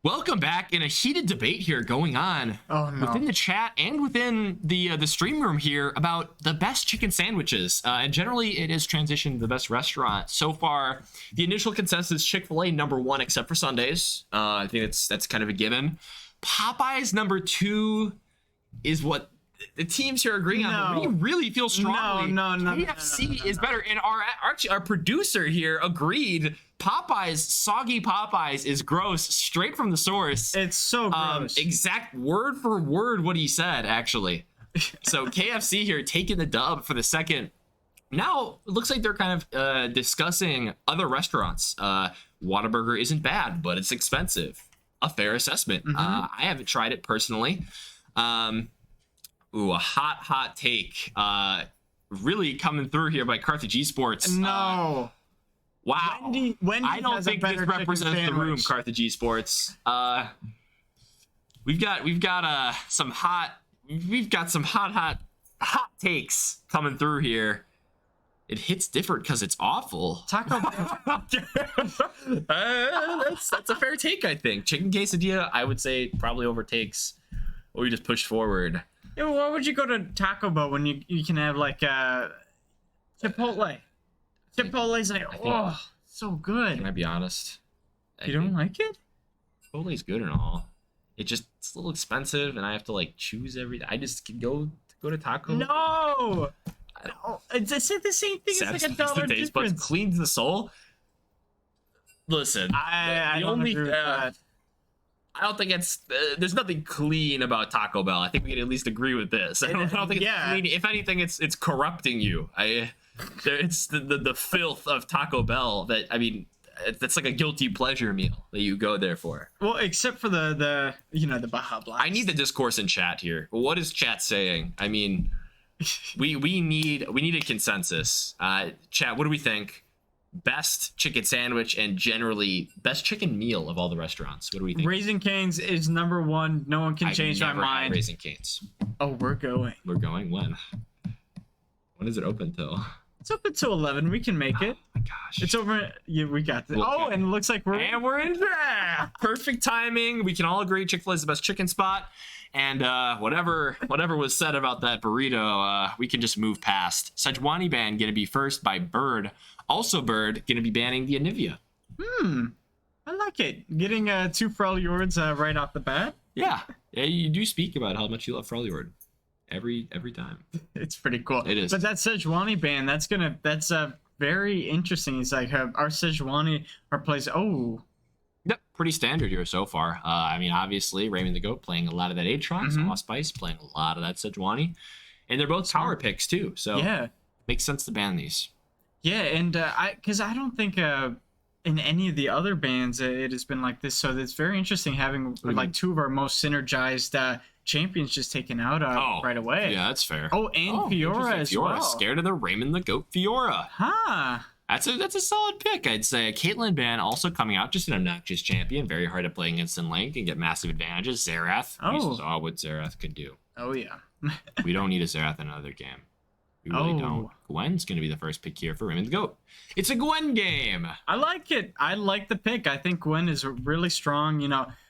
Welcome back in a heated debate here going on within the chat and within the stream room here about the best chicken sandwiches. And generally, it has transitioned to the best restaurant. So far, the initial consensus, Chick-fil-A #1, except for Sundays. I think that's kind of a given. Popeyes #2 is what the teams here are agreeing on. But we really feel strongly. No. KFC is better. And our producer here agreed. Popeyes, soggy Popeyes is gross, straight from the source. It's so gross. Exact word for word what he said, actually. So KFC here taking the dub for the second. Now, it looks like they're kind of discussing other restaurants. Whataburger isn't bad, but it's expensive. A fair assessment. I haven't tried it personally. A hot take. Really coming through here by Carthage Esports. No. Wow. Wendy I don't think this represents the room, Carthage Esports. We've got some hot takes coming through here. It hits different because it's awful. Taco Bell. That's a fair take, I think. Chicken quesadilla, I would say, probably overtakes what we just pushed forward. Yeah, why would you go to Taco Bell when you can have like Chipotle? Chipotle's like, so good. Can I be honest? You don't like it? Chipotle's good and all. It's a little expensive, and I have to like choose everything. I just can go to Taco. No, it's the same thing. It's like $1 difference. But cleans the soul. Listen, I don't agree with that. I don't think it's there's nothing clean about Taco Bell. I think we can at least agree with this. I don't think it's clean. If anything, it's corrupting you. It's the filth of Taco Bell that, I mean, that's like a guilty pleasure meal that you go there for. Well, except for the Baja Blast. I need the discourse in chat here. What is chat saying? I mean, we need a consensus. Chat, what do we think? Best chicken sandwich and generally best chicken meal of all the restaurants. What do we think? Raising Cane's is #1. No one can change my mind. Had Raising Cane's. Oh, we're going. We're going when? When is it open till? It's open till 11. We can make it. Oh my gosh. It's over. Yeah, we got this. And it looks like we're in there. Perfect timing. We can all agree Chick-fil-A is the best chicken spot. And whatever was said about that burrito, we can just move past. Sejuani ban going to be first by Bird. Also Bird going to be banning the Anivia. I like it. Getting 2 Freljords right off the bat. Yeah, you do speak about how much you love Freljord. Every time. It's pretty cool. It is. But that Sejuani ban, that's very interesting. It's like our Sejuani, our plays. Yep, pretty standard here so far. I mean, obviously, Raymond the Goat playing a lot of that Atron, Spice playing a lot of that Sejuani, and they're both power picks too. So yeah, makes sense to ban these. Yeah, and because I don't think in any of the other bans it has been like this. So it's very interesting having like 2 of our most synergized champions just taken out right away. Yeah, that's fair. And Fiora as well. Scared of the Raymond the Goat Fiora. That's a solid pick, I'd say. A Caitlyn ban also coming out, just an obnoxious champion, very hard to play against in lane, can get massive advantages. Xerath, we saw what Xerath could do. Oh yeah. We don't need a Xerath in another game. We really don't. Gwen's going to be the first pick here for Raymond the Goat. It's a Gwen game. I like it. I like the pick. I think Gwen is really strong.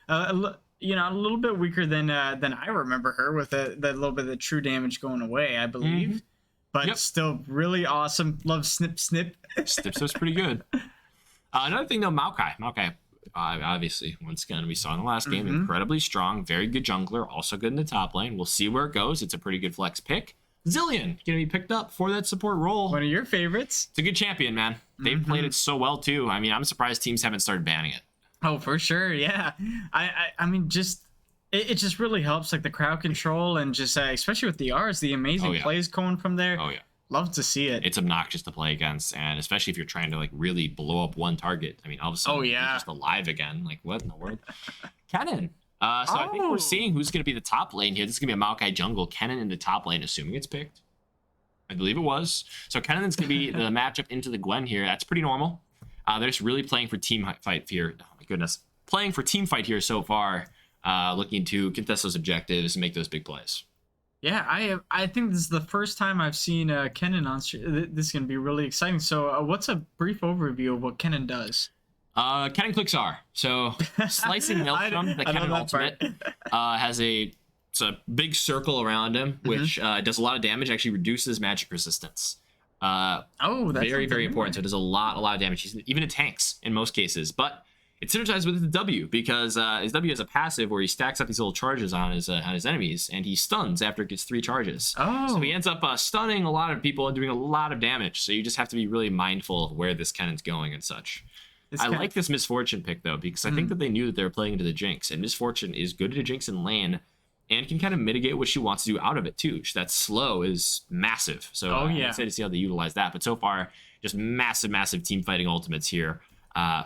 A little bit weaker than I remember her, with that little bit of the true damage going away, I believe. But still really awesome. Love Snip Snip. Snip's pretty good. Another thing though, Maokai, obviously, once again, we saw in the last game, incredibly strong, very good jungler, also good in the top lane. We'll see where it goes. It's a pretty good flex pick. Zillion gonna be picked up for that support role. One of your favorites. It's a good champion, man. They've played it so well too. I mean, I'm surprised teams haven't started banning it. Oh, for sure, yeah. I mean, it just really helps, like the crowd control and just especially with the R's, the amazing plays going from there. Oh yeah, love to see it. It's obnoxious to play against, and especially if you're trying to like really blow up one target. I mean, all of a sudden, you're just alive again. Like, what in the world? Kennen. So I think we're seeing who's going to be the top lane here. This is going to be a Maokai jungle. Kennen in the top lane, assuming it's picked. I believe it was. So Kennen's going to be the matchup into the Gwen here. That's pretty normal. They're just really playing for team fight here. Oh my goodness. Playing for team fight here so far. Looking to contest those objectives and make those big plays. Yeah, I think this is the first time I've seen Kennen on stream. This is going to be really exciting. So what's a brief overview of what Kennen does? Cannon clicks are. So slicing Maelstrom, the Cannon ultimate, has it's a big circle around him, which does a lot of damage, actually reduces magic resistance. That's very, very important. So it does a lot of damage, even in tanks in most cases. But it's synergized with the W, because his W is a passive where he stacks up these little charges on his enemies, and he stuns after it gets 3 charges. So he ends up stunning a lot of people and doing a lot of damage. So you just have to be really mindful of where this cannon's going and such. I like this Misfortune pick, though, because I think that they knew that they were playing into the Jinx, and Misfortune is good at a Jinx in lane and can kind of mitigate what she wants to do out of it, too. That slow is massive. So I'm excited to see how they utilize that. But so far, just massive team fighting ultimates here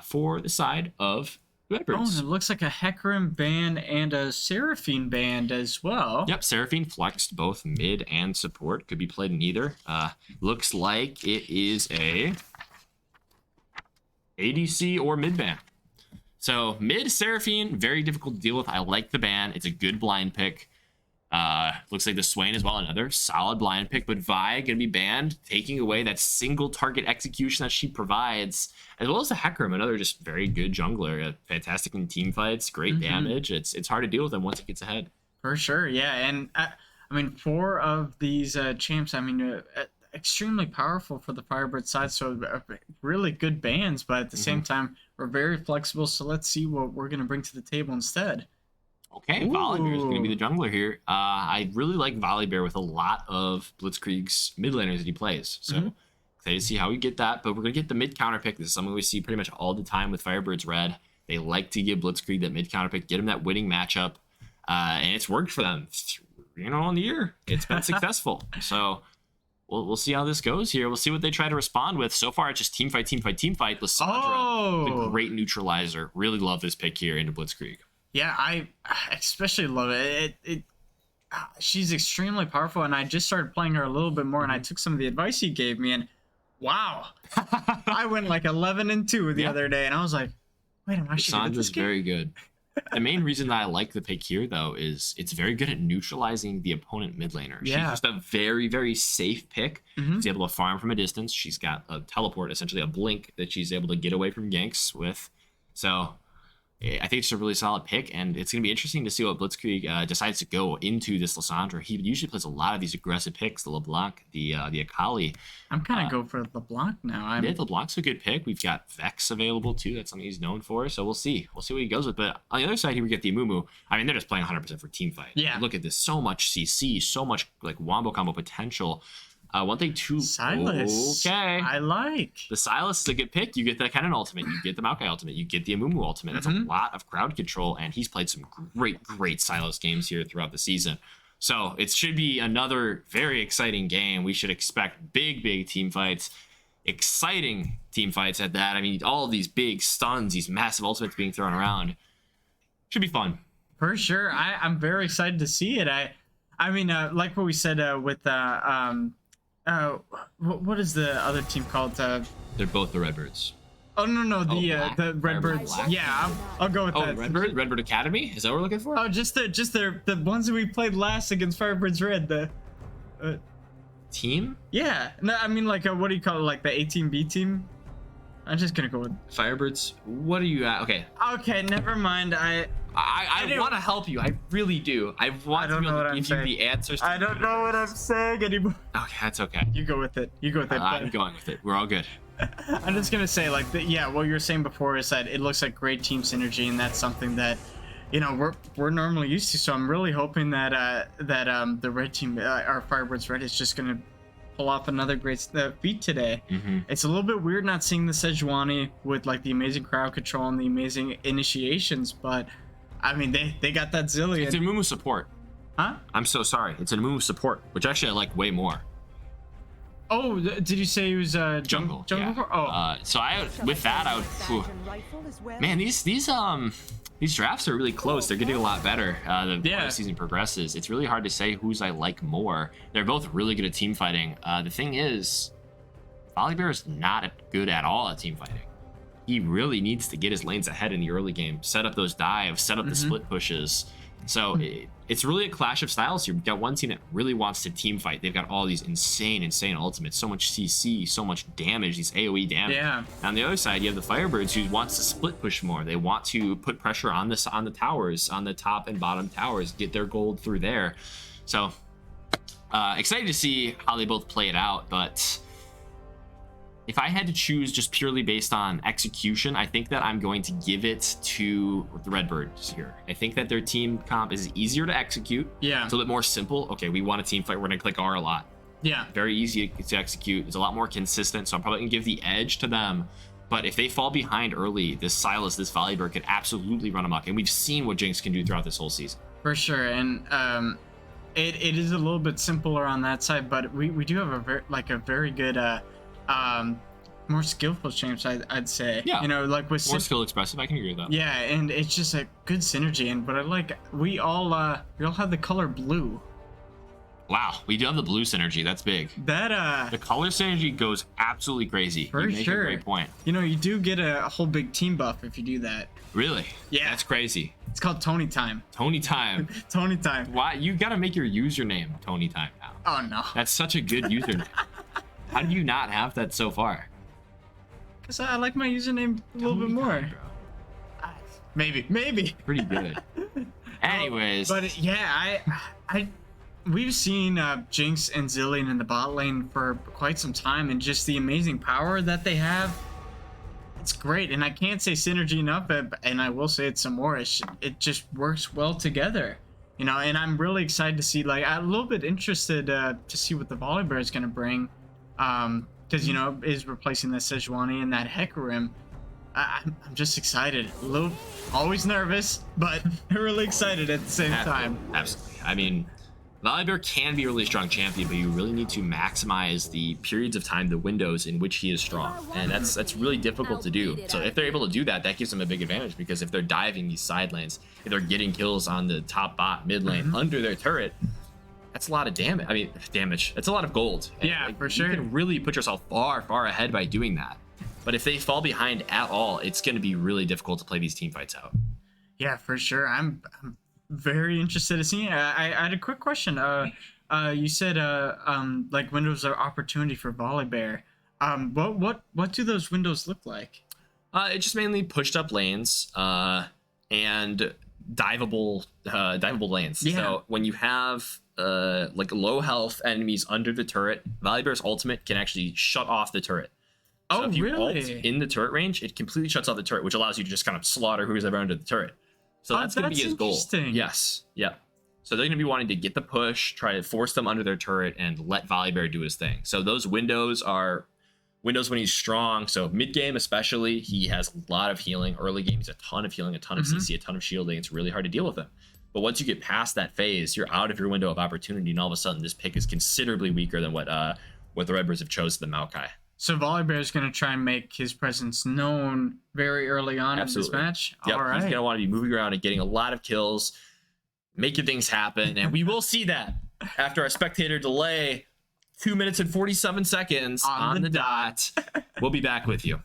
for the side of Firebirds. And it looks like a Hecarim band and a Seraphine band as well. Yep, Seraphine flexed both mid and support. Could be played in either. Looks like it is a ADC or mid ban. So mid Seraphine, very difficult to deal with. I like the ban. It's a good blind pick. Looks like the Swain as well, another solid blind pick, but Vi gonna be banned, taking away that single target execution that she provides, as well as the Hecarim, another just very good jungler, fantastic in team fights, great damage. It's hard to deal with him once it gets ahead. For sure, yeah, and I mean 4 of these champs, I mean, extremely powerful for the Firebird side, so really good bans, but at the same time, we're very flexible, so let's see what we're going to bring to the table instead. Okay, Volibear is going to be the jungler here. I really like Volibear with a lot of Blitzkrieg's mid laners that he plays, so excited to see how we get that, but we're going to get the mid counter pick. This is something we see pretty much all the time with Firebirds Red. They like to give Blitzkrieg that mid counter pick, get him that winning matchup, and it's worked for them, on the year. It's been successful, so we'll see how this goes here. We'll see what they try to respond with. So far, it's just team fight. Lissandra, the great neutralizer. Really love this pick here into Blitzkrieg. Yeah, I especially love it. She's extremely powerful, and I just started playing her a little bit more, and I took some of the advice he gave me, and wow, I went like 11-2 the other day, and I was like, wait, I'm actually good at this game? Very good. The main reason that I like the pick here, though, is it's very good at neutralizing the opponent mid laner. She's just a very, very safe pick. She's able to farm from a distance. She's got a teleport, essentially a blink that she's able to get away from ganks with. So I think it's a really solid pick, and it's going to be interesting to see what Blitzkrieg decides to go into this Lissandra. He usually plays a lot of these aggressive picks, the LeBlanc, the Akali. I'm kind of going for LeBlanc now. Yeah, LeBlanc's a good pick. We've got Vex available, too. That's something he's known for, so we'll see. We'll see what he goes with. But on the other side here, we get the Amumu. I mean, they're just playing 100% for team fight. Yeah. Look at this. So much CC, so much like wombo combo potential. One thing too. Silas. Okay. I like. The Silas is a good pick. You get the Cannon ultimate. You get the Maokai ultimate. You get the Amumu ultimate. That's a lot of crowd control, and he's played some great Silas games here throughout the season. So it should be another very exciting game. We should expect big team fights. Exciting team fights at that. I mean, all of these big stuns, these massive ultimates being thrown around. Should be fun. For sure. I'm very excited to see it. I mean, like what we said with what is the other team called? They're both the Redbirds. Oh no, the Redbirds. Yeah, I'll go with that. Redbird Academy. Is that what we're looking for? Oh, just the ones that we played last against Firebirds Red. The team. Yeah, no, I mean like what do you call it? Like the A team, B team. I'm just gonna go with Firebirds. What are you at? Okay, never mind. I want to help you. I really do. I want to be able to give you the answers. I don't know what I'm saying anymore. Okay, that's okay. You go with it. I'm going with it. We're all good. I'm just gonna say, like, what you were saying before is that it looks like great team synergy, and that's something that, we're normally used to. So I'm really hoping that the red team, our Firebirds Red, is just gonna pull off another great feat today. It's a little bit weird not seeing the Sejuani with like the amazing crowd control and the amazing initiations, but I mean they got that zillion. It's a Mumu support. Huh? I'm so sorry. It's a Mumu support, which actually I like way more. Oh, did you say he was jungle? Yeah. Oh. So I would. Man, these drafts are really close. They're getting a lot better the season progresses. It's really hard to say whose I like more. They're both really good at team fighting. The thing is, Volibear is not good at all at team fighting. he really needs to get his lanes ahead in the early game, set up those dives, set up the split pushes. So it's really a clash of styles here. We've got one team that really wants to team fight. They've got all these insane ultimates, so much CC, so much damage, these AoE damage. Yeah. On the other side, you have the Firebirds who wants to split push more. They want to put pressure on the towers, on the top and bottom towers, get their gold through there. So excited to see how they both play it out, but if I had to choose just purely based on execution, I think that I'm going to give it to the Redbirds here. I think that their team comp is easier to execute. Yeah. It's a little bit more simple. Okay, we want a team fight. We're going to click R a lot. Yeah. Very easy to execute. It's a lot more consistent, so I'm probably going to give the edge to them. But if they fall behind early, this Silas, this Volleybird could absolutely run amok. And we've seen what Jinx can do throughout this whole season. For sure. And it is a little bit simpler on that side, but we do have a very good more skillful champs, I'd say. Yeah. You know, like with more skill expressive, I can agree with that. Yeah, and it's just a good synergy. And but I like we all have the color blue. Wow, we do have the blue synergy. That's big. That the color synergy goes absolutely crazy. For you make sure. a great point. You know, you do get a whole big team buff if you do that. Really? Yeah. That's crazy. It's called Tony Time. Tony Time. Tony Time. Why? You got to make your username Tony Time now. Oh no. That's such a good username. How do you not have that so far? Because I like my username a little bit more. Time, bro. Maybe. Pretty good. Anyways. But yeah, we've seen Jinx and Zillion in the bot lane for quite some time, and just the amazing power that they have. It's great, and I can't say synergy enough, and I will say it some more. It just works well together, you know. And I'm really excited to see, like, I'm a little bit interested to see what the Volleybird is going to bring, because you know is replacing the Sejuani and that Hecarim. I'm just excited, a little, always nervous, but really excited at the same time. Absolutely. I mean, Volleybird can be a really strong champion, but you really need to maximize the periods of time, the windows in which he is strong, and that's really difficult to do. So if they're able to do that, that gives them a big advantage, because if they're diving these side lanes, if they're getting kills on the top bot mid lane under their turret, that's a lot of damage. I mean, damage. That's a lot of gold. And, yeah, like, for sure. You can really put yourself far ahead by doing that. But if they fall behind at all, it's going to be really difficult to play these team fights out. Yeah, for sure. I'm very interested to see. I had a quick question. You said like windows of opportunity for Volibear. What do those windows look like? It just mainly pushed up lanes and diveable lanes. Yeah. So when you have like low health enemies under the turret, Volibear's ultimate can actually shut off the turret. So if you ult in the turret range, it completely shuts off the turret, which allows you to just kind of slaughter who's ever under the turret. So that's going to be his goal. Yes. Yeah. So they're going to be wanting to get the push, try to force them under their turret, and let Volibear do his thing. So those windows are windows when he's strong. So mid game especially, he has a lot of healing. Early game, he's a ton of healing, a ton of CC, a ton of shielding. It's really hard to deal with him. But once you get past that phase, you're out of your window of opportunity, and all of a sudden this pick is considerably weaker than what the Redbirds have chosen the Maokai. So Volibear is going to try and make his presence known very early on in this match. Yep. All right. He's going to want to be moving around and getting a lot of kills, making things happen, and we will see that after our spectator delay, 2 minutes and 47 seconds on the dot. We'll be back with you.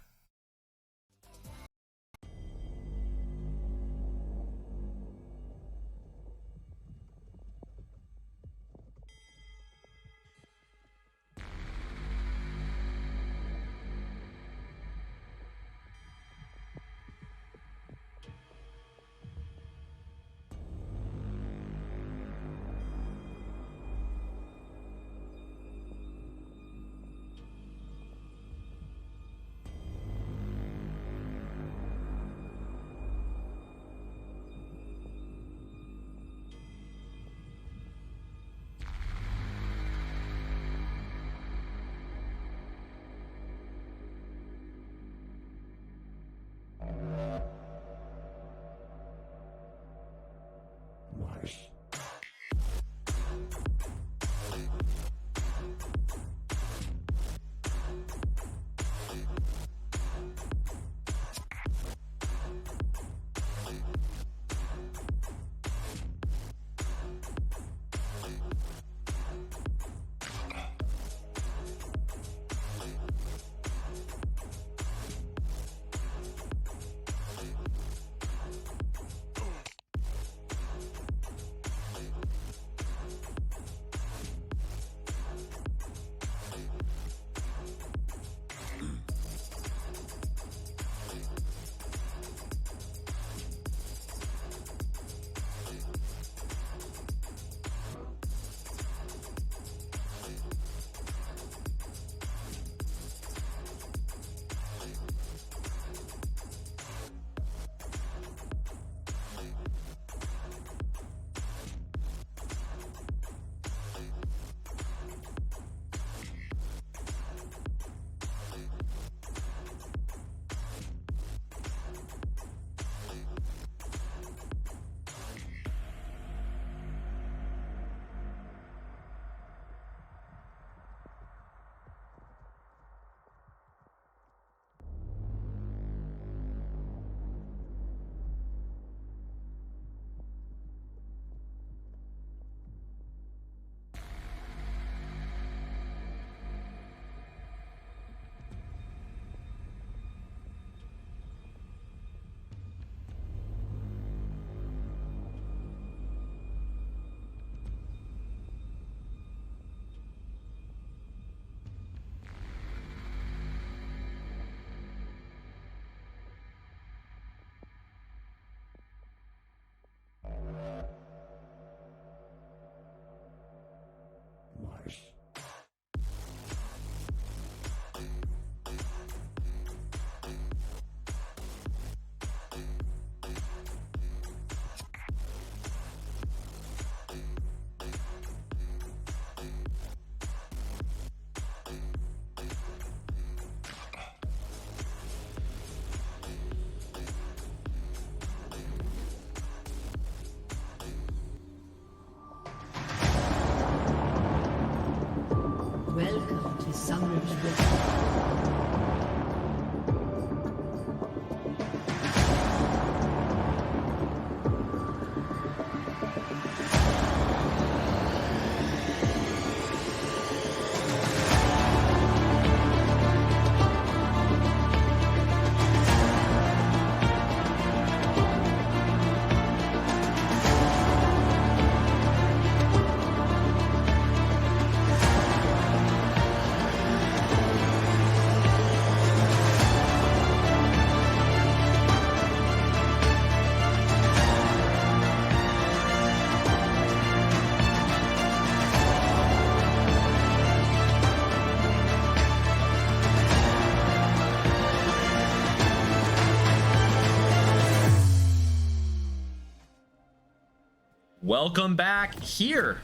Welcome back here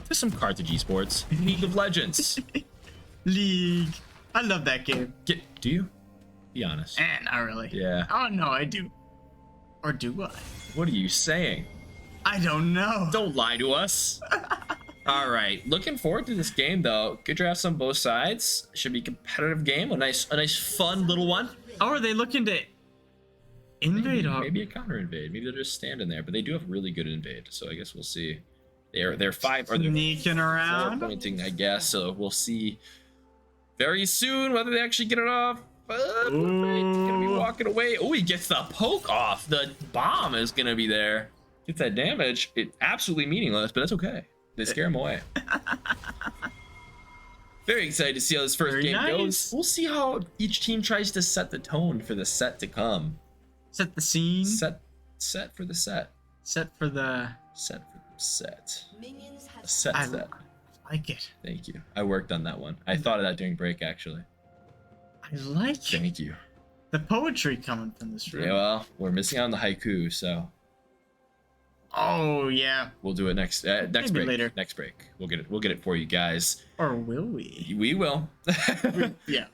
to some Carthage Esports League of Legends. League. I love that game. Do you? Be honest. Not really. Yeah. Oh, no, I do. Or do I? What are you saying? I don't know. Don't lie to us. All right. Looking forward to this game, though. Good drafts on both sides. Should be a competitive game. A nice, fun little one. Oh, are they looking to invade? Maybe a counter invade. Maybe they're just standing there, but they do have really good invade. So I guess we'll see. They're 5 or they're sneaking around, pointing, I guess. So we'll see very soon whether they actually get it off. He's gonna be walking away. Oh, he gets the poke off. The bomb is gonna be there. Gets that damage. It's absolutely meaningless, but that's okay. They scare him away. Very excited to see how this first game goes. We'll see how each team tries to set the tone for the set to come. Set the scene. Set for the set. Set for the set. Minions have Set. I like it. Thank you. I worked on that one. I thought of that during break, actually. I like it. Thank you. The poetry coming from this room. Yeah, well, we're missing out on the haiku, so. Oh yeah. We'll do it next break. Later. Next break. We'll get it for you guys. Or will we? We will. Yeah.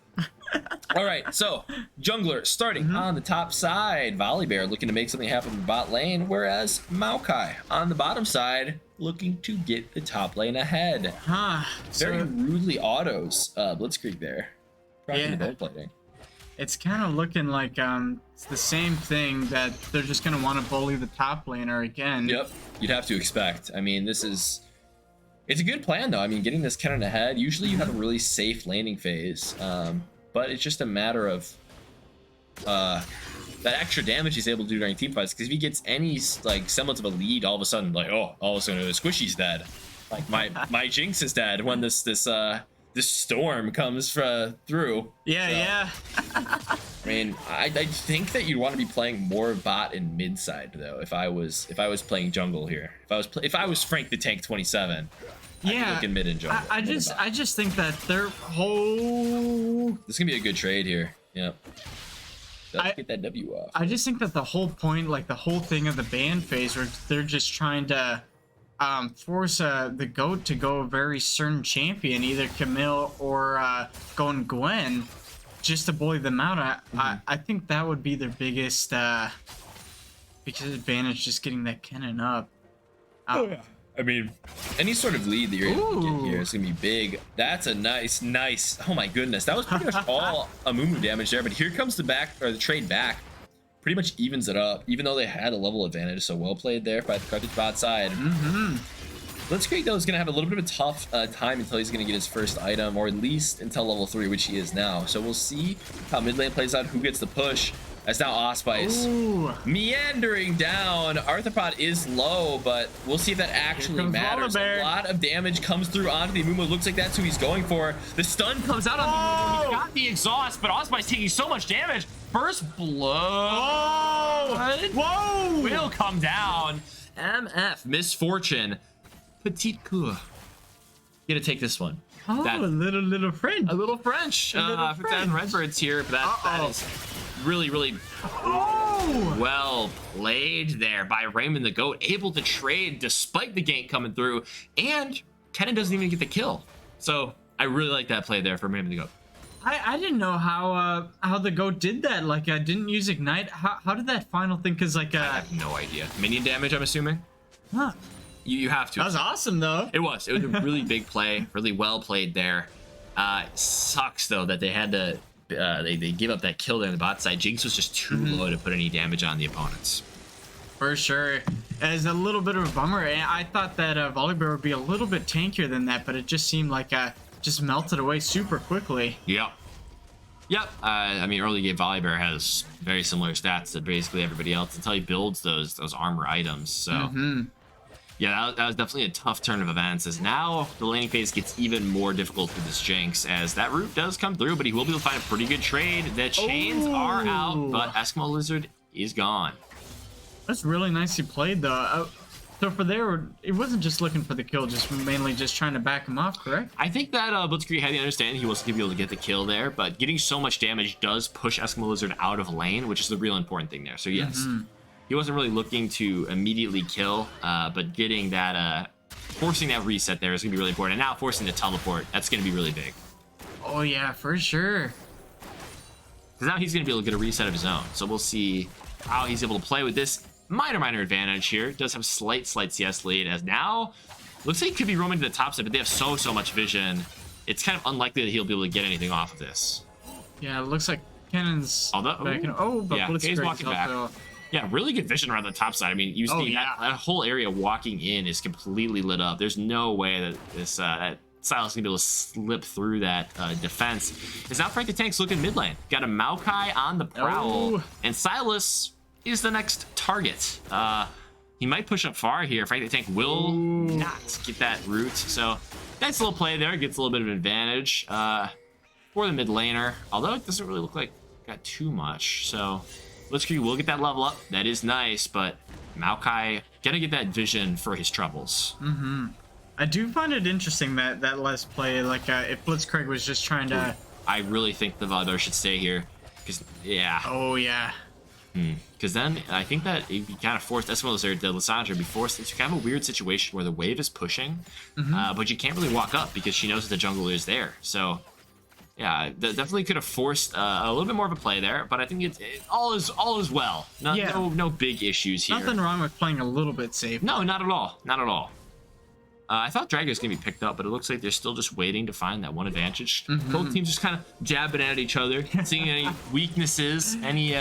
All right, so jungler starting on the top side. Volibear looking to make something happen in bot lane, whereas Maokai on the bottom side looking to get the top lane ahead. Very rudely autos Blitzkrieg there. Probably the boat plating. It's kind of looking like it's the same thing that they're just gonna want to bully the top laner again. Yep, you'd have to expect. I mean, it's a good plan though. I mean, getting this cannon ahead. Usually you have a really safe landing phase, but it's just a matter of that extra damage he's able to do during team fights. Because if he gets any like semblance of a lead, all of a sudden like, oh, all of a sudden the Squishy's dead. Like my Jinx is dead when this storm comes through. Yeah. I mean, I think that you'd want to be playing more bot and mid side though. If I was playing jungle here, if I was Frank the Tank 27, I'd be looking mid and jungle. I just think that their whole this is gonna be a good trade here. Yep. Let's get that W off. I just think that the whole point, like the whole thing of the ban phase, where they're just trying to force the GOAT to go a very certain champion, either Camille or going Gwen, just to bully them out. I think that would be their biggest advantage, just getting that cannon up. Oh yeah. I mean, any sort of lead that you're able to get here is gonna be big. That's a nice. Oh my goodness, that was pretty much all Amumu damage there. But here comes the trade back. Pretty much evens it up, even though they had a level advantage. So well played there by the Carthage bot side. Blitzkrieg though is gonna have a little bit of a tough time until he's gonna get his first item, or at least until level 3, which he is now. So we'll see how mid lane plays out, who gets the push. As now Osspice meandering down. Arthropod is low, but we'll see if that actually matters. A lot of damage comes through onto the Amumu. Looks like that's who he's going for. The stun comes out on the Amumu. He got the exhaust, but Osspice taking so much damage. First blood will come down. MF, Misfortune. Petite Cour. Gonna take this one. Oh, a little French. A little French. Redbirds here, but that is really well played there by Raymond the GOAT, able to trade despite the gank coming through, and Kennen doesn't even get the kill. So I really like that play there for Raymond the GOAT. I didn't know how the GOAT did that. Like, didn't use Ignite. How did that final thing? Because like I have no idea. Minion damage, I'm assuming. Huh. You have to. That was awesome though. It was a really big play, really well played there. Sucks though that they had to they give up that kill there on the bot side. Jinx was just too low to put any damage on the opponents. For sure. It's a little bit of a bummer. I thought that Volibear would be a little bit tankier than that, but it just seemed like just melted away super quickly. Yep. I mean, early game Volibear has very similar stats to basically everybody else until he builds those armor items. So yeah, that was definitely a tough turn of events, as now the laning phase gets even more difficult for this Jinx, as that root does come through, but he will be able to find a pretty good trade. The chains are out, but Eskimo Lizard is gone. That's really nicely played though. So for there, it wasn't just looking for the kill, just mainly just trying to back him off, correct? I think that Blitzkrieg had the understanding he wasn't going to be able to get the kill there, but getting so much damage does push Eskimo Lizard out of lane, which is the real important thing there. So yes, he wasn't really looking to immediately kill, but getting that, forcing that reset there is going to be really important. And now forcing the teleport, that's going to be really big. Oh, yeah, for sure. Because now he's going to be able to get a reset of his own. So we'll see how he's able to play with this minor advantage here. Does have slight CS lead, as now looks like he could be roaming to the top side, but they have so much vision. It's kind of unlikely that he'll be able to get anything off of this. Yeah, it looks like Cannon's back in. But yeah, Kay's walking back. Yeah, really good vision around the top side. I mean, you see that whole area walking in is completely lit up. There's no way that this that Silas is gonna be able to slip through that defense. Is now Frank the Tank's looking mid lane. Got a Maokai on the prowl, and Silas is the next target. He might push up far here. Frank the Tank will not get that root. So nice little play there. Gets a little bit of an advantage for the mid laner. Although it doesn't really look like it got too much. So Blitzkrieg will get that level up. That is nice, but Maokai gonna get that vision for his troubles. I do find it interesting that let's play, like, if Blitzkrieg was just trying to... I really think the Valar should stay here. Because, yeah. Oh, yeah. Because then I think that it'd be kind of forced, as well as the Lissandra, would be forced into kind of a weird situation where the wave is pushing, but you can't really walk up because she knows that the jungle is there. So, yeah, definitely could have forced a little bit more of a play there, but I think all is well. No big issues here. Nothing wrong with playing a little bit safe. No, not at all. Not at all. I thought Drago was going to be picked up, but it looks like they're still just waiting to find that one advantage. Both teams just kind of jabbing at each other, seeing any weaknesses, any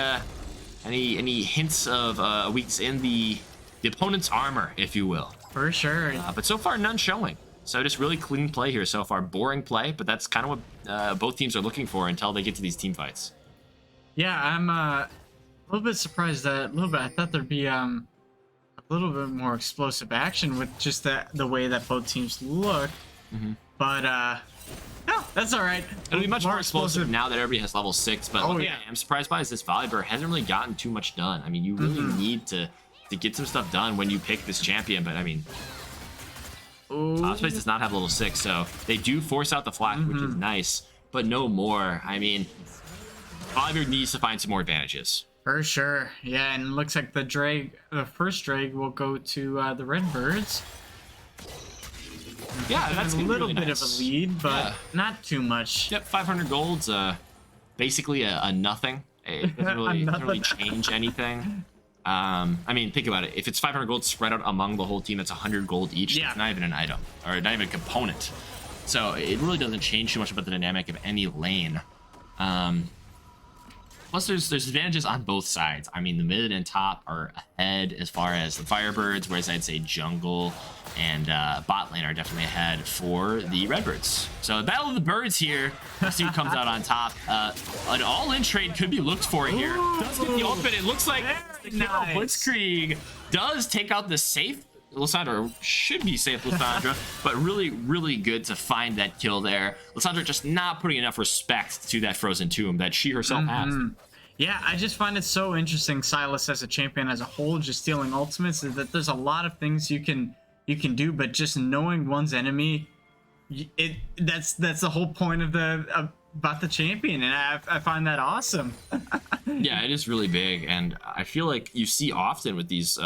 hints of weakness in the opponent's armor, if you will. For sure. But so far, none showing. So just really clean play here so far. Boring play, but that's kind of what both teams are looking for until they get to these team fights. Yeah, I'm a little bit surprised I thought there'd be a little bit more explosive action with just the way that both teams look. But no, that's all right. It'll be much more explosive now that everybody has level 6. But one thing I'm surprised by is this Firebird hasn't really gotten too much done. I mean, you really need to get some stuff done when you pick this champion. But I mean, Space does not have level 6, so they do force out the flash, which is nice, but no more. I mean, Firebird needs to find some more advantages. For sure, yeah, and it looks like the first drag will go to the Redbirds. Yeah, that's a little really bit nice. of a lead, but not too much. Yep, 500 gold's basically a nothing. It doesn't really change anything. I mean, think about it. If it's 500 gold spread out among the whole team, it's 100 gold each. Yeah. It's not even an item, or not even a component. So it really doesn't change too much about the dynamic of any lane. Plus, there's advantages on both sides. I mean, the mid and top are ahead as far as the Firebirds, whereas I'd say jungle and bot lane are definitely ahead for the Redbirds. So Battle of the Birds here. Let's see who comes out on top. An all-in trade could be looked for here. Does get the ultimate. It looks like nice. Blitzkrieg does take out the safe Lissandra, should be safe Lissandra, but really good to find that kill there. Lissandra just not putting enough respect to that frozen tomb that she herself has. Yeah, I just find it so interesting, Silas as a champion as a whole, just stealing ultimates, that there's a lot of things you can do, but just knowing one's enemy, that's the whole point of about the champion, and I find that awesome. Yeah, it is really big, and I feel like you see often with these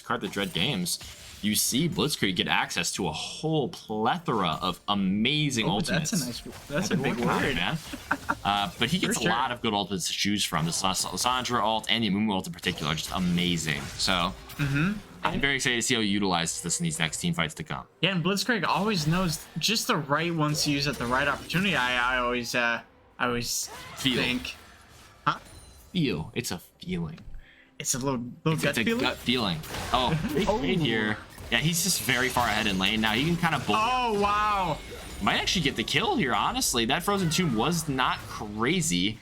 Carthage Red games, you see Blitzkrieg get access to a whole plethora of amazing ultimates. That's a big word, man. But he gets a lot of good ultimates to choose from. The Lissandra ult and the Amumu ult in particular are just amazing. So I'm very excited to see how he utilizes this in these next team fights to come. Yeah, and Blitzkrieg always knows just the right ones to use at the right opportunity. I always think. Huh? Feel. It's a feeling. It's a little gut feeling? Gut feeling. Oh, big trade here. Yeah, he's just very far ahead in lane now. He can kind of bully. Oh, wow. Might actually get the kill here, honestly. That Frozen Tomb was not crazy,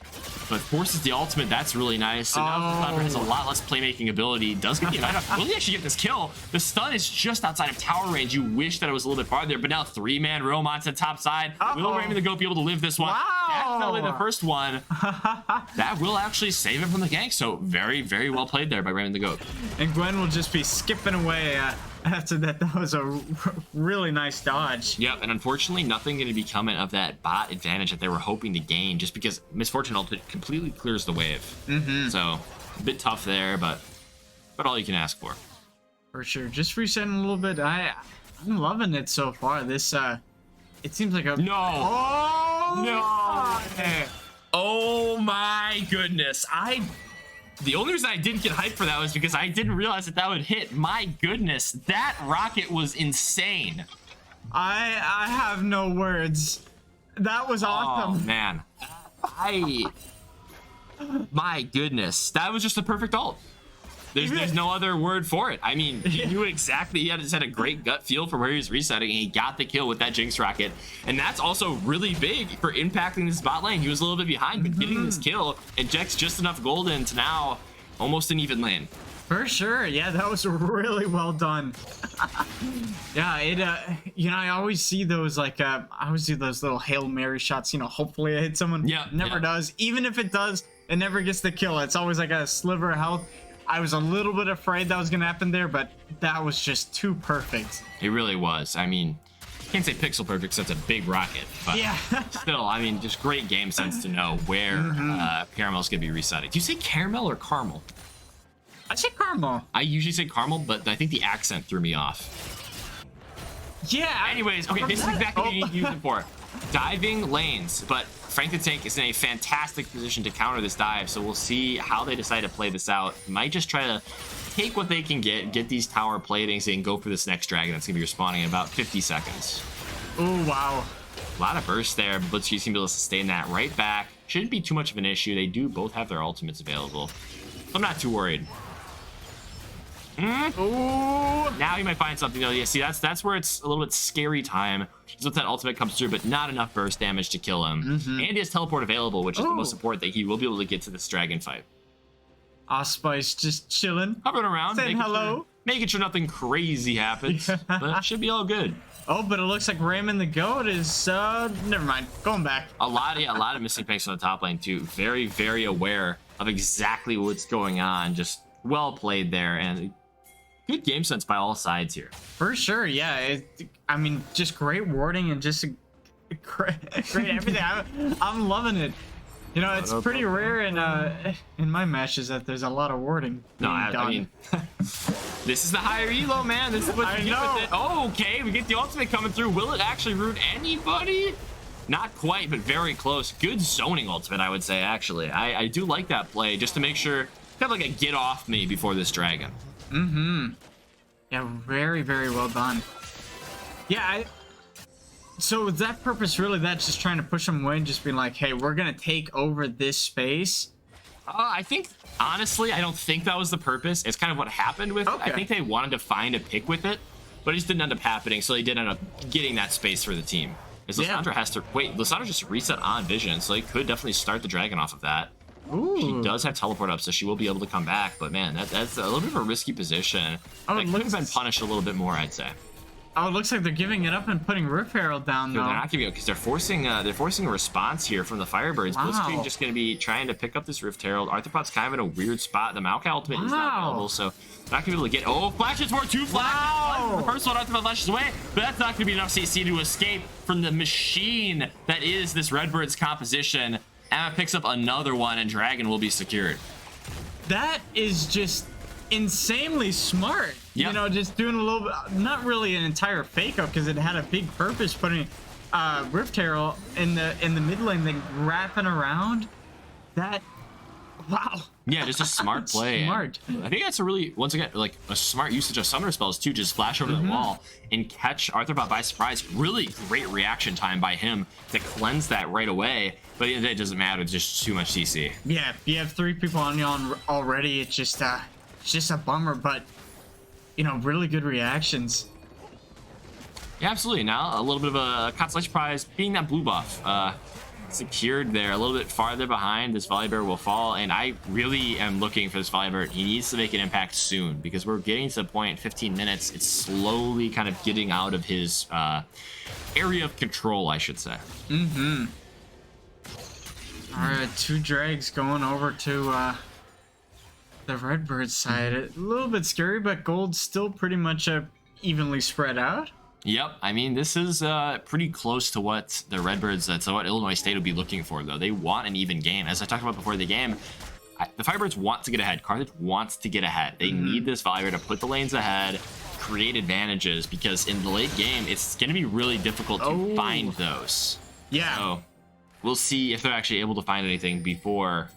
but forces the ultimate. That's really nice. And now Thunder has a lot less playmaking ability. Does get the will he actually get this kill? The stun is just outside of tower range. You wish that it was a little bit farther, but now 3-man roam onto the top side. Will Raymond the Goat be able to live this one? Wow. That's only the first one. That will actually save him from the gank. So very well played there by Raymond the Goat. And Gwen will just be skipping away after that. That was a really nice dodge. Yep, and unfortunately, nothing going to be coming of that bot advantage that they were hoping to gain, just because Misfortune ultimate completely clears the wave. So a bit tough there, but but all you can ask for. For sure. Just resetting a little bit. I'm loving it so far. This it seems like a No. Oh No. Oh my goodness. The only reason I didn't get hyped for that was because I didn't realize that that would hit. My goodness, that rocket was insane. I have no words. That was awesome. Oh man. My goodness. That was just a perfect ult. There's no other word for it. I mean, he knew exactly. He just had a great gut feel for where he was resetting, and he got the kill with that Jinx rocket. And that's also really big for impacting the spot lane. He was a little bit behind, but getting this kill injects just enough gold into now almost an even lane. For sure. Yeah, that was really well done. Yeah, it I always see those like I always do those little Hail Mary shots, hopefully I hit someone. Yeah, Never does. Even if it does, it never gets the kill. It's always like a sliver of health. I was a little bit afraid that was going to happen there, but that was just too perfect. It really was. I mean, can't say pixel perfect, so it's a big rocket, but yeah. Still, I mean, just great game sense to know where Caramel's going to be resetting. Do you say caramel or caramel? I say caramel. I usually say caramel, but I think the accent threw me off. Yeah. Anyways, okay, this is exactly what you need to use it for. Diving lanes, but Frank the Tank is in a fantastic position to counter this dive, so we'll see how they decide to play this out. Might just try to take what they can get these tower platings, and go for this next dragon that's going to be respawning in about 50 seconds. Oh, wow. A lot of burst there, but Blitzkrieg's going to be able to sustain that right back. Shouldn't be too much of an issue. They do both have their ultimates available. I'm not too worried. Oh, now you might find something though. Yeah, see, that's where it's a little bit scary time. So that ultimate comes through, but not enough burst damage to kill him. And he has teleport available, which is the most important thing. He will be able to get to this dragon fight. Spice just chilling, hovering around, saying hello, making sure nothing crazy happens. But it should be all good. Oh, but it looks like Raymond the Goat is never mind, going back. A lot of missing picks on the top lane too. Very, very aware of exactly what's going on. Just well played there, and good game sense by all sides here. For sure, yeah. I mean, just great warding and just great everything. I'm loving it. It's pretty rare in my matches that there's a lot of warding. No, I mean, this is the higher elo, man. This is what you get with it. Oh, okay, we get the ultimate coming through. Will it actually root anybody? Not quite, but very close. Good zoning ultimate, I would say, actually. I do like that play, just to make sure, kind of like a get off me before this dragon. Yeah, very, very well done. Yeah, so with that purpose, really, that's just trying to push them away and just being like, hey, we're gonna take over this space. I think, honestly, I don't think that was the purpose. It's kind of what happened with it. I think they wanted to find a pick with it, but it just didn't end up happening, so they did end up getting that space for the team. Because Lissandra has to wait. Lissandra just reset on vision, so they could definitely start the dragon off of that. Ooh. She does have teleport up, so she will be able to come back. But man, that's a little bit of a risky position. That could have been punished a little bit more, I'd say. Oh, it looks like they're giving it up and putting Rift Herald down, though. They're not giving it because they're forcing a response here from the Firebirds. Wow. Blitzkrieg just going to be trying to pick up this Rift Herald. Arthropod's kind of in a weird spot. The Maokai ultimate is not available, so they're not going to be able to get. Oh, flashes for two flashes. The first one, Arthropod flashes away, but that's not going to be enough CC to escape from the machine that is this Redbirds composition. Emma picks up another one, and Dragon will be secured. That is just insanely smart. Yep. Just doing a little bit, not really an entire fake up, because it had a big purpose, putting Rift Herald in the mid lane, then wrapping around. That, wow. Yeah, just a smart play. Smart. I think that's a really, once again, like a smart usage of summoner spells too. Just flash over the wall and catch Arthropod by surprise. Really great reaction time by him to cleanse that right away. But at the end of the day, it doesn't matter. It's just too much CC. Yeah, you have 3 people on you already. It's just a bummer, but really good reactions. Yeah, absolutely. Now a little bit of a consolation prize being that blue buff. Secured there, a little bit farther behind. This Volibear will fall, and I really am looking for this Volibear. He needs to make an impact soon, because we're getting to the point, 15 minutes, it's slowly kind of getting out of his area of control, I should say. Alright, 2 drags going over to the Redbird side. A little bit scary, but gold's still pretty much evenly spread out. Yep, I mean, this is pretty close to what the Redbirds, to what Illinois State would be looking for, though. They want an even game. As I talked about before the game, the Firebirds want to get ahead. Carthage wants to get ahead. They need this Valier to put the lanes ahead, create advantages, because in the late game, it's going to be really difficult to find those. Yeah. So we'll see if they're actually able to find anything before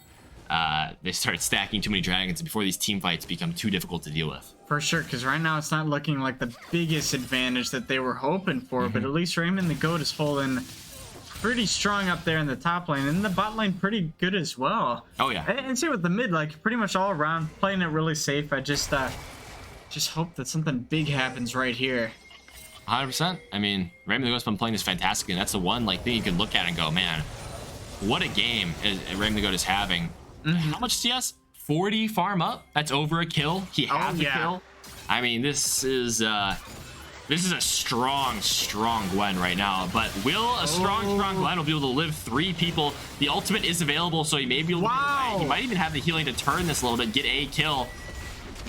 they start stacking too many dragons and before these team fights become too difficult to deal with. For sure, because right now it's not looking like the biggest advantage that they were hoping for, but at least Raymond the Goat is holding pretty strong up there in the top lane, and the bot lane pretty good as well. Oh yeah. And same with the mid, like pretty much all around, playing it really safe. I just hope that something big happens right here. 100%. I mean, Raymond the Goat's been playing this fantastically, and that's the one like thing you can look at and go, man, what a game Raymond the Goat is having. How much CS? 40 farm up? That's over a kill. He has a kill. I mean, this is a strong Gwen right now. But will a strong Gwen will be able to live 3 people? The ultimate is available, so he may be able to he might even have the healing to turn this a little bit, get a kill.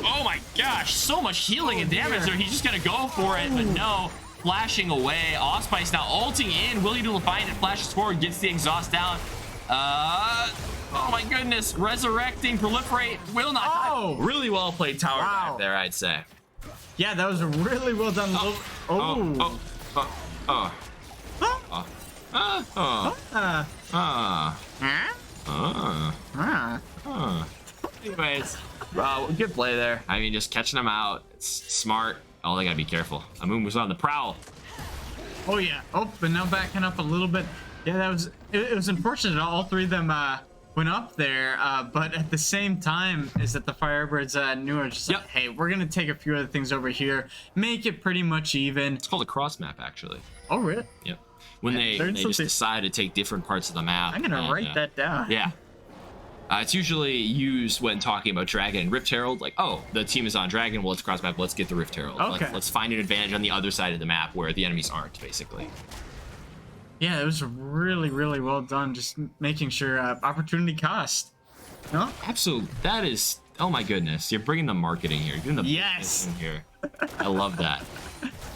Oh my gosh, so much healing and damage there. He's just gonna go for it, but no. Flashing away. Allspice now ulting in. Will he be able to find it? Flashes forward, gets the exhaust down. Oh my goodness, resurrecting, proliferate, will not die. Really well played tower dive there, I'd say. Yeah, that was a really well done. Anyways, good play there. I mean, just catching them out. It's smart. Oh, they gotta be careful. Amun was on the prowl. Oh yeah. Oh, but now backing up a little bit. Yeah, that was. It was unfortunate. All 3 of them went up there, but at the same time, is that the Firebirds knew just like, hey, we're gonna take a few other things over here, make it pretty much even. It's called a cross map, actually. Oh really? Yep. When they just decide to take different parts of the map. I'm gonna write that down. Yeah. It's usually used when talking about Dragon and Rift Herald, like, oh, the team is on Dragon, well, let's cross map, let's get the Rift Herald. Okay. Let's find an advantage on the other side of the map where the enemies aren't, basically. Yeah, it was really, really well done, just making sure opportunity cost. No? Absolutely. That is, oh my goodness, you're bringing the marketing here. You're doing the business in here. I love that.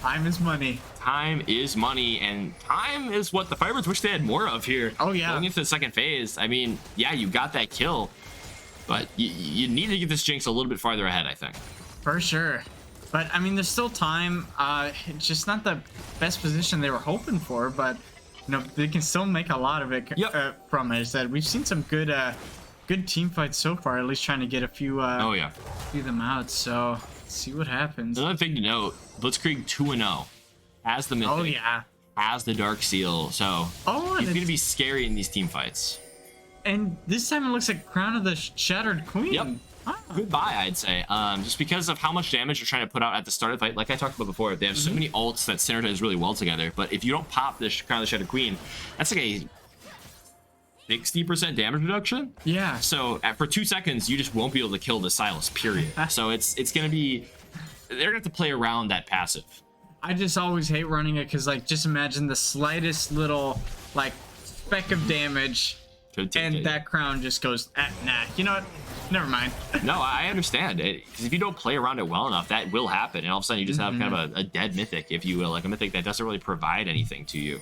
Time is money. Time is money, and time is what the Firebirds wish they had more of here. Oh, yeah. Going into the second phase, I mean, yeah, you got that kill, but you need to get this Jinx a little bit farther ahead, I think. For sure. But, I mean, there's still time. It's just not the best position they were hoping for, but, you know, they can still make a lot of it from it. That we've seen some good team fights so far, at least trying to get a few few them out, so let's see what happens. Another thing to note, Blitzkrieg 2-0 has the mythic. Oh yeah, has the dark seal, so he's gonna be scary in these team fights. And this time it looks like Crown of the Shattered Queen. Yep. Goodbye, I'd say. Just because of how much damage they're trying to put out at the start of the fight. Like I talked about before, they have so many ults that synergize really well together. But if you don't pop this Crown of the Shattered Queen, that's like a 60% damage reduction. Yeah. So for 2 seconds, you just won't be able to kill the Silas, period. So it's gonna be, they're gonna have to play around that passive. I just always hate running it because, like, just imagine the slightest little, like, speck of damage and that crown just goes, nah, you know what? Never mind. No, I understand. Because if you don't play around it well enough, that will happen. And all of a sudden, you just have kind of a dead mythic, if you will, like a mythic that doesn't really provide anything to you.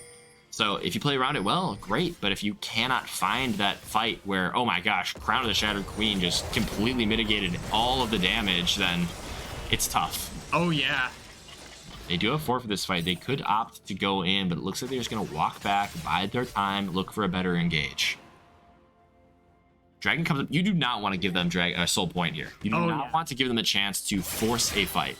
So if you play around it well, great. But if you cannot find that fight where, oh my gosh, Crown of the Shattered Queen just completely mitigated all of the damage, then it's tough. Oh, yeah. They do have 4 for this fight. They could opt to go in, but it looks like they're just going to walk back, bide their time, look for a better engage. Dragon comes up. You do not want to give them soul point here. You do not want to give them a chance to force a fight,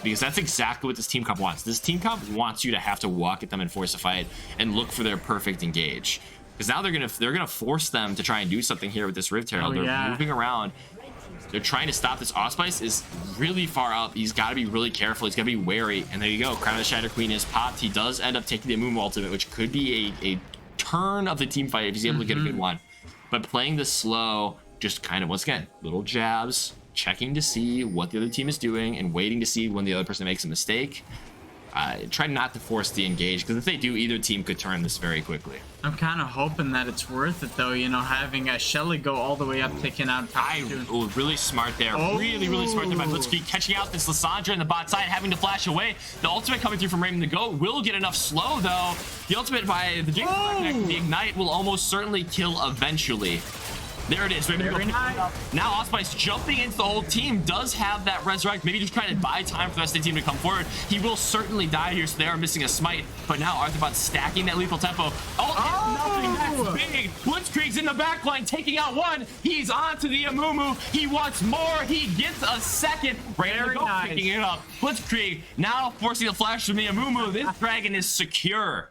because that's exactly what this team comp wants. This team comp wants you to have to walk at them and force a fight and look for their perfect engage. Because now they're gonna force them to try and do something here with this Rift Herald. They're moving around. They're trying to stop this. Allspice is really far up. He's got to be really careful. He's got to be wary. And there you go. Crown of the Shattered Queen is popped. He does end up taking the Moon ultimate, which could be a turn of the team fight if he's able to get a good one. But playing this slow, just kind of, once again, little jabs, checking to see what the other team is doing and waiting to see when the other person makes a mistake. Try not to force the engage, because if they do, either team could turn this very quickly. I'm kind of hoping that it's worth it, though, you know, having Shelly go all the way up, taking out really smart there. Really smart there by Blitzkrieg, catching out this Lissandra in the bot side, having to flash away. The ultimate coming through from Raymond the Goat will get enough slow, though. The ultimate by the Jinx, the Ignite will almost certainly kill eventually. There it is. Very nice. Now Osspice jumping into the whole team does have that resurrect. Maybe just trying to buy time for the rest of the team to come forward. He will certainly die here, so they are missing a smite. But now Arthur's stacking that lethal tempo. Nothing. That's big. Blitzkrieg's in the back line, taking out one. He's on to the Amumu. He wants more. He gets a second. Very nice. Picking it up. Blitzkrieg now forcing the flash from the Amumu. This dragon is secure.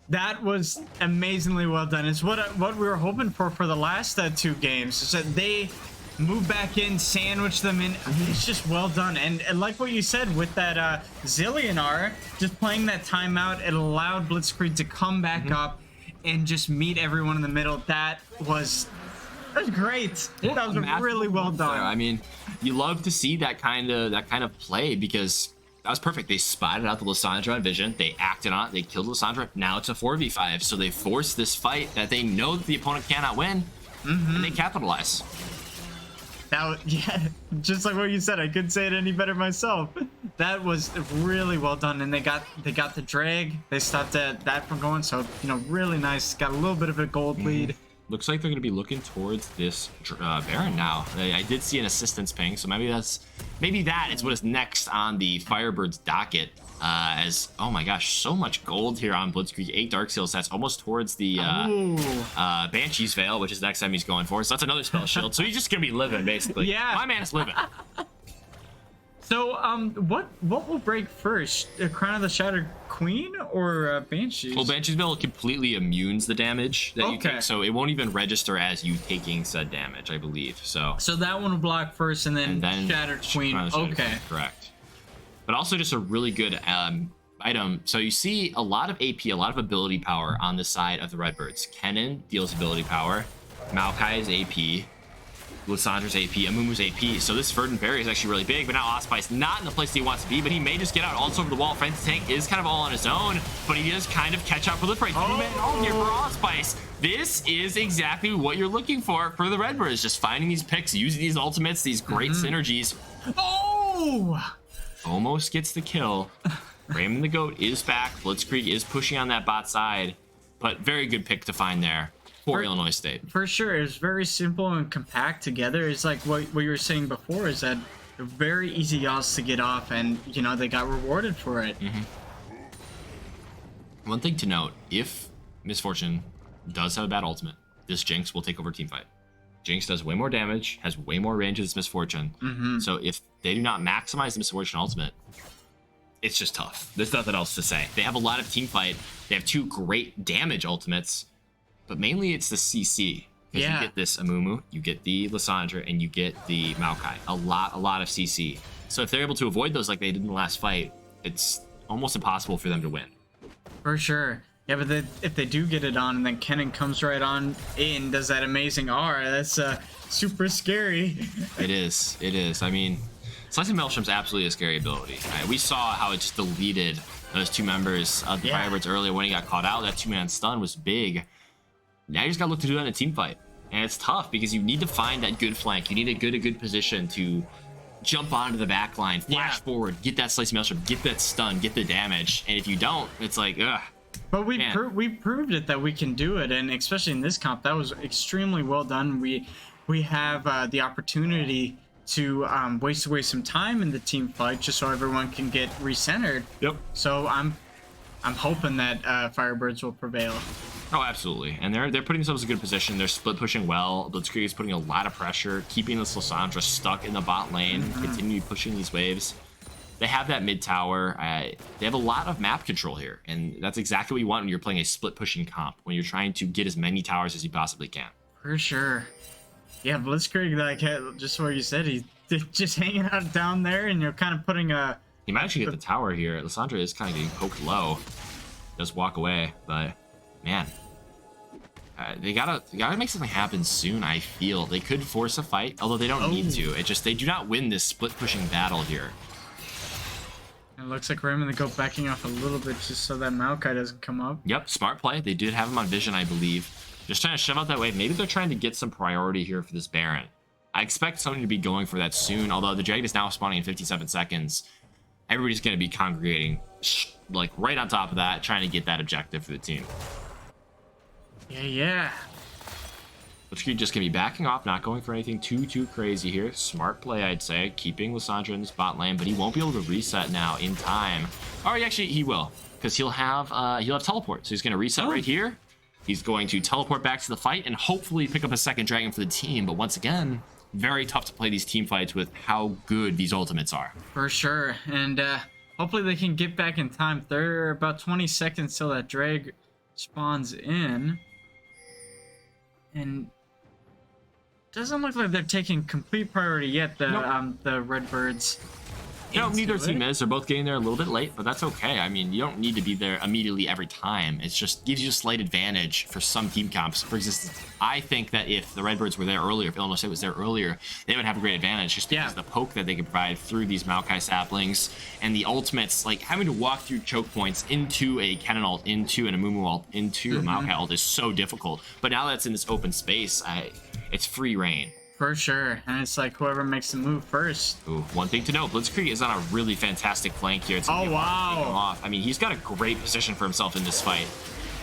That was amazingly well done. It's what we were hoping for the last 2 games, is that they move back in, sandwich them in. It's just well done. And like what you said with that Zillionaire, just playing that timeout, it allowed Blitzkrieg to come back up and just meet everyone in the middle. That was great. Yeah, that was really well done. I mean, you love to see that kind of play, because that was perfect. They spotted out the Lissandra on vision. They acted on it. They killed Lissandra. Now it's a 4v5. So they forced this fight that they know that the opponent cannot win, and they capitalize. That was, yeah, just like what you said. I couldn't say it any better myself. That was really well done, and they got the drag. They stopped that from going. So really nice. Got a little bit of a gold lead. Looks like they're going to be looking towards this Baron now. I did see an assistance ping, so maybe that is what is next on the Firebirds docket. Oh my gosh, so much gold here on Blitzkrieg. 8 Dark Seal sets, almost towards the Banshee's Veil, which is the next time he's going for. So that's another spell shield. So he's just going to be living, basically. Yeah. My man is living. So, what will break first? Crown of the Shattered Queen or Banshees? Well, Banshee's Veil completely immunes the damage that you take, so it won't even register as you taking said damage, I believe. So that one will block first, and then Shattered Queen. Okay. Correct. But also just a really good item. So you see a lot of AP, a lot of ability power on the side of the Redbirds. Kennen deals ability power. Maokai's AP. Lissandra's AP, Amumu's AP. So this Verdant Barrier is actually really big, but now Osspice not in the place he wants to be, but he may just get out also over the wall. Francis Tank is kind of all on his own, but he does kind of catch up for the prey. Here for Osspice. This is exactly what you're looking for the Redbirds, just finding these picks, using these ultimates, these great synergies. Oh! Almost gets the kill. Raymond the Goat is back. Blitzkrieg is pushing on that bot side, but very good pick to find there for Illinois State. For sure. It's very simple and compact together. It's like what you were saying before, is that they're very easy odds to get off, and they got rewarded for it. One thing to note, if Misfortune does have a bad ultimate, this Jinx will take over teamfight. Jinx does way more damage, has way more range as Misfortune. So if they do not maximize the Misfortune ultimate, it's just tough. There's nothing else to say. They have a lot of teamfight. They have 2 great damage ultimates, but mainly it's the CC. Because you get this Amumu, you get the Lissandra, and you get the Maokai. A lot of CC. So if they're able to avoid those like they did in the last fight, it's almost impossible for them to win. For sure. Yeah, but if they do get it on, and then Kennen comes right on in, does that amazing R, that's super scary. It is. I mean, Slicing Maelstrom's absolutely a scary ability. Right? We saw how it just deleted those 2 members of the Firebirds earlier when he got caught out. That 2-man stun was big. Now you just gotta look to do that in a team fight. And it's tough because you need to find that good flank. You need a good position to jump onto the back line, flash forward, get that Slicing Maelstrom, get that stun, get the damage. And if you don't, it's like, ugh. But we proved it that we can do it, and especially in this comp, that was extremely well done. We have the opportunity to waste away some time in the team fight just so everyone can get recentered. Yep. So I'm hoping that Firebirds will prevail. Oh, absolutely. And they're putting themselves in a good position. They're split pushing well. Blitzkrieg is putting a lot of pressure, keeping this Lissandra stuck in the bot lane, continue pushing these waves. They have that mid tower. They have a lot of map control here, and that's exactly what you want when you're playing a split pushing comp, when you're trying to get as many towers as you possibly can. For sure. Yeah, Blitzkrieg, like just what you said, he's just hanging out down there, and you're kind of putting a... He might actually get the tower here. Lissandra is kind of getting poked low. Does walk away, but man, they gotta make something happen soon. I feel they could force a fight, although they don't need to. It just, they do not win this split pushing battle here. It looks like Raymond to go backing off a little bit just so that Maokai doesn't come up. Yep, smart play. They did have him on vision, I believe. Just trying to shove out that wave. Maybe they're trying to get some priority here for this Baron. I expect somebody to be going for that soon, although the Dragon is now spawning in 57 seconds. Everybody's going to be congregating like right on top of that, trying to get that objective for the team. Yeah. Blitzkrieg just gonna be backing off, not going for anything too crazy here. Smart play, I'd say, keeping Lissandra in the spot lane, but he won't be able to reset now in time. Or actually, he will, because he'll have teleport. So he's gonna reset right here. He's going to teleport back to the fight and hopefully pick up a second dragon for the team. But once again, very tough to play these team fights with how good these ultimates are. For sure, and hopefully they can get back in time. They're about 20 seconds till that drag spawns in. And doesn't look like they're taking complete priority yet, the Redbirds. No, neither team is. They're both getting there a little bit late, but that's okay. I mean, you don't need to be there immediately every time. It just gives you a slight advantage for some team comps. For instance, I think that if the Redbirds were there earlier, if Illinois State was there earlier, they would have a great advantage just because of the poke that they can provide through these Maokai saplings and the ultimates. Like, having to walk through choke points into a Kennen ult, into an Amumu ult, into a Maokai ult is so difficult. But now that it's in this open space, it's free reign. For sure, and it's like whoever makes the move first. Ooh, one thing to note, Blitzkrieg is on a really fantastic flank here. It's wow. Off. I mean, he's got a great position for himself in this fight.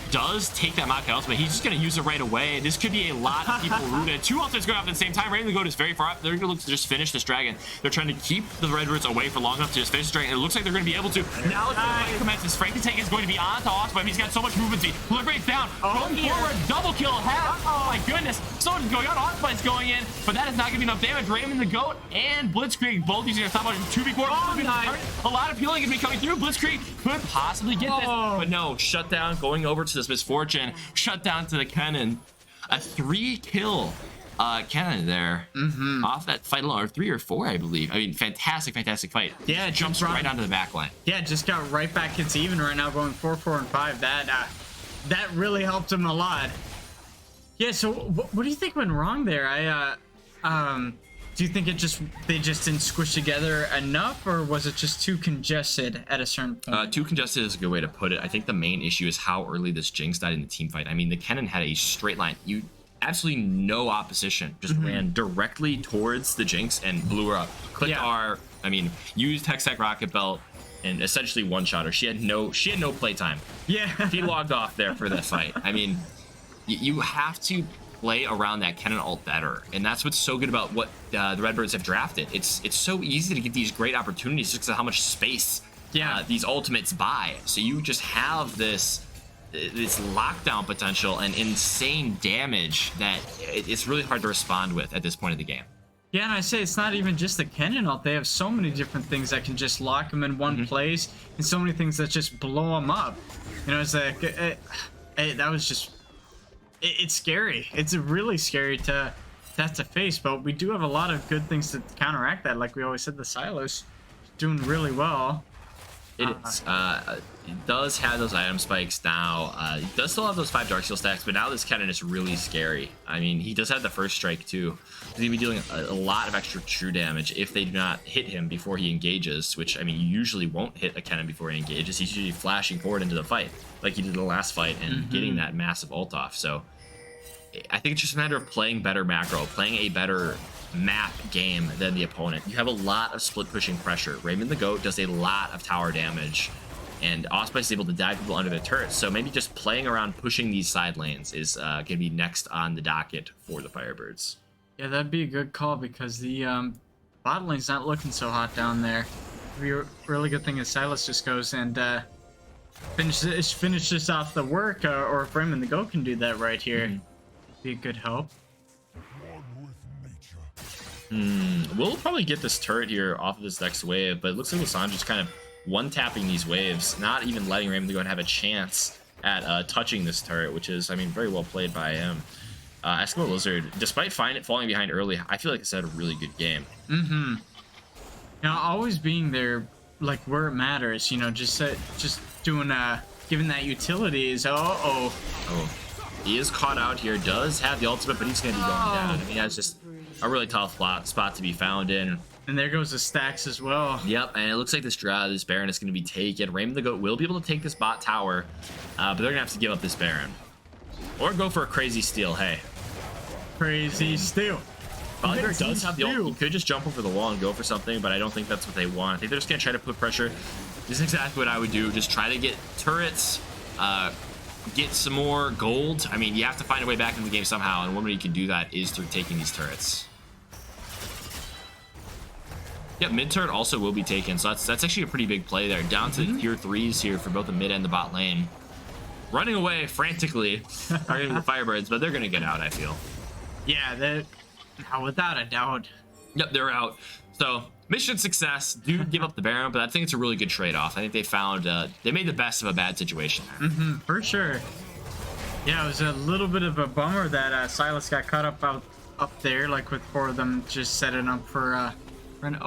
Does take that Maokai ultimate, he's just going to use it right away. This could be a lot of people rooted. Two ultimates going off at the same time. Raven Goat is very far up. They're going to look to just finish this dragon. They're trying to keep the Redbirds away for long enough to just finish the dragon. It looks like they're going to be able to. Now the fight commences. Frankie Tank is going to be on to Osprey. He's got so much movement speed. Look rate's down. Going forward, double kill. Oh my goodness. So much is going on. Osprey's going in, but that is not going to be enough damage. Raven the Goat and Blitzkrieg both using their stop motion 2v4. A lot of healing is going to be coming through. Blitzkrieg could possibly get this, but no. Shutdown going over to this Misfortune. Shut down to the Kennen. A 3-kill Kennen there off that fight alone, or 3 or 4, I believe. I mean, fantastic fight. Yeah, it jumps right onto the back line. Yeah, just got right back into even right now, going 4, 4, and 5. That really helped him a lot. Yeah. So what do you think went wrong there? Do you think they just didn't squish together enough, or was it just too congested at a certain point? Too congested is a good way to put it. I think the main issue is how early this Jinx died in the team fight. I mean, the Kennen had a straight line. You absolutely no opposition. Just ran directly towards the Jinx and blew her up. Clicked R. I mean, used Hextech Rocket Belt and essentially one-shot her. She had no playtime. Yeah. She logged off there for that fight. I mean, you have to play around that Kennen ult better, and that's what's so good about what the Redbirds have drafted. It's so easy to get these great opportunities just because of how much space these ultimates buy. So you just have this lockdown potential and insane damage that it's really hard to respond with at this point of the game. Yeah, and I say it's not even just the Kennen ult. They have so many different things that can just lock them in one place, and so many things that just blow them up. You know, it's like that was just. It's scary. It's really scary to have to face, but we do have a lot of good things to counteract that. Like we always said, the Silos doing really well. It does have those item spikes now. It does still have those 5 Dark Seal stacks, but now this Kennen is really scary. I mean, he does have the first strike too. He's going to be dealing a lot of extra true damage if they do not hit him before he engages, which, I mean, you usually won't hit a Kennen before he engages. He's usually flashing forward into the fight, like he did in the last fight, and getting that massive ult off. So I think it's just a matter of playing better macro, playing a better map game than the opponent. You have a lot of split pushing pressure. Raven the Goat does a lot of tower damage, and Osprey is able to dive people under the turrets. So maybe just playing around pushing these side lanes is going to be next on the docket for the Firebirds. Yeah, that'd be a good call, because the bot lane's not looking so hot down there. It'd be a really good thing if Silas just goes and finish this off the work, or if Raven the Goat can do that right here. Be a good help. We'll probably get this turret here off of this next wave, but it looks like Lissandra's kind of one-tapping these waves, not even letting Raven go and have a chance at touching this turret, which is, I mean, very well played by him. Eskimo Lizard, despite falling behind early, I feel like it's had a really good game. Now, always being there, like, where it matters, you know, just doing, giving that utility is, oh. He is caught out here, does have the ultimate, but he's going to be going down. I mean, that's just a really tough spot to be found in. And there goes the stacks as well. Yep, and it looks like this Baron is going to be taken. Raven the Goat will be able to take this bot tower, but they're going to have to give up this Baron. Or go for a crazy steal, hey. Crazy steal. Firebird does have the ult. He could just jump over the wall and go for something, but I don't think that's what they want. I think they're just going to try to put pressure. This is exactly what I would do. Just try to get turrets, get some more gold. I mean, you have to find a way back into the game somehow, and one way you can do that is through taking these turrets. Yep, mid turret also will be taken, so that's actually a pretty big play there. Down to tier 3s here for both the mid and the bot lane. Running away frantically, targeting the Firebirds, but they're gonna get out, I feel. Yeah, without a doubt. Yep, they're out. So mission success. Do give up the Baron, but I think it's a really good trade-off. I think they found they made the best of a bad situation there. For sure. Yeah, it was a little bit of a bummer that Silas got caught up there, like with 4 of them just setting up for an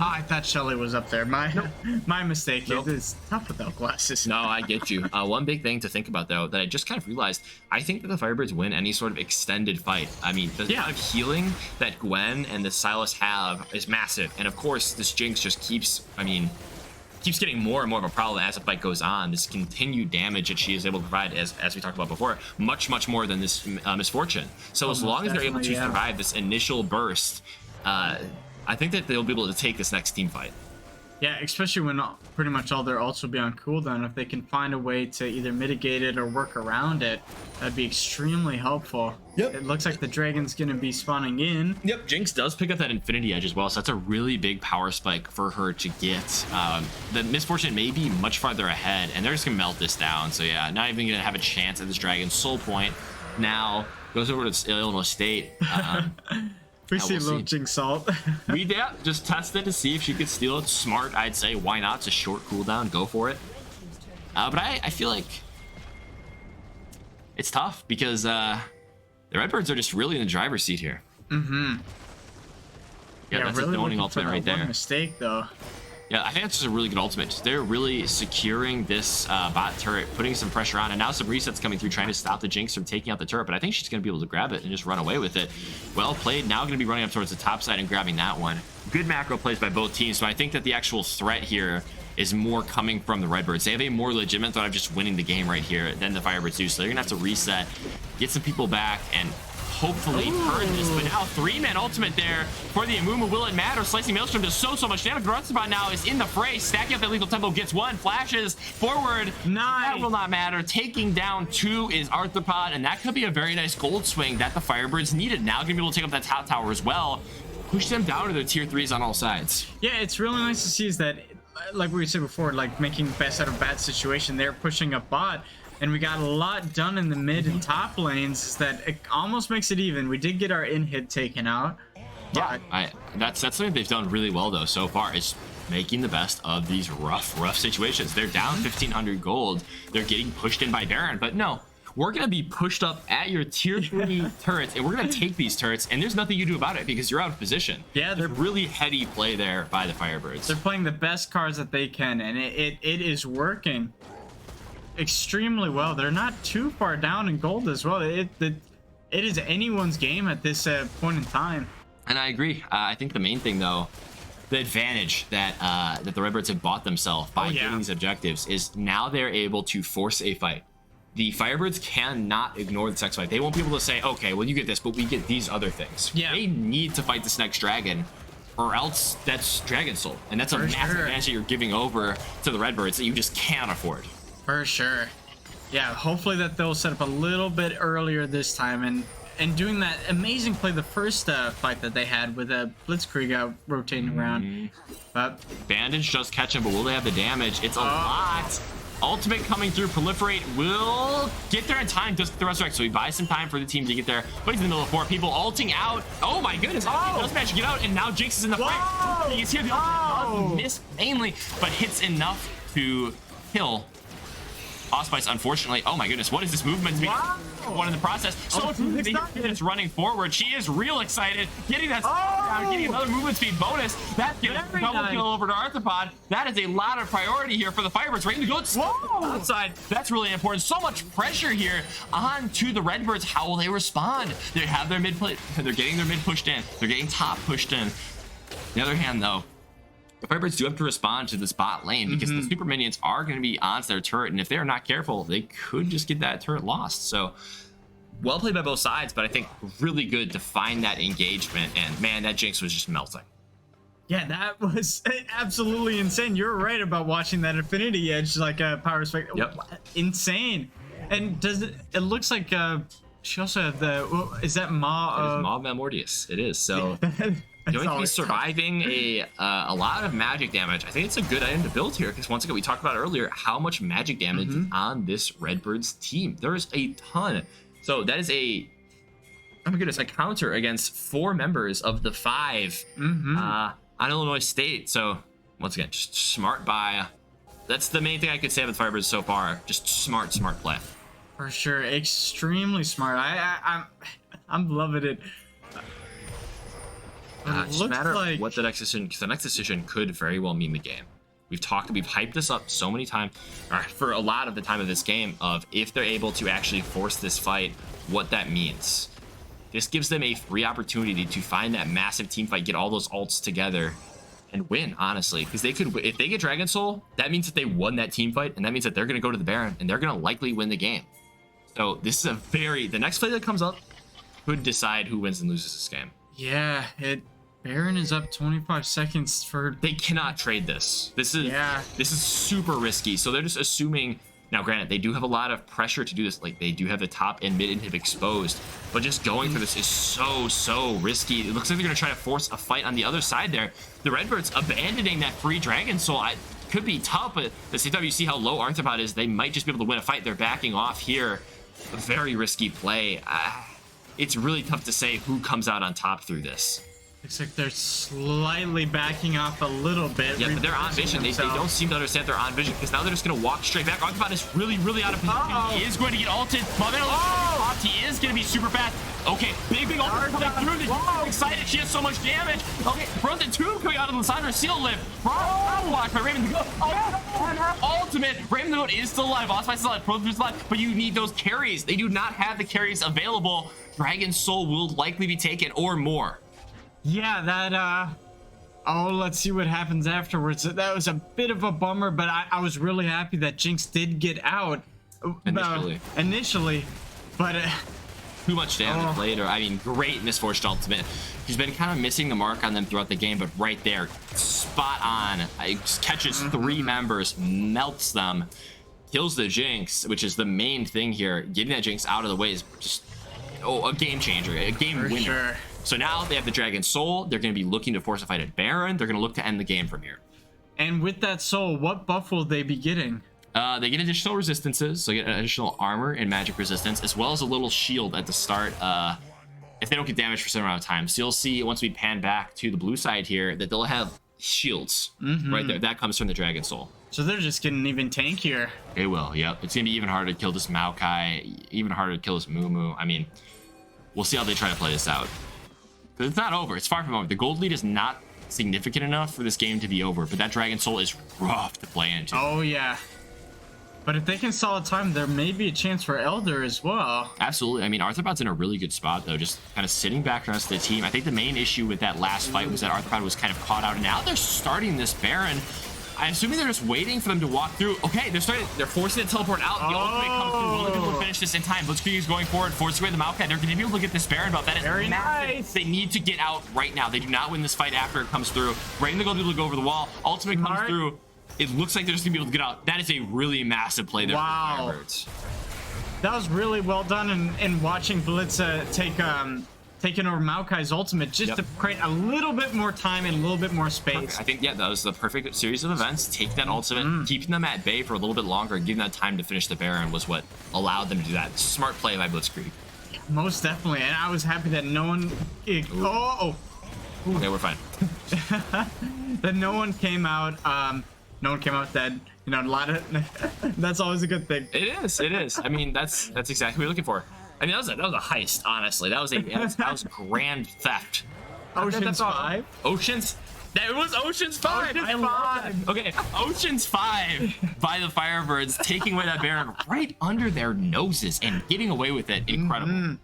I thought Shelly was up there. My mistake. Nope. It's tough without glasses. No, I get you. One big thing to think about, though, that I just kind of realized, I think that the Firebirds win any sort of extended fight. I mean, the amount of healing that Gwen and the Silas have is massive. And of course, this Jinx just keeps getting more and more of a problem as the fight goes on. This continued damage that she is able to provide, as we talked about before, much more than this Misfortune. So as long as they're able to survive this initial burst, I think that they'll be able to take this next team fight. Yeah, especially when pretty much all their ults will be on cooldown. If they can find a way to either mitigate it or work around it, that'd be extremely helpful. Yep. It looks like the dragon's gonna be spawning in. Yep, Jinx does pick up that Infinity Edge as well, so that's a really big power spike for her to get. The Misfortune may be much farther ahead, and they're just gonna melt this down. So yeah, not even gonna have a chance at this dragon. Soul Point now goes over to Illinois State. We see a little Jinx salt. We just tested to see if she could steal it. Smart, I'd say. Why not? It's a short cooldown. Go for it. But I feel like it's tough because the Redbirds are just really in the driver's seat here. Yeah, that's really a zoning ultimate right there. Mistake though. Yeah, I think that's just a really good ultimate. They're really securing this bot turret, putting some pressure on, and now some resets coming through, trying to stop the Jinx from taking out the turret, but I think she's going to be able to grab it and just run away with it. Well played. Now going to be running up towards the top side and grabbing that one. Good macro plays by both teams, so I think that the actual threat here is more coming from the Redbirds. They have a more legitimate threat of just winning the game right here than the Firebirds do, so they're going to have to reset, get some people back, and hopefully turn this. But now 3-man ultimate there for the Amumu. Will it matter? Slicing Maelstrom does so much damage. The Arthropod now is in the fray, stacking up that lethal tempo, gets one, flashes forward. Nice. That will not matter. Taking down 2 is Arthropod, and that could be a very nice gold swing that the Firebirds needed. Now gonna be able to take up that top tower as well. Push them down to their tier 3s on all sides. Yeah, it's really nice to see is that, like we said before, like making the best out of a bad situation. They're pushing a bot, and we got a lot done in the mid and top lanes. Is that it almost makes it even. We did get our in-hit taken out. Yeah, that's something they've done really well though so far, is making the best of these rough situations. They're down 1,500 gold. They're getting pushed in by Baron, but no, we're gonna be pushed up at your tier 3 turrets, and we're gonna take these turrets, and there's nothing you do about it because you're out of position. Yeah, they're really heady play there by the Firebirds. They're playing the best cards that they can, and it is working extremely well. They're not too far down in gold as well. It is anyone's game at this point in time. And I agree. I think the main thing though, the advantage that that the Redbirds have bought themselves by getting these objectives is now they're able to force a fight. The Firebirds cannot ignore the sex fight. They won't be able to say, okay, well you get this, but we get these other things. Yeah. They need to fight this next dragon, or else that's Dragon Soul, and that's a massive advantage that you're giving over to the Redbirds that you just can't afford. For sure. Yeah, hopefully that they'll set up a little bit earlier this time, and doing that amazing play the first fight that they had with a Blitzkrieg rotating around. But Bandage does catch him, but will they have the damage? It's a lot. Ultimate coming through. Proliferate will get there in time. Does the resurrect, so he buys some time for the team to get there. But he's in the middle of 4 people ulting out. Oh my goodness! He does manage to get out, and now Jinx is in the fight. He's here. The ultimate does miss mainly, but hits enough to kill Allspice, unfortunately. Oh my goodness, what is this movement? One in the process. So it's running forward. She is real excited. Getting that down, getting another movement speed bonus. That's getting a double kill over to Arthropod. That is a lot of priority here for the Firebirds. Ready to go outside. That's really important. So much pressure here on to the Redbirds. How will they respond? They have their mid play. They're getting their mid pushed in. They're getting top pushed in. On the other hand, though, the Firebirds do have to respond to this bot lane because the super minions are going to be onto their turret, and if they're not careful, they could just get that turret lost. So, well played by both sides, but I think really good to find that engagement, and man, that Jinx was just melting. Yeah, that was absolutely insane. You're right about watching that Infinity Edge, like Power Spike. Yep. Insane. And does it? It looks like she also had the. Is that Ma? It is Maw Mortius. It is. So That's going to be always tough. surviving a lot of magic damage. I think it's a good item to build here because once again we talked about earlier how much magic damage is on this Redbirds team. There's a ton. So that is a oh my goodness, a counter against 4 members of the 5 on Illinois State. So once again, just smart buy. That's the main thing I could say about the Firebirds so far. Just smart play. For sure, extremely smart. I'm loving it. Just a matter of what the next decision, because the next decision could very well mean the game. We've hyped this up so many times, for a lot of the time of this game, of if they're able to actually force this fight, what that means. This gives them a free opportunity to find that massive team fight, get all those ults together, and win, honestly. Because they could, if they get Dragon Soul, that means that they won that team fight, and that means that they're going to go to the Baron, and they're going to likely win the game. So this is the next play that comes up could decide who wins and loses this game. Yeah, Baron is up 25 seconds for. They cannot trade this. This is super risky. So they're just assuming. Now, granted, they do have a lot of pressure to do this. Like, they do have the top and mid inhib exposed, but just going for this is so risky. It looks like they're going to try to force a fight on the other side there. The Redbirds abandoning that free Dragon Soul could be tough, but at the same time, you see how low Arthropod is. They might just be able to win a fight. They're backing off here. A very risky play. It's really tough to say who comes out on top through this. Looks like they're slightly backing off a little bit. Yeah, but they're on vision. They don't seem to understand they're on vision because now they're just going to walk straight back. Arthropod is really out of position. He is going to get ulted. He is going to be super fast. Okay, big ult coming through. They're excited. She has so much damage. Okay, Frozen Tomb coming out of the Lysandra Seal Lift. Blocked by Raven the Goat. And her ultimate. Raven the Goat is still alive. Boss Fight is still alive. Frozen is alive. But you need those carries. They do not have the carries available. Dragon Soul will likely be taken or more. Yeah, that, let's see what happens afterwards. That was a bit of a bummer, but I was really happy that Jinx did get out. Initially, but... too much damage later. I mean, great Misfortune ultimate. He's been kind of missing the mark on them throughout the game, but right there, spot on. Catches 3 members, melts them, kills the Jinx, which is the main thing here. Getting that Jinx out of the way is just a game changer, a game winner. Sure. So now they have the Dragon Soul. They're going to be looking to force a fight at Baron. They're going to look to end the game from here. And with that soul, what buff will they be getting? They get additional resistances, so they get additional armor and magic resistance, as well as a little shield at the start if they don't get damaged for a certain amount of time. So you'll see once we pan back to the blue side here that they'll have shields right there. That comes from the Dragon Soul. So they're just getting even tankier. They will, yep. It's going to be even harder to kill this Maokai, even harder to kill this Moo. I mean, we'll see how they try to play this out. It's not over. It's far from over. The gold lead is not significant enough for this game to be over, but that Dragon Soul is rough to play into. Oh, yeah. But if they can solid time, there may be a chance for Elder as well. Absolutely. I mean, Arthropod's in a really good spot, though, just kind of sitting back from the rest of the team. I think the main issue with that last fight was that Arthropod was kind of caught out, and now they're starting this Baron. I'm assuming they're just waiting for them to walk through. Okay, they're forcing it to teleport out. The ultimate comes through. Will they be able to finish this in time? Blitzkrieg is going forward, forcing away the Maokai. They're going to be able to get this Baron buff. That is very nice. They need to get out right now. They do not win this fight after it comes through. Raven the Gold will go over the wall. Ultimate comes through. It looks like they're just going to be able to get out. That is a really massive play there for the Firebirds. That was really well done in watching Blitz taking over Maokai's ultimate just to create a little bit more time and a little bit more space. Perfect. I think, that was the perfect series of events. Take that ultimate, keeping them at bay for a little bit longer, and giving that time to finish the Baron was what allowed them to do that. Smart play by Blitzkrieg. Most definitely, and I was happy that no one... Okay, we're fine. That no one came out... no one came out dead. You know, a lot of... That's always a good thing. It is. I mean, that's exactly what we're looking for. I mean, that was a heist, honestly. That was grand theft. Ocean's 5? It was Ocean's 5. Okay, Ocean's 5 by the Firebirds, taking away that Baron right under their noses and getting away with it. Incredible.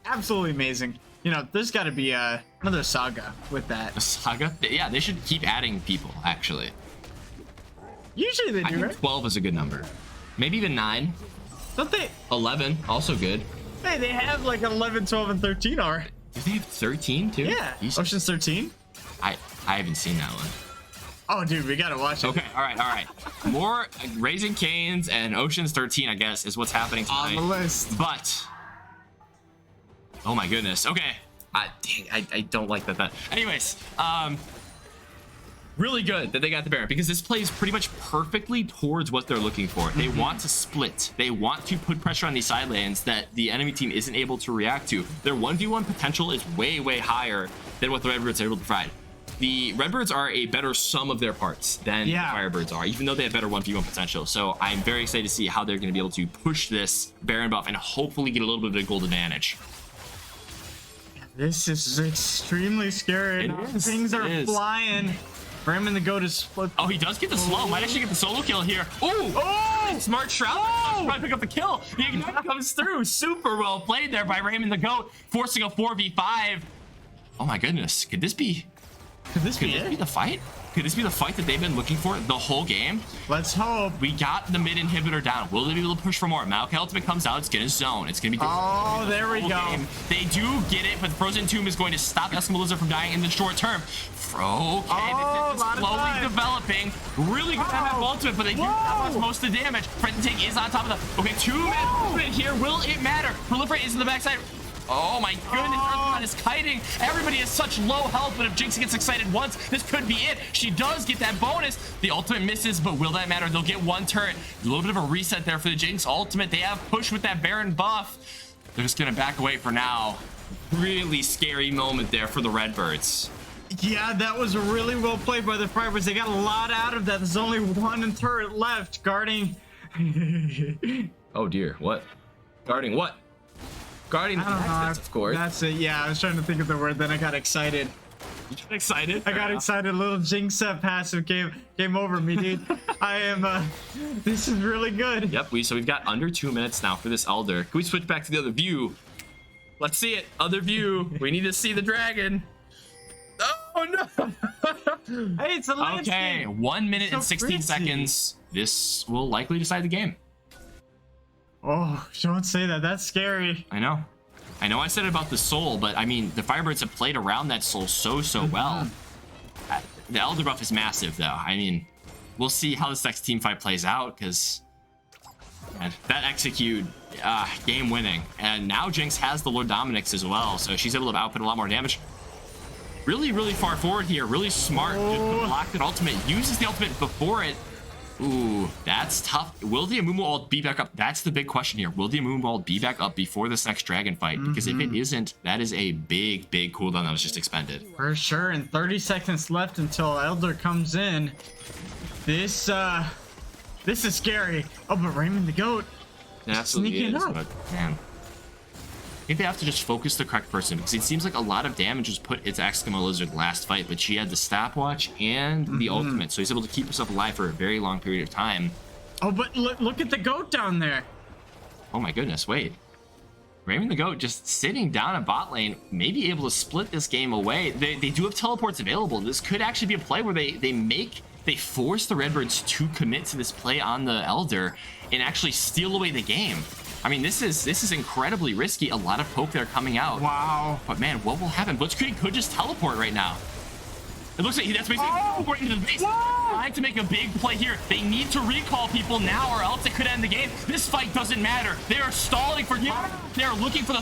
Absolutely amazing. You know, there's got to be another saga with that. A saga? Yeah, they should keep adding people, actually. Usually they do, I think right? 12 is a good number. Maybe even 9. Don't they? 11, also good. Hey, they have like 11, 12, and 13 are. Do they have 13 too? Yeah. Ocean's 13. I haven't seen that one. Oh, dude, we gotta watch it. Okay, all right. More Raising Cane's and Ocean's 13, I guess, is what's happening tonight. On the list. But, oh my goodness. Okay, dang, I don't like that. Anyways, really good that they got the Baron, because this plays pretty much perfectly towards what they're looking for. They want to split. They want to put pressure on these side lanes that the enemy team isn't able to react to. Their 1v1 potential is way, way higher than what the Redbirds are able to provide. The Redbirds are a better sum of their parts than the Firebirds are, even though they have better 1v1 potential. So I'm very excited to see how they're going to be able to push this Baron buff and hopefully get a little bit of a gold advantage. This is extremely scary. Things are flying. Raymond the Goat is split. Oh, he does get the slow. Might actually get the solo kill here. Ooh! Oh! Smart Shroud. Oh! Probably pick up the kill. The ignite comes through. Super well played there by Raymond the Goat, forcing a 4v5. Oh my goodness. Could this be the fight? Could this be the fight that they've been looking for the whole game? Let's hope. We got the mid inhibitor down. Will they be able to push for more? Maokai ultimate comes out. It's going to zone. It's going to be... Oh, there we go. Game. They do get it, but Frozen Tomb is going to stop Eskimo Lizard from dying in the short term. Okay, this is slowly developing. Really good at ultimate, but they do not watch most of the damage. Frenzy Tank is on top of the... Okay, 2-man movement here. Will it matter? Proliferate is in the backside. Oh my goodness, Earthbound is kiting. Everybody has such low health, but if Jinx gets excited once, this could be it. She does get that bonus. The ultimate misses, but will that matter? They'll get one turret. A little bit of a reset there for the Jinx ultimate. They have push with that Baron buff. They're just gonna back away for now. Really scary moment there for the Redbirds. Yeah, that was really well played by the Firebirds. They got a lot out of that. There's only one turret left guarding. Oh dear, what? Guarding what? Guarding the access, of course. That's it. Yeah, I was trying to think of the word, then I got excited. You got excited? I got excited. Little Jinx passive came over me, dude. I am. This is really good. Yep. So we've got under 2 minutes now for this Elder. Can we switch back to the other view? Let's see it. Other view. We need to see the dragon. Oh no! Hey, it's a landscape. Okay, 1 minute and 16 seconds. This will likely decide the game. Oh, don't say that. That's scary. I know I said it about the soul, but I mean, the Firebirds have played around that soul so well. The Elder buff is massive, though. I mean, we'll see how this next team fight plays out, because that execute, game winning. And now Jinx has the Lord Dominic's as well, so she's able to output a lot more damage. Really far forward here. Really smart. Just blocked an ultimate. Uses the ultimate before it. Ooh, that's tough. Will the Amumu ult be back up? That's the big question here. Will the Amumu ult be back up before this next dragon fight? Because if it isn't, that is a big cooldown that was just expended. For sure, and 30 seconds left until Elder comes in. This is scary. Oh, but Raymond the Goat. It absolutely is, but man. I think they have to just focus the correct person, because it seems like a lot of damage was put into Eskimo Lizard last fight, but she had the stopwatch and the ultimate, so he's able to keep herself alive for a very long period of time. Oh, but look at the goat down there. Oh my goodness, wait. Raymond the Goat just sitting down in bot lane, maybe able to split this game away. They do have teleports available. This could actually be a play where they force the Redbirds to commit to this play on the Elder and actually steal away the game. I mean, this is incredibly risky. A lot of poke there coming out. Wow. But man, what will happen? Blitzkrieg could just teleport right now. It looks like that's basically teleporting to the base. Trying to make a big play here. They need to recall people now, or else it could end the game. This fight doesn't matter. They are stalling for. They are looking for the.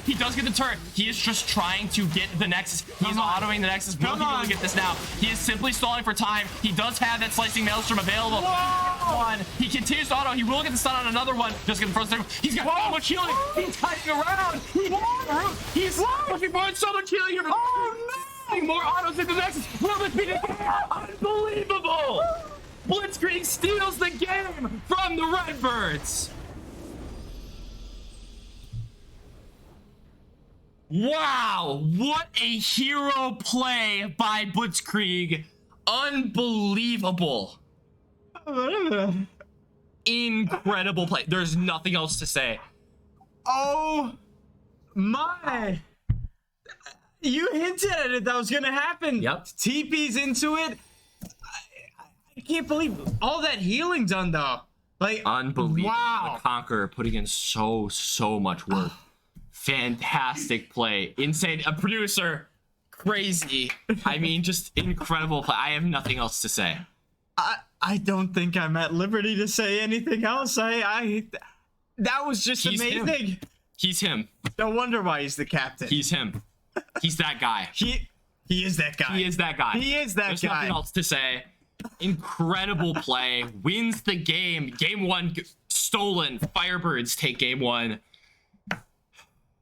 He does get the turret. He is just trying to get the Nexus. He's autoing the Nexus. Will he be able to get this now? He is simply stalling for time. He does have that slicing maelstrom available. One. He continues to auto. He will get the stun on another one. Just get the first thing. He's got so much healing. He's hiding around. He's looking for so much healing here. Oh no! More autos into the Nexus. Will this be the game? Unbelievable! Blitzkrieg steals the game from the Redbirds. Wow, what a hero play by Blitzkrieg. Unbelievable. Incredible play. There's nothing else to say. Oh my. You hinted at it, that was gonna happen. Yep. TP's into it. I can't believe all that healing done though. Like, unbelievable. Wow. The Conqueror putting in so much work. Fantastic play. Insane. A producer. crazy. I mean, just incredible play. I have nothing else to say. I don't think I'm at liberty to say anything else. That was just amazing. Him. He's him. No wonder why he's the captain. He's him. He's that guy. He is that guy. He is that guy. He is that There's guy. nothing else to say. Incredible play. Wins the game. Game 1 stolen. Firebirds take game 1.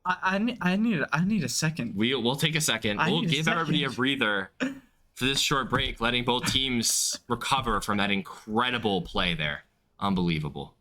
I need a second. We'll take a second. We'll give everybody a breather for this short break, letting both teams recover from that incredible play there. Unbelievable.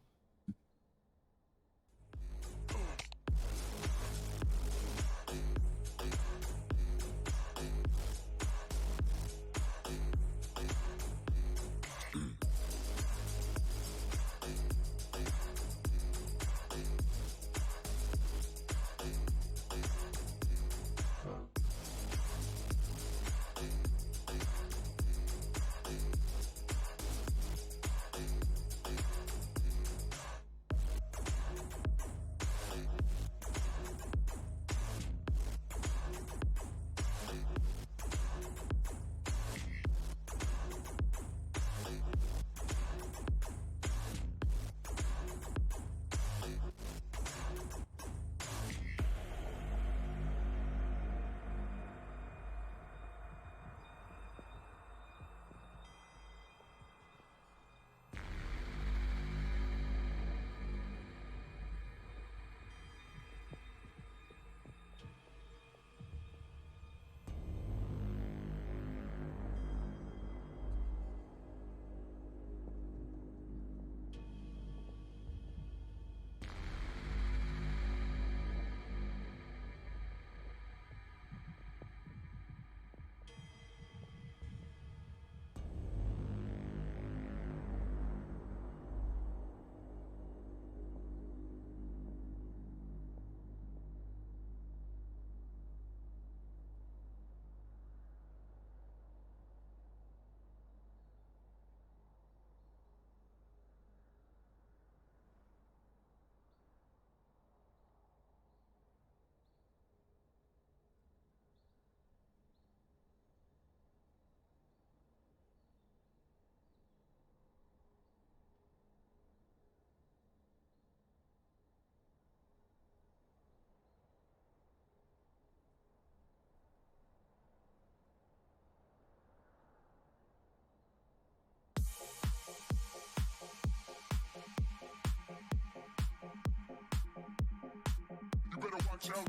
watch out.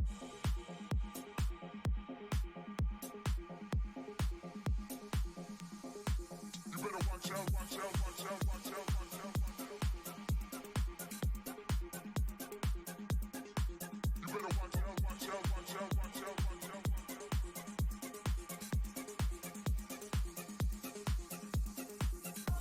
You better watch out, watch out, watch out, watch out, watch out. You better watch out, watch out, watch out, watch out, watch out.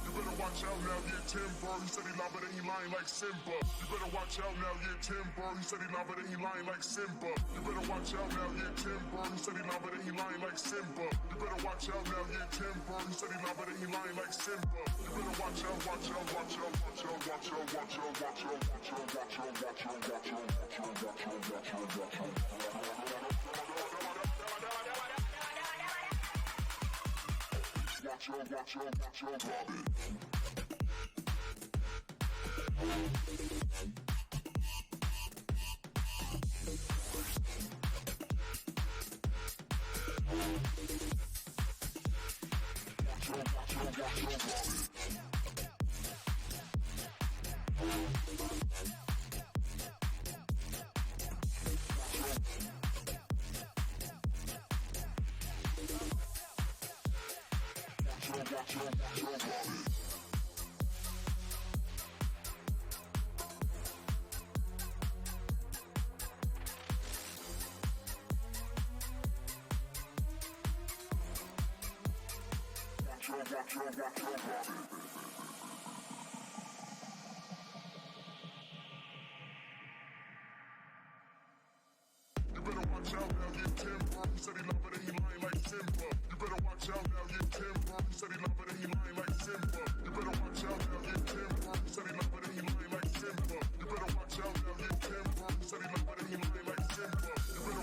You better watch out now, yeah, Timber. He said he lied, but he lying like Simba. You better watch out now, yeah, Timber. He said he lied, but he lying like Simba. You better watch out now, yeah, Timber. He said he lied, but he lying like Simba. You better watch out now, yeah, Timber. He said he lied, but he lying like Simba. You better watch out, watch out, watch out, watch out, watch out, watch out, watch out, watch out, watch out, watch out, watch out, watch out, watch out, watch out, watch out. Watch out, watch out, watch out, drop it.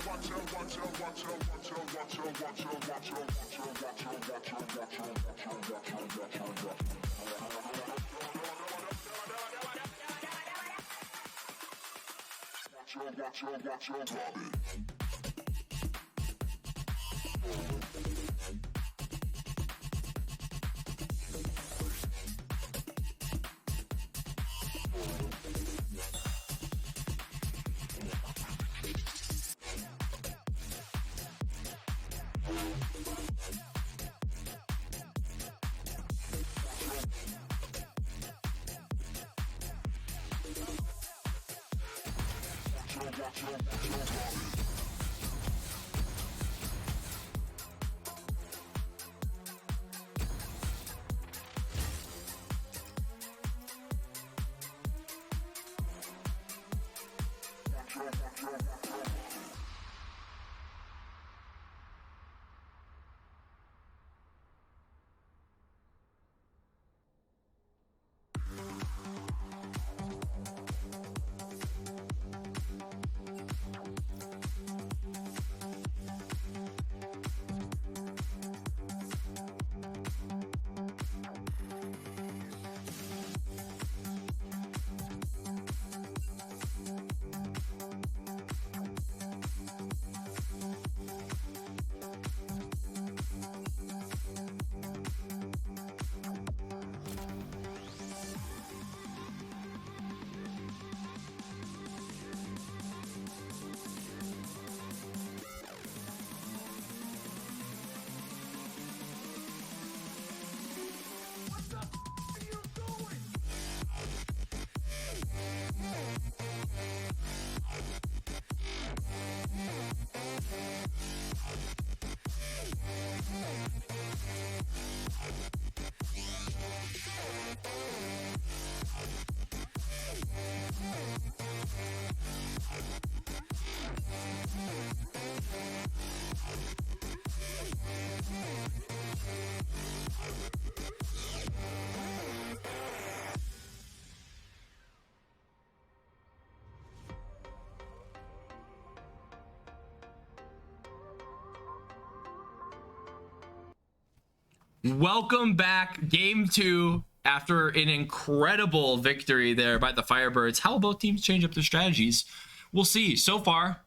Watch out, watch out, watch out, watch out, watch out. Welcome back, game 2, after an incredible victory there by the Firebirds. How will both teams change up their strategies? We'll see. So far,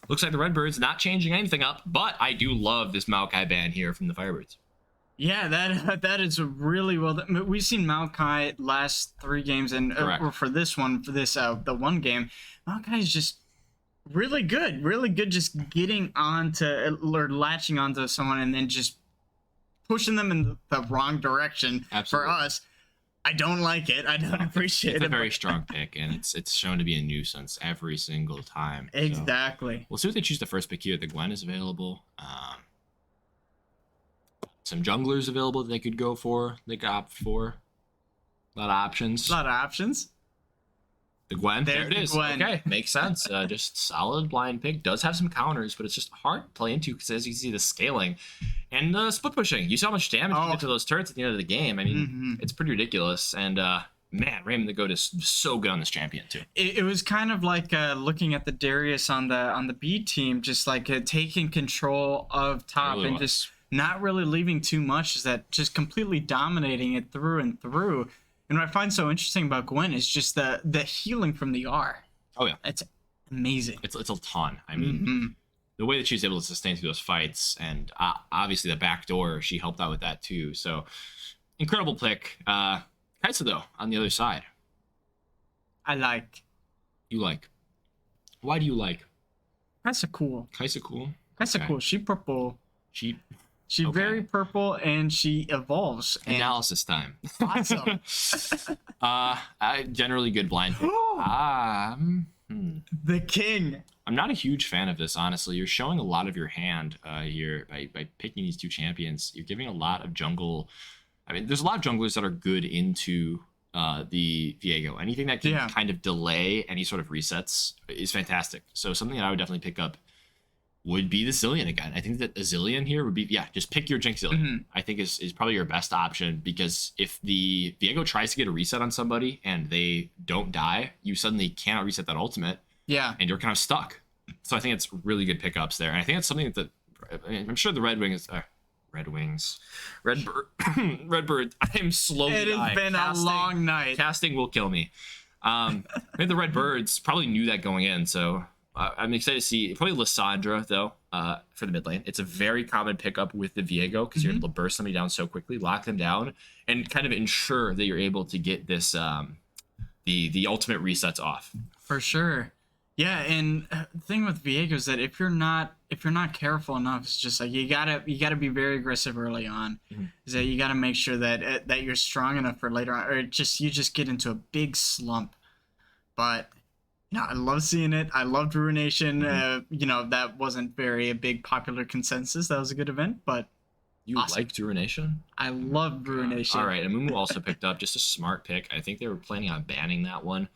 looks like the Redbirds not changing anything up, but I do love this Maokai ban here from the Firebirds. Yeah, that is really well. We've seen Maokai last 3 games, and for this one, the one game, Maokai is just really good, just getting onto or latching onto someone and then just pushing them in the wrong direction. Absolutely. For us. I don't like it. I don't appreciate it. It's a very strong pick, and it's shown to be a nuisance every single time. Exactly. So we'll see what they choose the first pick here. The Gwen is available. Some junglers available that they could go for. They could opt for. A lot of options. The Gwen. There it is. Gwen. Okay, makes sense. Just solid blind pick. Does have some counters, but it's just hard to play into because as you see the scaling and the split pushing. You see how much damage you get to those turrets at the end of the game. I mean, it's pretty ridiculous. And man, Raymond the Goat is so good on this champion too. It was kind of like looking at the Darius on the B team, just like taking control of top really and just not really leaving too much. Is that just completely dominating it through and through. And what I find so interesting about Gwen is just the healing from the R. Oh yeah, it's amazing. It's a ton. I mean, the way that she's able to sustain through those fights, and obviously the back door, she helped out with that too. So incredible pick. Kaisa though on the other side. I like. You like? Why do you like? Kaisa cool. Kaisa cool. Kaisa cool. She purple. She's very purple, and she evolves. Analysis time. Awesome. Generally good blind pick. The king. I'm not a huge fan of this, honestly. You're showing a lot of your hand here by picking these 2 champions. You're giving a lot of jungle. I mean, there's a lot of junglers that are good into the Viego. Anything that can kind of delay any sort of resets is fantastic. So something that I would definitely pick up would be the Zillion again. I think that a Zillion here would be, just pick your Jinx Zillion. I think is probably your best option, because if the Viego tries to get a reset on somebody and they don't die, you suddenly cannot reset that ultimate. Yeah. And you're kind of stuck. So I think it's really good pickups there. And I think it's something that the I'm sure the Redbirds. I am slowly It has dying. been a long night. Casting will kill me. I think the Redbirds probably knew that going in, so I'm excited to see probably Lissandra though for the mid lane. It's a very common pickup with the Viego because you're able to burst somebody down so quickly, lock them down, and kind of ensure that you're able to get this the ultimate resets off. For sure. Yeah, and the thing with Viego is that if you're not careful enough, it's just like you gotta be very aggressive early on. Is that you gotta make sure that you're strong enough for later on, or you just get into a big slump. But I love seeing it. I loved Ruination. That wasn't a big popular consensus. That was a good event, but you awesome. Liked Ruination? I loved Ruination. All right, and Mumu also picked up just a smart pick. I think they were planning on banning that one,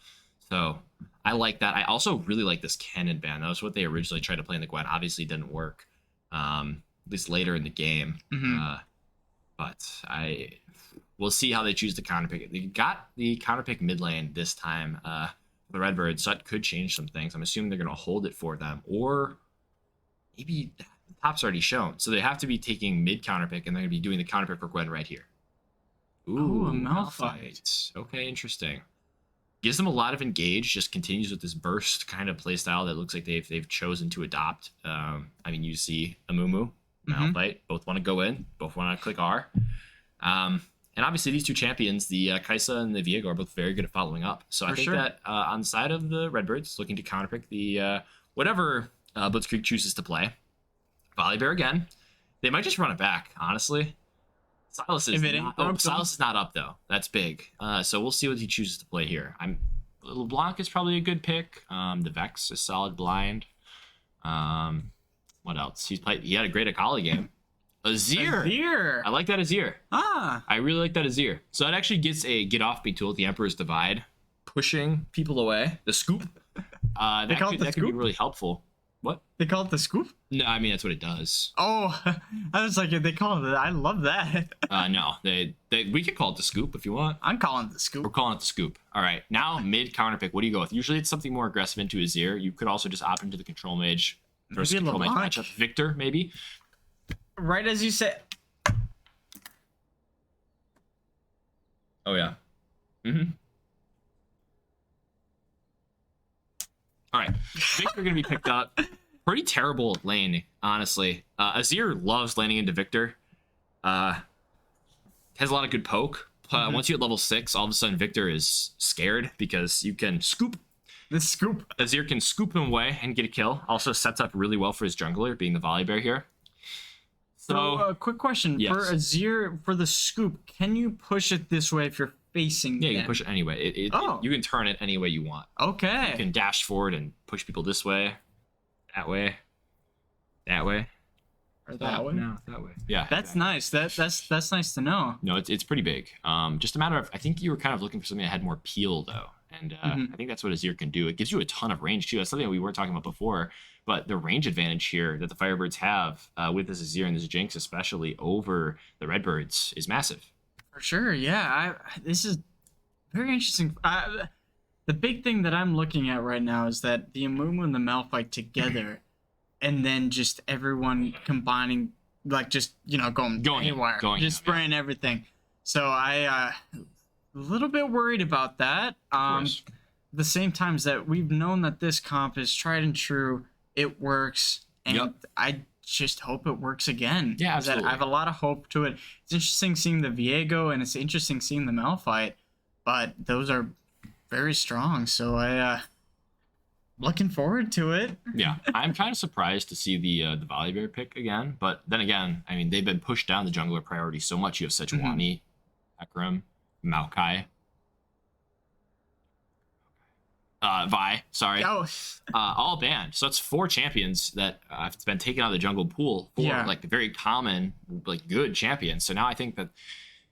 so. I like that. I also really like this cannon ban. That was what they originally tried to play in the Gwen. Obviously didn't work, at least later in the game. But we'll see how they choose to counterpick. They got the counterpick mid lane this time. The Redbirds, so that could change some things. I'm assuming they're going to hold it for them, or maybe the top's already shown. So they have to be taking mid counterpick, and they're going to be doing the counterpick for Gwen right here. Ooh, a Malphite. Okay, interesting. Gives them a lot of engage, just continues with this burst kind of playstyle that looks like they've chosen to adopt. You see Amumu, Malphite, both want to go in, both want to click R. And obviously these two champions, the Kai'Sa and the Viego, are both very good at following up. So I think that on the side of the Redbirds, looking to counterpick the whatever Blitzkrieg chooses to play. Volibear again. They might just run it back, honestly. Silas is not up though. That's big. So we'll see what he chooses to play here. LeBlanc is probably a good pick. The Vex is solid blind. What else? He had a great Akali game. Azir. I like that Azir. I really like that Azir. So that actually gets a get off me tool, the Emperor's Divide, pushing people away. The scoop. That could be really helpful. What? They call it the scoop? No, I mean that's what it does. Oh, I was like, they call it. I love that. No, we could call it the scoop if you want. I'm calling it the scoop. We're calling it the scoop. All right, now mid counterpick. What do you go with? Usually it's something more aggressive into Azir. You could also just opt into the control mage. Versus control mage matchup. Victor, maybe. Right as you said. Oh yeah. All right, Victor gonna be picked up. Pretty terrible at lane, honestly. Azir loves laning into Victor. Has a lot of good poke. Once you hit level 6, all of a sudden Victor is scared because you can scoop. The scoop. Azir can scoop him away and get a kill. Also sets up really well for his jungler, being the Volibear here. So, quick question. Yes. For Azir, for the scoop, can you push it this way if you're facing you can push it anyway. You can turn it any way you want. Okay. You can dash forward and push people this way, that way, or that way. No, that way. Yeah. That's nice. That's nice to know. No, it's pretty big. Just a matter of, I think you were kind of looking for something that had more peel though, and I think that's what Azir can do. It gives you a ton of range too. That's something that we weren't talking about before. But the range advantage here that the Firebirds have with this Azir and this Jinx, especially over the Redbirds, is massive. For sure, yeah. This is very interesting. The big thing that I'm looking at right now is that the Amumu and the Malphite together, and then just everyone combining, like just going haywire, spraying everything. So I a little bit worried about that. The same times that we've known that this comp is tried and true, it works, and I just hope it works again. Yeah, absolutely. I have a lot of hope to it. It's interesting seeing the Viego, and it's interesting seeing the Malphite, but those are very strong. So looking forward to it. Yeah, I'm kind of surprised to see the Volibear pick again, but then again, I mean they've been pushed down the jungler priority so much. You have Sejuani, Hecarim, Maokai. Vi, sorry. All banned. So that's 4 champions that have been taken out of the jungle pool. 4 like very common, like good champions. So now I think that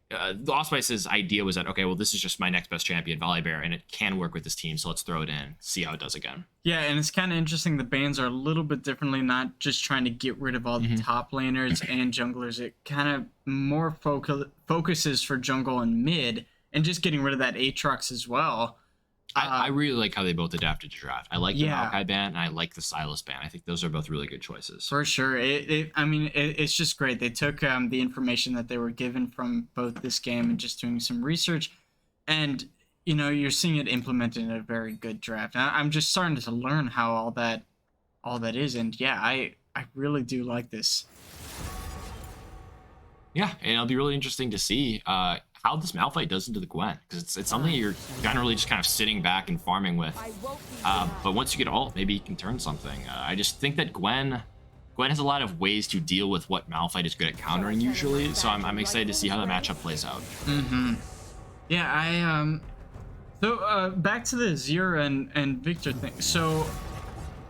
the Allspice's idea was that, okay, well, this is just my next best champion, Volibear, and it can work with this team, so let's throw it in, see how it does again. Yeah, and it's kind of interesting. The bans are a little bit differently, not just trying to get rid of all the top laners and junglers. It kind of more focuses for jungle and mid, and just getting rid of that Aatrox as well. I really like how they both adapted to draft. I like the Yeah. Maokai ban, and I like the Silas ban. I think those are both really good choices. For sure. It's just great. They took the information that they were given from both this game and just doing some research, and you're seeing it implemented in a very good draft. I'm just starting to learn how all that is, and yeah, I really do like this. Yeah, and it'll be really interesting to see how this Malphite does into the Gwen, because it's something you're generally just kind of sitting back and farming with. But once you get ult, maybe you can turn something. I just think that Gwen has a lot of ways to deal with what Malphite is good at countering usually, so I'm excited to see how the matchup plays out. Yeah, So back to the Azir and Victor thing. So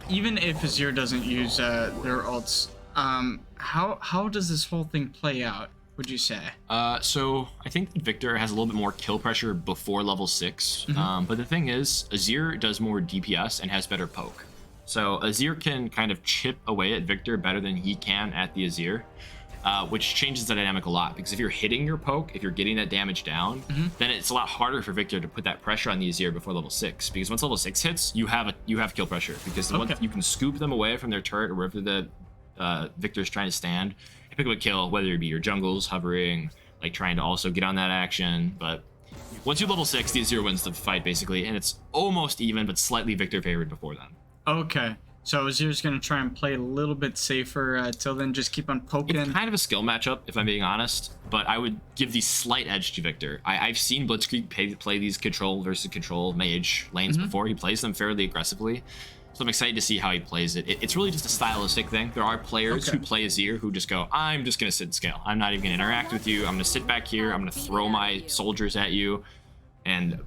even if Azir doesn't use their ults, how does this whole thing play out, would you say? So I think that Victor has a little bit more kill pressure before level 6. But the thing is, Azir does more DPS and has better poke. So Azir can kind of chip away at Victor better than he can at the Azir. Which changes the dynamic a lot, because if you're hitting your poke, if you're getting that damage down, then it's a lot harder for Victor to put that pressure on the Azir before level 6. Because once level 6 hits, you have kill pressure, because once you can scoop them away from their turret or wherever the Victor's trying to stand, and pick up a kill, whether it be your jungles hovering, like trying to also get on that action. But once you level 6, the Azir wins the fight basically, and it's almost even, but slightly Victor favored before then. Okay. So Azir's going to try and play a little bit safer till then, just keep on poking. It's kind of a skill matchup, if I'm being honest, but I would give the slight edge to Victor. I've seen Blitzkrieg play these control versus control mage lanes before. He plays them fairly aggressively, so I'm excited to see how he plays it. It's really just a stylistic thing. There are players who play Azir who just go, I'm just going to sit and scale. I'm not even going to interact with you. I'm going to sit back here. I'm going to throw my soldiers at you, and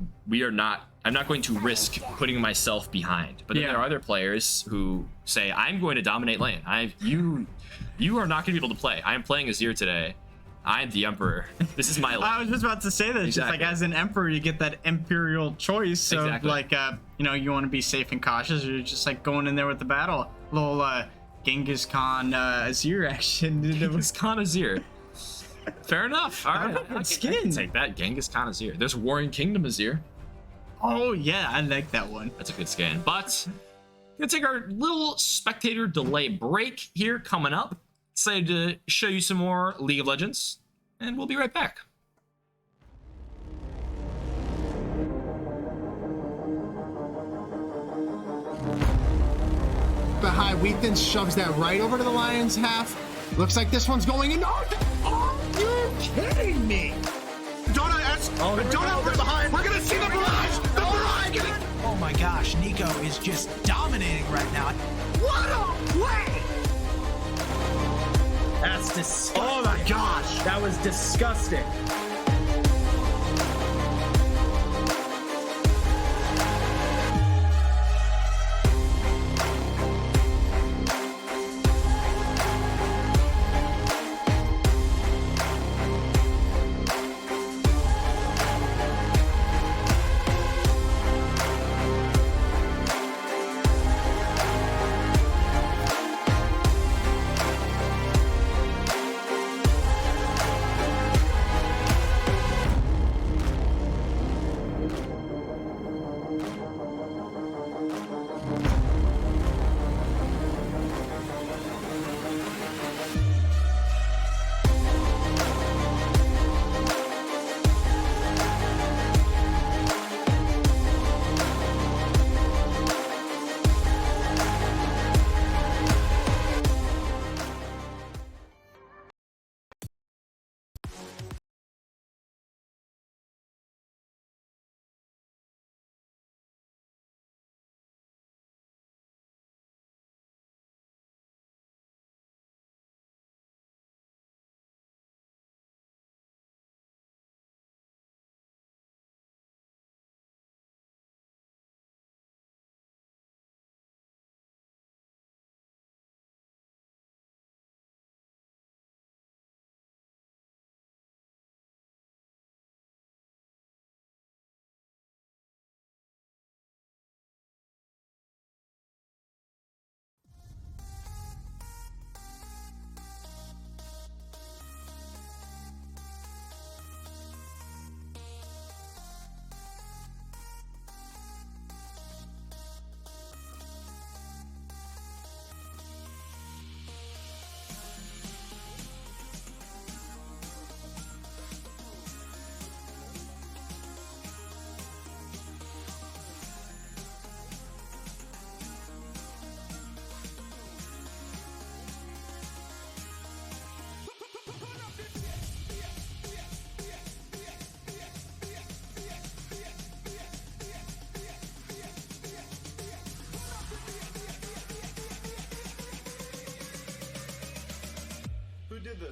I'm not going to risk putting myself behind. But then there are other players who say, I'm going to dominate lane. You are not going to be able to play. I am playing Azir today. I'm the Emperor. This is my lane. I was just about to say that. It's just like, as an Emperor, you get that imperial choice. So like, you want to be safe and cautious, or you're just like going in there with the battle. Little Genghis Khan Azir action. Genghis Khan Azir. Fair enough. All right. I can take that. Genghis Khan Azir. There's Warring Kingdom Azir. Oh, yeah, I like that one. That's a good skin. But we're going to take our little spectator delay break here coming up. Excited to show you some more League of Legends, and we'll be right back. The high Wheathen shoves that right over to the Lions half. Looks like this one's going in. Are you kidding me? Don't over behind. We're gonna see the barrage. The barrage. Oh my gosh, Nico is just dominating right now. What a play! That's disgusting. Oh my gosh, that was disgusting.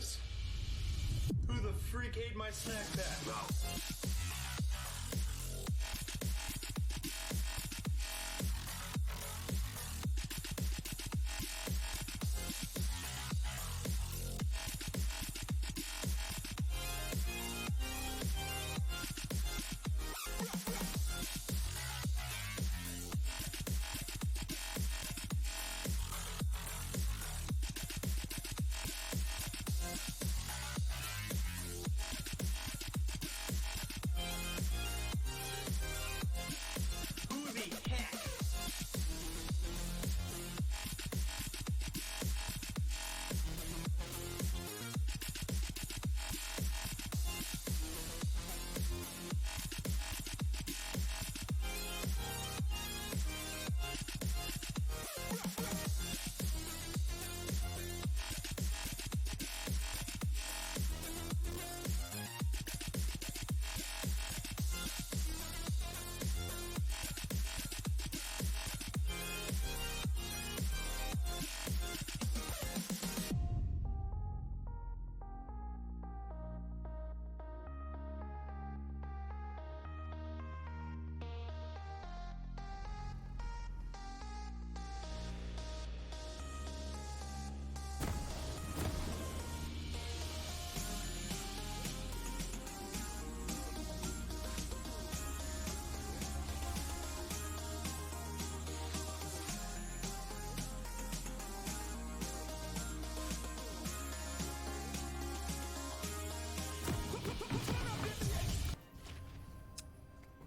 this. Who the freak ate my snack bag?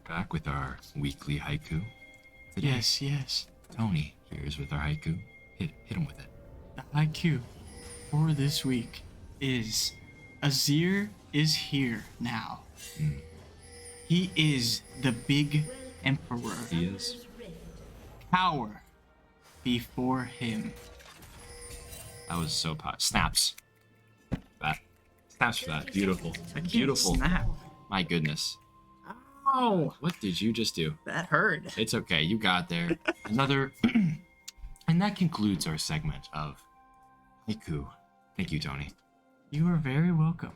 Back with our weekly haiku. Today, Yes. Tony here's with our haiku. Hit him with it. The haiku for this week is Azir is here now. He is the big emperor. He is. Cower before him. That was so pot. Snaps. That. Snaps for that. Beautiful. Beautiful. Snap. My goodness. Oh, What did you just do? that hurt. It's okay. You got there. Another. And that concludes our segment of haiku. Thank you, Tony. You are very welcome.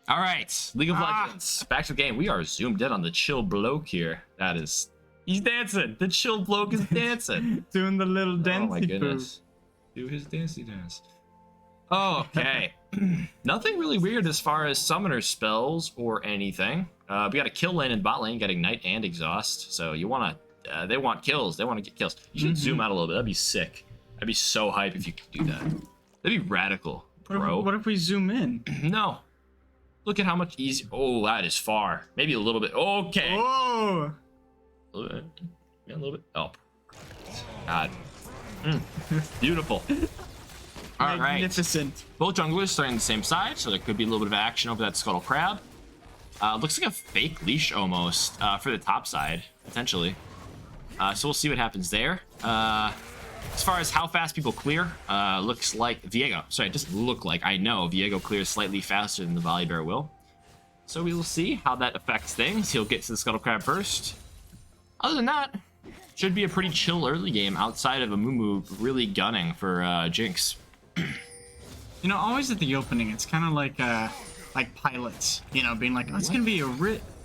All right. League of Legends. Back to the game. We are zoomed in on the chill bloke here. That is. He's dancing. The chill bloke is dancing. Doing the little dancey Oh my goodness. Do his dancey dance. Oh, okay. Nothing really weird as far as summoner spells or anything. We got a kill lane and bot lane, got Ignite and Exhaust. So you want to, they want kills. They want to get kills. You should zoom out a little bit. That'd be sick. I'd be so hype if you could do that. That'd be radical, bro. What if we zoom in? No. Look at how much easy. Oh, that is far. Maybe a little bit. Okay. Oh, A little bit. Yeah, a little bit. Oh. God. Beautiful. All right. magnificent. Both junglers starting on the same side, so there could be a little bit of action over that Scuttle Crab. Looks like a fake leash almost for the top side, potentially. So we'll see what happens there. As far as how fast people clear, looks like Viego. Sorry, it doesn't look like. I know Viego clears slightly faster than the Volibear will. So we will see how that affects things. He'll get to the Scuttle Crab first. Other than that, should be a pretty chill early game outside of a Mumu really gunning for Jinx. You know, always at the opening, it's kind of like pilots. You know, being like, oh, it's gonna be a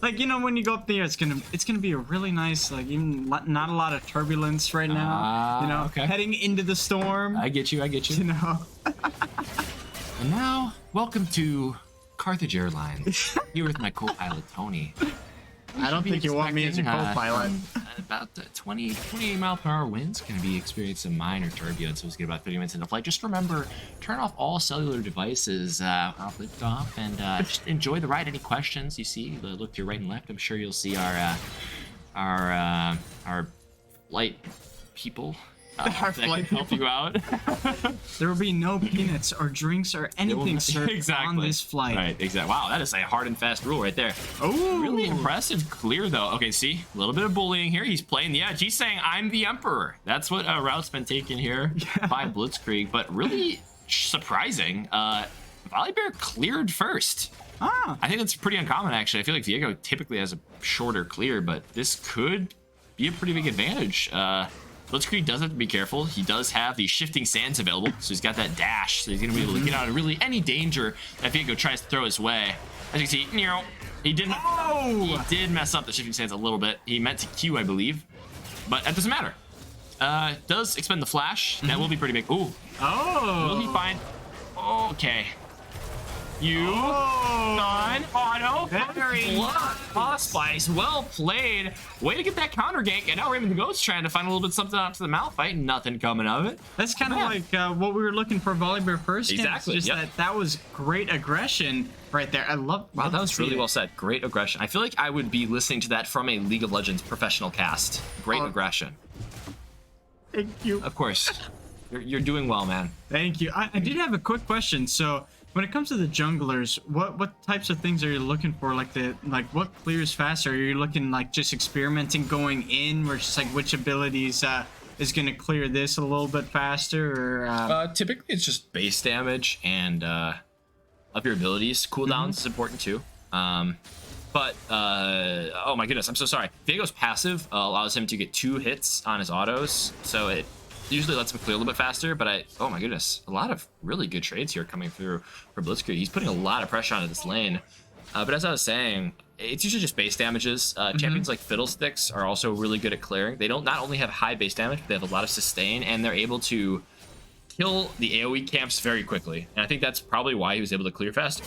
like, you know, when you go up there, it's gonna be a really nice, like, even not a lot of turbulence right now. You know, okay. Heading into the storm. I get you. You know. And now, welcome to Carthage Airlines. Here with my co-pilot Tony. I don't think you want me as your co-pilot. About 20 mile/hour winds. Going to be experiencing some minor turbulence. So it's get about 30 minutes into flight. Just remember, turn off all cellular devices off lift-off, and just enjoy the ride. Any questions you see, look to your right and left. I'm sure you'll see our flight people that can help you out. There will be no peanuts or drinks or anything served on this flight. Right, exactly. Wow, that is a hard and fast rule right there. Oh, Really impressive clear, though. Okay, see, a little bit of bullying here. He's playing the edge. He's saying, I'm the Emperor. That's what route's been taken here by Blitzkrieg, but really surprising. Volibear cleared first. I think that's pretty uncommon, actually. I feel like Viego typically has a shorter clear, but this could be a pretty big advantage. Blitzkrieg does have to be careful. He does have the shifting sands available, so he's got that dash, so he's gonna be able to get out of really any danger that Viego tries to throw his way. As you can see, he didn't. He did mess up the shifting sands a little bit. He meant to Q, I believe, but that doesn't matter. Does expend the flash. That will be pretty big. Ooh. Oh. Will he find? Okay. Non auto. Very Spice. Well played. Way to get that counter gank. And now Raymond the Goat's trying to find a little bit something out to the Malphite. Nothing coming of it. That's kind of like what we were looking for Volibear first. Exactly. Just that was great aggression right there. I love. Wow, that was really well said. Great aggression. I feel like I would be listening to that from a League of Legends professional cast. Great aggression. Thank you. Of course. You're doing well, man. Thank you. I did have a quick question. So when it comes to the junglers, what types of things are you looking for? Like what clears faster? Are you looking like just experimenting going in, where it's just like which abilities is gonna clear this a little bit faster? Or typically it's just base damage and up your abilities. Cooldowns is important too. But oh my goodness, I'm so sorry. Viego's passive allows him to get 2 hits on his autos, so it usually lets him clear a little bit faster. But oh my goodness, a lot of really good trades here coming through for Blitzkrieg. He's putting a lot of pressure onto this lane. But as I was saying, it's usually just base damages. Champions like Fiddlesticks are also really good at clearing. They don't not only have high base damage, but they have a lot of sustain, and they're able to kill the AoE camps very quickly. And I think that's probably why he was able to clear faster.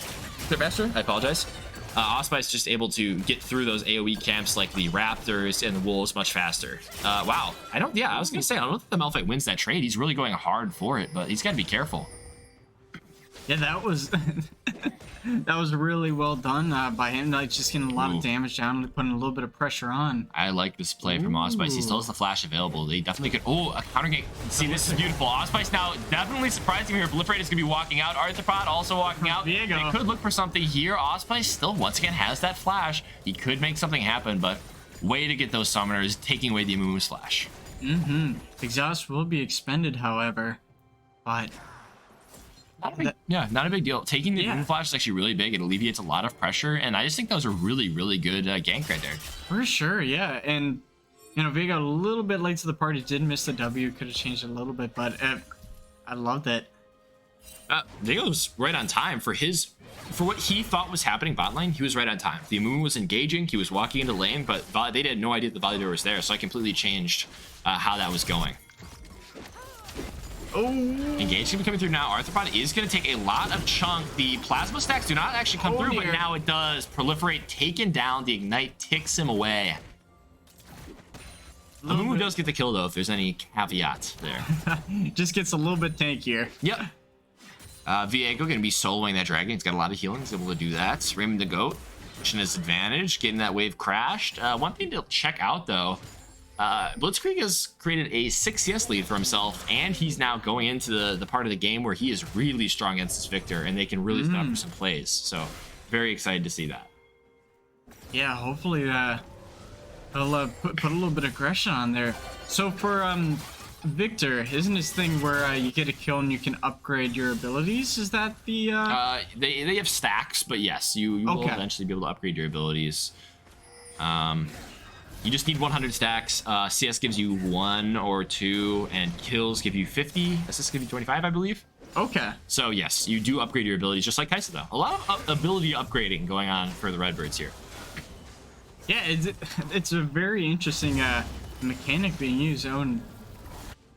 I apologize. Osspice just able to get through those AoE camps like the Raptors and the Wolves much faster. Wow. I was gonna say, I don't know if the Malphite wins that trade. He's really going hard for it, but he's got to be careful. Yeah, that was that was really well done by him. Like just getting a lot of damage down and putting a little bit of pressure on. I like this play from Osspice. He still has the flash available. They definitely could. Oh, a counter gank. See, this is beautiful. Osspice now definitely surprising here. Proliferate is gonna be walking out. Arthropod also walking out. They could look for something here. Osspice still once again has that flash. He could make something happen, but way to get those summoners, taking away the Amumu slash. Exhaust will be expended, however, but. Not a big deal. Taking the Moon Flash is actually really big. It alleviates a lot of pressure, and I just think that was a really, really good gank right there. For sure, yeah. And, Vega a little bit late to the party, did miss the W, could have changed it a little bit, but I loved it. Vega was right on time for what he thought was happening bot lane. He was right on time. The Amumu was engaging, he was walking into lane, but they had no idea the Validator was there, so I completely changed how that was going. Oh, engagement coming through now. Arthropod is going to take a lot of chunk. The plasma stacks do not actually come through, but now it does. Proliferate taken down. The ignite ticks him away. Amumu does get the kill though, if there's any caveat there. Just gets a little bit tankier. Yep. Viego going to be soloing that dragon. He's got a lot of healing. He's able to do that. Raymond the Goat pushing his advantage, getting that wave crashed. One thing to check out though. Blitzkrieg has created a 6 CS lead for himself, and he's now going into the part of the game where he is really strong against this Victor, and they can really set up for some plays. So, very excited to see that. Yeah, hopefully he'll put a little bit of aggression on there. So for Victor, isn't his thing where you get a kill and you can upgrade your abilities? Is that the... They have stacks, but yes, you will eventually be able to upgrade your abilities. You just need 100 stacks. CS gives you 1 or 2, and kills give you 50. Assists give you 25, I believe. Okay. So yes, you do upgrade your abilities just like Kaisa though. A lot of ability upgrading going on for the Redbirds here. Yeah, it's a very interesting mechanic being used. Oh, and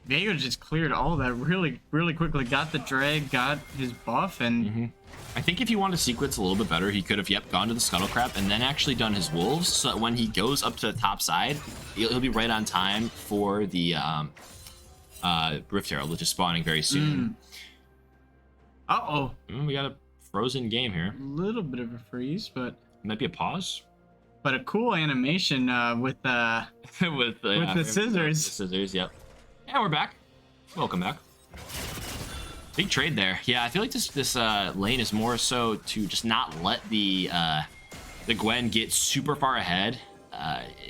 Vega just cleared all that really, really quickly. Got the drag, got his buff, and... I think if he wanted to sequence a little bit better, he could have, gone to the Scuttlecrap and then actually done his Wolves, so that when he goes up to the top side, he'll be right on time for the Rift Herald, which is spawning very soon. Uh-oh. We got a frozen game here. A little bit of a freeze, but... Might be a pause. But a cool animation with the scissors. The scissors, yep. Yeah, we're back. Welcome back. Big trade there. Yeah, I feel like this lane is more so to just not let the Gwen get super far ahead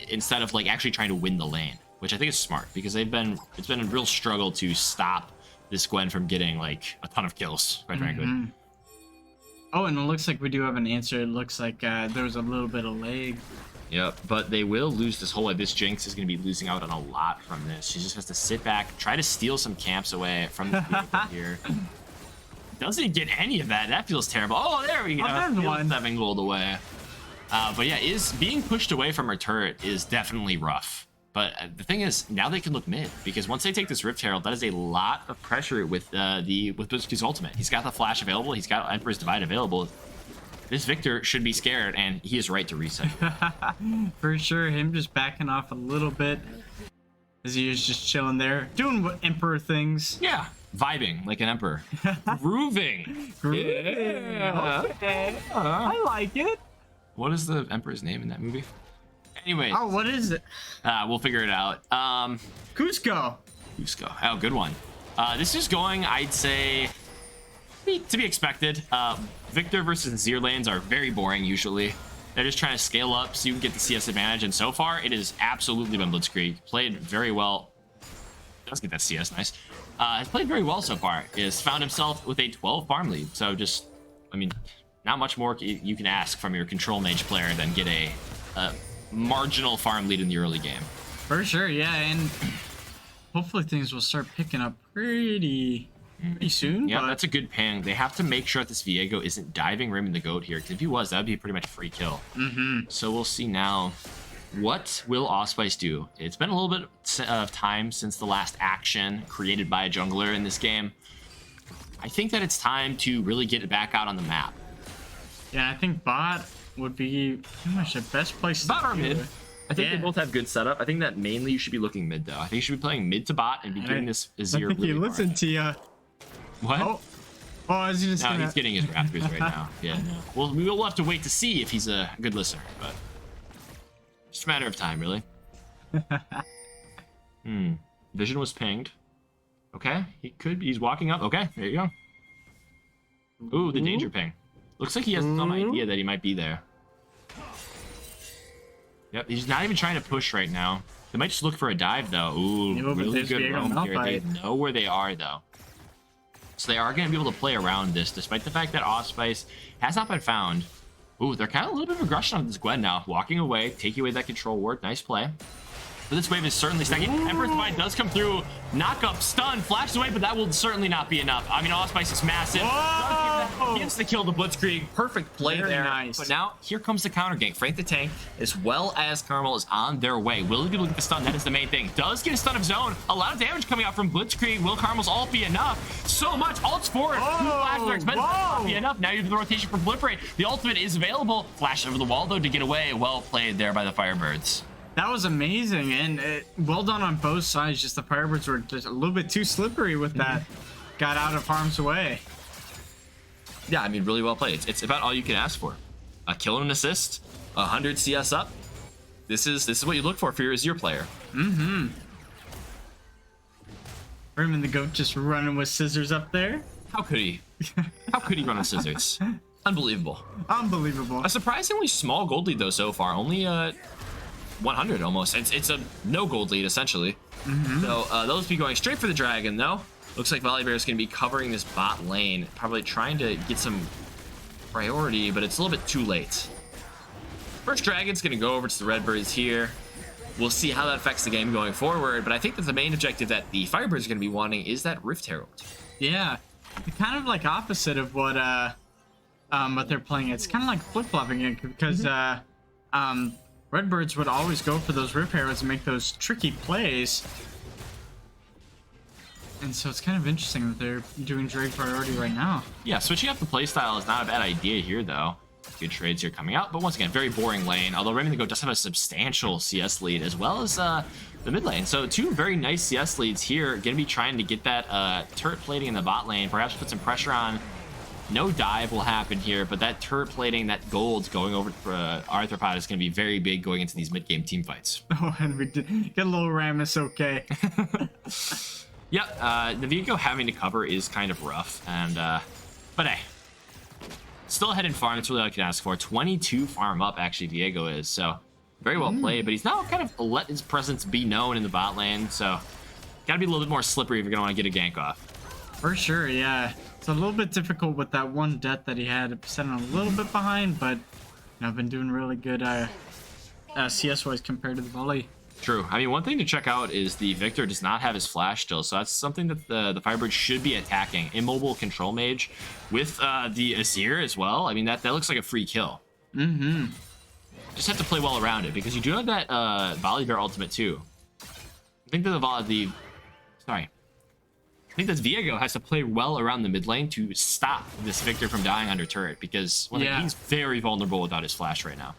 instead of like actually trying to win the lane, which I think is smart because it's been a real struggle to stop this Gwen from getting like a ton of kills, quite frankly. Oh, and it looks like we do have an answer. It looks like there was a little bit of lag. Yep, but they will lose this whole way. This Jinx is going to be losing out on a lot from this. She just has to sit back, try to steal some camps away from the vehicle here. Doesn't get any of that. That feels terrible. Oh, there we go. There's one. 7 gold away. But yeah, is being pushed away from her turret is definitely rough. But the thing is, now they can look mid, because once they take this Rift Herald, that is a lot of pressure with Blitzkrieg's ultimate. He's got the flash available. He's got Emperor's Divide available. This Victor should be scared, and he is right to reset. For sure, him just backing off a little bit as he was just chilling there, doing what Emperor things. Yeah, vibing like an Emperor. Grooving. Yeah. Okay. I like it. What is the Emperor's name in that movie? Anyways. Oh, what is it? We'll figure it out. Cusco. Oh, good one. This is going, I'd say, to be expected. Victor versus Azir lanes are very boring usually. They're just trying to scale up so you can get the CS advantage, and so far it has absolutely been Blitzkrieg. Played very well. Does get that CS, nice. Has played very well so far. Has found himself with a 12 farm lead. So just, I mean, not much more you can ask from your control mage player than get a marginal farm lead in the early game. For sure, yeah, and hopefully things will start picking up pretty soon. Yeah, but... that's a good ping. They have to make sure that this Viego isn't diving Rim the Goat here, because if he was, that would be pretty much a free kill. So we'll see now. What will Allspice do? It's been a little bit of time since the last action created by a jungler in this game. I think that it's time to really get it back out on the map. Yeah, I think bot would be pretty much the best place bot to or mid. I think they both have good setup. I think that mainly you should be looking mid, though. I think you should be playing mid to bot and be getting this Azir. I think really he listened to you. What? Oh, is he just no, he's getting his Raptors right now. Yeah. Well, we will have to wait to see if he's a good listener, but just a matter of time, really. Vision was pinged. Okay, he's walking up. Okay, there you go. Ooh, the danger ping. Looks like he has some idea that he might be there. Yep, he's not even trying to push right now. They might just look for a dive, though. Ooh, really good roam here. They know where they are, though. So they are going to be able to play around this, despite the fact that Allspice has not been found. Ooh, they're kind of a little bit of aggression on this Gwen now. Walking away, taking away that control ward. Nice play. But this wave is certainly stacking. Emperor's Divide does come through. Knock up, stun, flashes away, but that will certainly not be enough. I mean, Allspice is massive. He gets to kill the Blitzkrieg. Perfect play there. Nice. But now, here comes the counter gank. Frank the Tank, as well as Carmel, is on their way. Will he be able to get the stun? That is the main thing. Does get a stun of zone. A lot of damage coming out from Blitzkrieg. Will Carmel's ult be enough? So much. Ult's forward. Flashes are expensive. Not be enough. Now you have the rotation for Proliferate. The ultimate is available. Flash over the wall, though, to get away. Well played there by the Firebirds. That was amazing, and well done on both sides. Just the Firebirds were just a little bit too slippery with that. Got out of harm's way. Yeah, I mean, really well played. It's about all you can ask for. A kill and an assist, 100 CS up. This is what you look for your Azir player. Rim and the Goat just running with scissors up there. How could he? How could he run with scissors? Unbelievable. Unbelievable. A surprisingly small gold lead, though, so far. Only 100 almost. It's a no gold lead, essentially. So those be going straight for the dragon, though. Looks like Volibear is going to be covering this bot lane, probably trying to get some priority, but it's a little bit too late. First dragon's going to go over to the Redbirds here. We'll see how that affects the game going forward, but I think that the main objective that the Firebirds are going to be wanting is that Rift Herald. Yeah, kind of like opposite of what they're playing. It's kind of like flip-flopping it, because Redbirds would always go for those Rift Heralds and make those tricky plays. And so it's kind of interesting that they're doing Drake priority right now. Yeah, switching up the playstyle is not a bad idea here, though. Good trades here coming out, but once again, very boring lane. Although Rim and the Goat does have a substantial CS lead, as well as the mid lane. So two very nice CS leads here. Going to be trying to get that turret plating in the bot lane. Perhaps put some pressure on. No dive will happen here, but that turret plating, that gold going over for Arthropod is going to be very big going into these mid-game team fights. Oh, and we did get a little Rammus, okay. Yep, the Viego having to cover is kind of rough, and but hey, still ahead in farm. That's really all I can ask for. 22 farm up, actually, Viego is, so very well played, but he's now kind of let his presence be known in the bot lane, so gotta be a little bit more slippery if you're gonna want to get a gank off. For sure, yeah. It's a little bit difficult with that one death that he had, setting a little bit behind, but you know, I've been doing really good CS-wise compared to the volley. True. I mean, one thing to check out is the Victor does not have his flash still, so that's something that the Firebirds should be attacking. Immobile control mage with the Azir as well. I mean, that looks like a free kill. Mm-hmm. Just have to play well around it because you do have that Volley Bear ultimate too. I think that I think that Viego has to play well around the mid lane to stop this Victor from dying under turret because he's very vulnerable without his flash right now.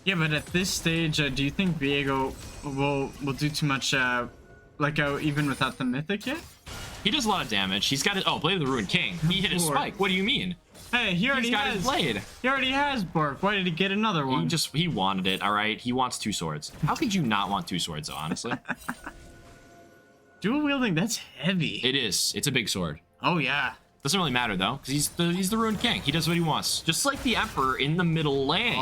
Yeah, but at this stage, do you think Viego will do too much, even without the Mythic yet? He does a lot of damage. He's got it. Oh, Blade of the Ruined King. He hit his spike. What do you mean? Hey, he already got his blade. He already has Bork. Why did he get another one? He wanted it. All right. He wants 2 swords. How could you not want 2 swords, though, honestly? Dual wielding, that's heavy. It is. It's a big sword. Oh yeah. Doesn't really matter though, because he's the Ruined King. He does what he wants, just like the Emperor in the middle lane.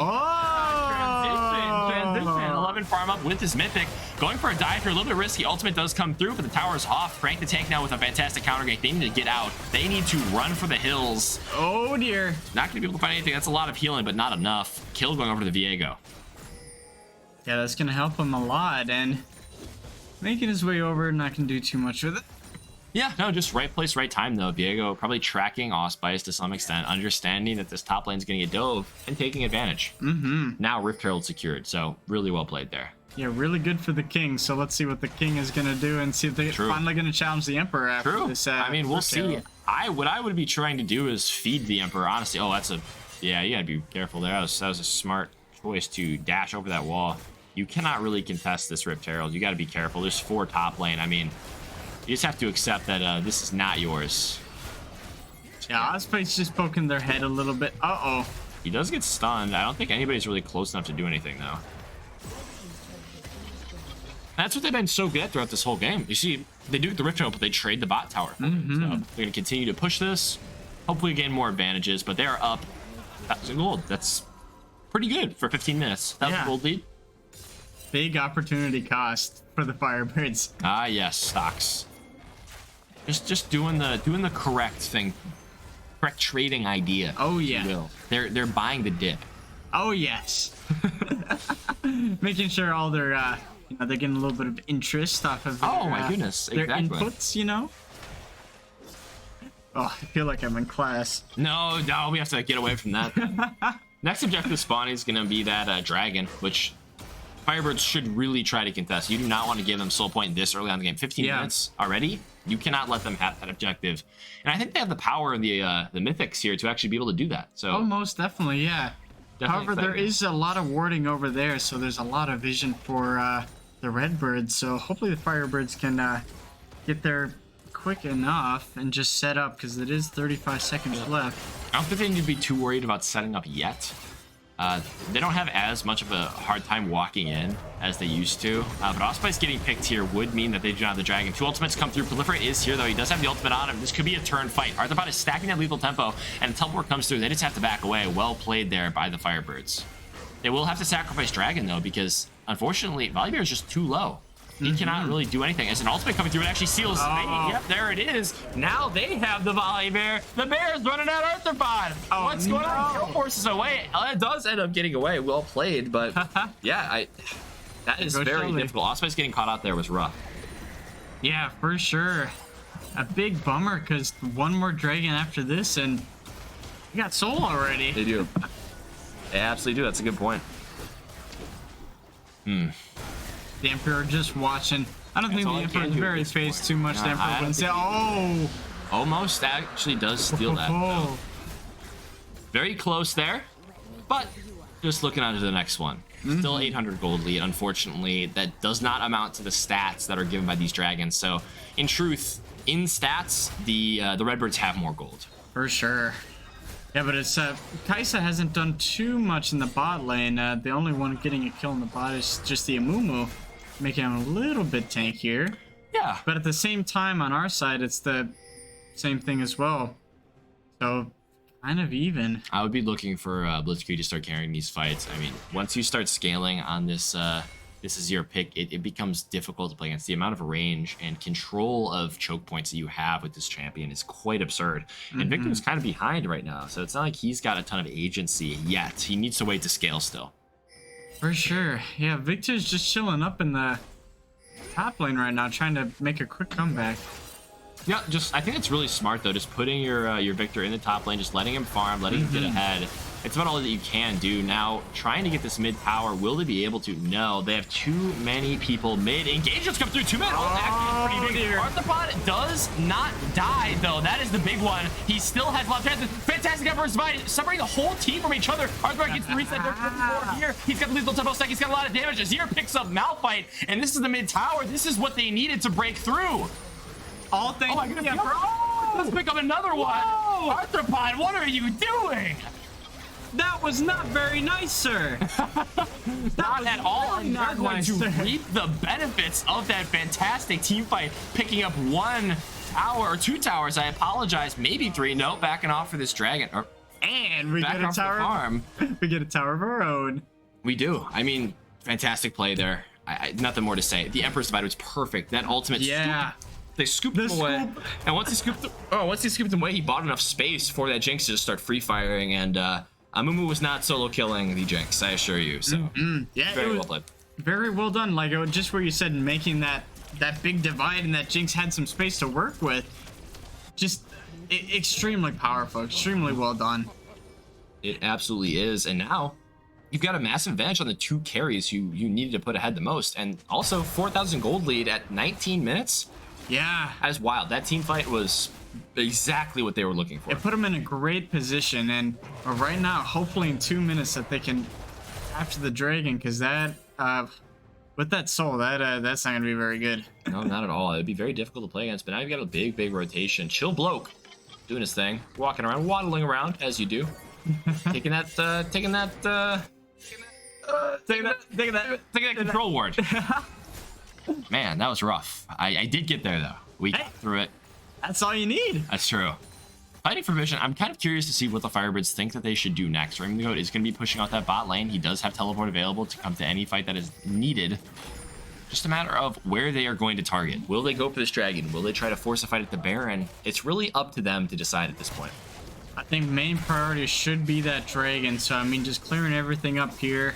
Transition. 11 farm up with his Mythic, going for a dive here, a little bit risky. Ultimate does come through, but the tower is off. Frank the tank now with a fantastic counter gate. They need to get out. They need to run for the hills. Oh dear. Not gonna be able to find anything. That's a lot of healing, but not enough. Kill going over to the Viego. Yeah, that's gonna help him a lot, and making his way over, not gonna do too much with it. Yeah, no, just right place, right time, though. Viego probably tracking Auspice to some extent, understanding that this top lane's going to get dove and taking advantage. Mm-hmm. Now Rift Herald secured, so really well played there. Yeah, really good for the King, so let's see what the King is going to do and see if they're finally going to challenge the Emperor after this. I mean, we'll see. What I would be trying to do is feed the Emperor, honestly. Oh, yeah, you got to be careful there. That was a smart choice to dash over that wall. You cannot really contest this Rift Herald. You got to be careful. There's 4 top lane. I mean, you just have to accept that this is not yours. Yeah, Osprey's just poking their head a little bit. Uh-oh. He does get stunned. I don't think anybody's really close enough to do anything, though. That's what they've been so good at throughout this whole game. You see, they do the Rift Herald, but they trade the bot tower. So they're going to continue to push this, hopefully gain more advantages, but they are up 1,000 gold. That's pretty good for 15 minutes. 1,000 gold lead. Big opportunity cost for the Firebirds. Ah, yes, stocks. Just doing the correct thing, correct trading idea. Oh yeah. They're buying the dip. Oh yes. Making sure all their they're getting a little bit of interest off of their, my goodness, their inputs, Oh, I feel like I'm in class. No, we have to get away from that. Next objective spawning is gonna be that dragon, which Firebirds should really try to contest. You do not want to give them soul point this early on in the game. 15 minutes already. You cannot let them have that objective. And I think they have the power of the mythics here to actually be able to do that. So most definitely, yeah. However, there is a lot of warding over there, so there's a lot of vision for the Redbirds. So hopefully the Firebirds can get there quick enough and just set up, because it is 35 seconds left. I don't think they need to be too worried about setting up yet. They don't have as much of a hard time walking in as they used to. But Auspice getting picked here would mean that they do not have the dragon. 2 ultimates come through. Proliferate is here, though. He does have the ultimate on him. This could be a turn fight. Arthropod is stacking that lethal tempo, and the teleport comes through. They just have to back away. Well played there by the Firebirds. They will have to sacrifice dragon, though, because, unfortunately, Volibear is just too low. He cannot really do anything. As an ultimate coming through, it actually seals the bait. Yep, there it is. Now they have the Volibear. The Bear's running out Arthropod. What's going on? Kill forces away. It does end up getting away. Well played, but yeah, that is very difficult. Auspice getting caught out there was rough. Yeah, for sure. A big bummer, because one more dragon after this, and you got soul already. They do. They absolutely do. That's a good point. The Emperor just watching. I don't think the Emperor is very phased too much. The Emperor wouldn't say, almost actually does steal that. Though. Very close there, but just looking on to the next one. Still 800 gold lead. Unfortunately, that does not amount to the stats that are given by these dragons. So, in truth, in stats, the Redbirds have more gold. For sure. Yeah, but it's Kai'Sa hasn't done too much in the bot lane. The only one getting a kill in the bot is just the Amumu, making him a little bit tankier. Yeah. But at the same time, on our side, it's the same thing as well. So, kind of even. I would be looking for Blitzkrieg to start carrying these fights. I mean, once you start scaling on this this is your pick, it becomes difficult to play against. The amount of range and control of choke points that you have with this champion is quite absurd. And Victor's kind of behind right now, so it's not like he's got a ton of agency yet. He needs to wait to scale still. For sure. Yeah, Victor's just chilling up in the top lane right now, trying to make a quick comeback. Yeah, I think it's really smart though, just putting your Victor in the top lane, just letting him farm, letting him get ahead. It's about all that you can do. Now, trying to get this mid tower, will they be able to? No, they have too many people mid. Engagements come through, 2 minutes. Actually, pretty big. Arthropod does not die, though. That is the big one. He still has a lot of chances. Fantastic effort by separating the whole team from each other. Arthropod gets the reset here. He's got the lethal tempo stack. He's got a lot of damage. Azir picks up Malphite, and this is the mid tower. This is what they needed to break through. All things. Oh my goodness. Let's pick up another one. Arthropod, what are you doing? That was not very nice, sir. Not at all. Really And not they're going nice, to sir. reap the benefits of that fantastic team fight, picking up 1 tower or 2 towers. I apologize. Maybe 3. No, backing off for this dragon. Or And we back get a off the tower. farm. We get a tower of our own. We do. I mean, fantastic play there. Nothing more to say. The Emperor's Divide was perfect. That ultimate. Yeah. They scooped him away. And once he scooped him away, he bought enough space for that Jinx to just start free firing. And Amumu was not solo killing the Jinx, I assure you. So Yeah, very it was well played. very well done. Like just where you said, making that big divide, and that Jinx had some space to work with. Just extremely powerful, extremely well done. It absolutely is. And now you've got a massive advantage on the 2 carries you needed to put ahead the most. And also 4,000 gold lead at 19 minutes. Yeah. That is wild. That team fight was exactly what they were looking for. It put them in a great position, and right now, hopefully in 2 minutes that they can capture the dragon, because that with that soul, that's not gonna be very good. No, not at all. It'd be very difficult to play against. But now you've got a big rotation. Chill bloke doing his thing, walking around, waddling around as you do, taking that control ward. Man, that was rough. I did get there though. We got through it. That's all you need. That's true. Fighting for vision, I'm kind of curious to see what the Firebirds think that they should do next. Rainbow is going to be pushing out that bot lane. He does have teleport available to come to any fight that is needed. Just a matter of where they are going to target. Will they go for this dragon? Will they try to force a fight at the Baron? It's really up to them to decide at this point. I think main priority should be that dragon. So I mean, just clearing everything up here,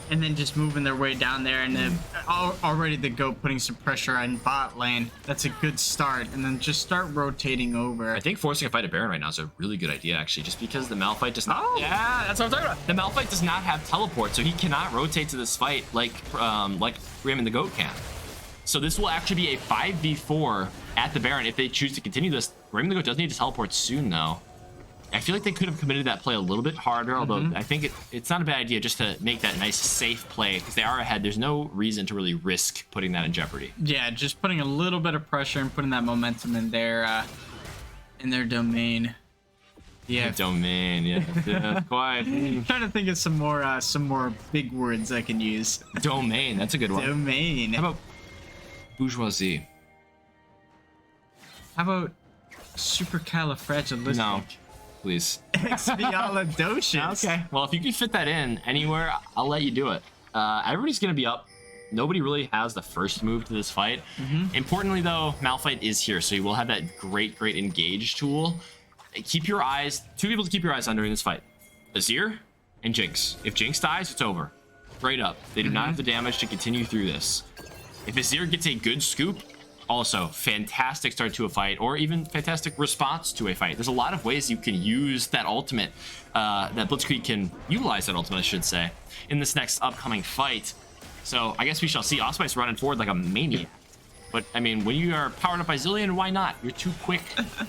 and then just moving their way down there, and then already the goat putting some pressure on bot lane. That's a good start, and then just start rotating over. I think forcing a fight at Baron right now is a really good idea, actually, just because the Malphite does not. Yeah, that's what I'm talking about. The Malphite does not have teleport, so he cannot rotate to this fight like Raymond the Goat can. So this will actually be a 5v4 at the Baron if they choose to continue this. Raymond the Goat does need to teleport soon, though. I feel like they could have committed that play a little bit harder, although I think it's not a bad idea just to make that nice, safe play, because they are ahead. There's no reason to really risk putting that in jeopardy. Yeah, just putting a little bit of pressure and putting that momentum in their domain. Yeah, Domain, yeah, quite. trying to think of some more big words I can use. Domain, that's a good one. Domain. How about bourgeoisie? How about supercalifragilistic? No, please. Expialidocious. Okay. Well, if you can fit that in anywhere, I'll let you do it. Everybody's going to be up. Nobody really has the first move to this fight. Importantly, though, Malphite is here, so you will have that great engage tool. Keep your eyes, 2 people to keep your eyes on during this fight. Azir and Jinx. If Jinx dies, it's over. Straight up. They do not have the damage to continue through this. If Azir gets a good scoop, also fantastic start to a fight, or even fantastic response to a fight. There's a lot of ways you can use that ultimate, that Blitzkrieg can utilize that ultimate, I should say, in this next upcoming fight. So I guess we shall see. Osprey's running forward like a maniac. But, I mean, when you are powered up by Zillion, why not? You're too quick.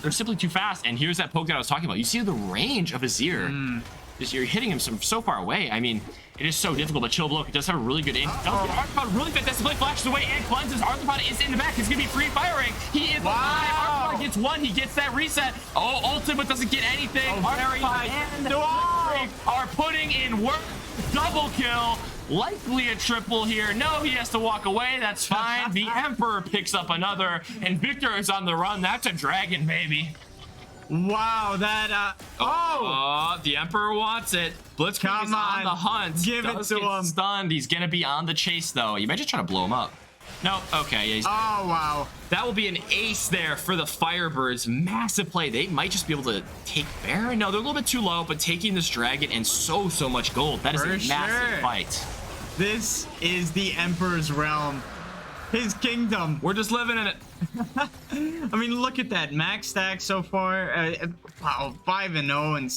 You're simply too fast. And here's that poke that I was talking about. You see the range of Azir. Just, you're hitting him so far away. I mean, it is so difficult, but Chill Bloke does have a really good aim. Arthropod really fantastic play, flashes away and cleanses. Arthropod is in the back. He's going to be free firing. He is alive. Arthropod gets 1. He gets that reset. Oh, ultimate doesn't get anything. Arthropod and the are putting in work. Double kill. Likely a triple here. No, he has to walk away. That's fine. The Emperor picks up another, and Victor is on the run. That's a dragon, baby. Wow, that The Emperor wants it. Blitzkrieg is on the hunt. Give it to him. Stunned. He's gonna be on the chase though. You might just try to blow him up. No, okay. Yeah, he's... Oh wow. That will be an ace there for the Firebirds. Massive play. They might just be able to take Baron. No, they're a little bit too low, but taking this dragon and so much gold. That is a massive fight. This is the Emperor's realm. His kingdom. We're just living in it. I mean, look at that. Max stack so far. Wow, 5-0 and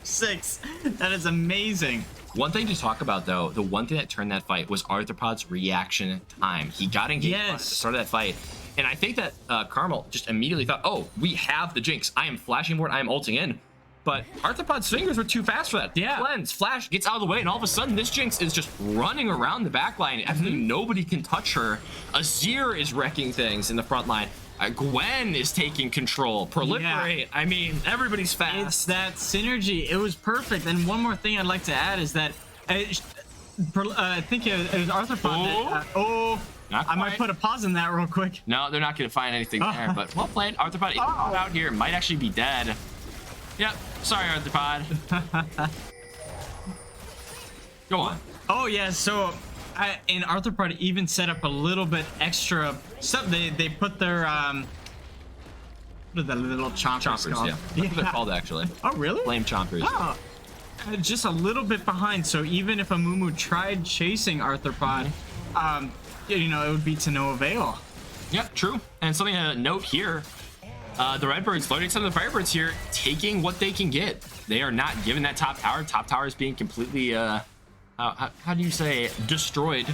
6. That is amazing. One thing to talk about, though, the one thing that turned that fight was Arthropod's reaction time. He got engaged at the start of that fight. And I think that Carmel just immediately thought, oh, we have the Jinx. I am flashing forward. I am ulting in. But Arthropod's fingers were too fast for that. Yeah. Cleanse, flash, gets out of the way, and all of a sudden, this Jinx is just running around the back line. Absolutely nobody can touch her. Azir is wrecking things in the front line. Gwen is taking control. Proliferate. Yeah. I mean, everybody's fast. It's that synergy. It was perfect. And one more thing I'd like to add is that I think it was Arthropod that... I might put a pause in that real quick. No, they're not going to find anything there. But well played. Arthropod out here might actually be dead. Yep. Sorry, Arthropod. Go on. Oh, yeah. So, and Arthropod even set up a little bit extra stuff. They put their, what are the little chompers called? Yeah. That's what they're called, actually. Oh, really? Flame chompers. Oh. Just a little bit behind. So, even if a Mumu tried chasing Arthropod, you know, it would be to no avail. Yep, true. And something to note here. The Redbirds floating some of the Firebirds here, taking what they can get. They are not giving that top tower. Top tower is being completely, how do you say, destroyed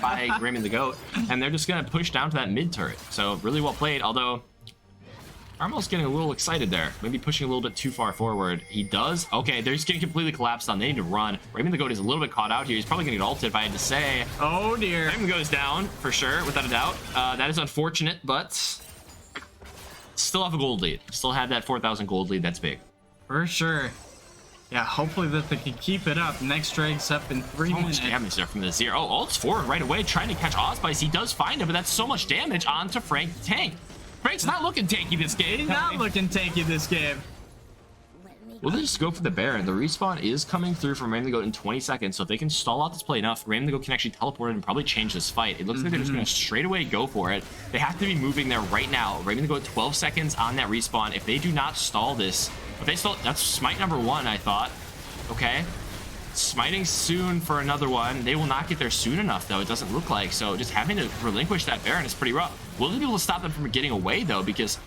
by Raymond the Goat. And they're just going to push down to that mid turret. So really well played, although Carmel's getting a little excited there. Maybe pushing a little bit too far forward. He does. Okay, they're just getting completely collapsed on. They need to run. Raymond the Goat is a little bit caught out here. He's probably going to get ulted, if I had to say. Oh, dear. Raymond goes down, for sure, without a doubt. That is unfortunate, but... still have a gold lead. Still have that 4,000 gold lead. That's big. For sure. Yeah, hopefully that they can keep it up. Next drag's up in 3 minutes. So much damage there from the Zero. Oh, ult's forward right away, trying to catch Allspice. He does find him, but that's so much damage onto Frank the Tank. Frank's not looking tanky this game. He's not looking tanky this game. Well, they just go for the Baron. The respawn is coming through from Raymond the Goat in 20 seconds, so if they can stall out this play enough, Raymond the Goat can actually teleport and probably change this fight. It looks like they're just going to straight away go for it. They have to be moving there right now. Raymond the Goat 12 seconds on that respawn. If they do not stall this, if they stall, that's smite number 1, I thought. Okay. Smiting soon for another one. They will not get there soon enough, though, it doesn't look like. So just having to relinquish that Baron is pretty rough. Will they be able to stop them from getting away, though? Because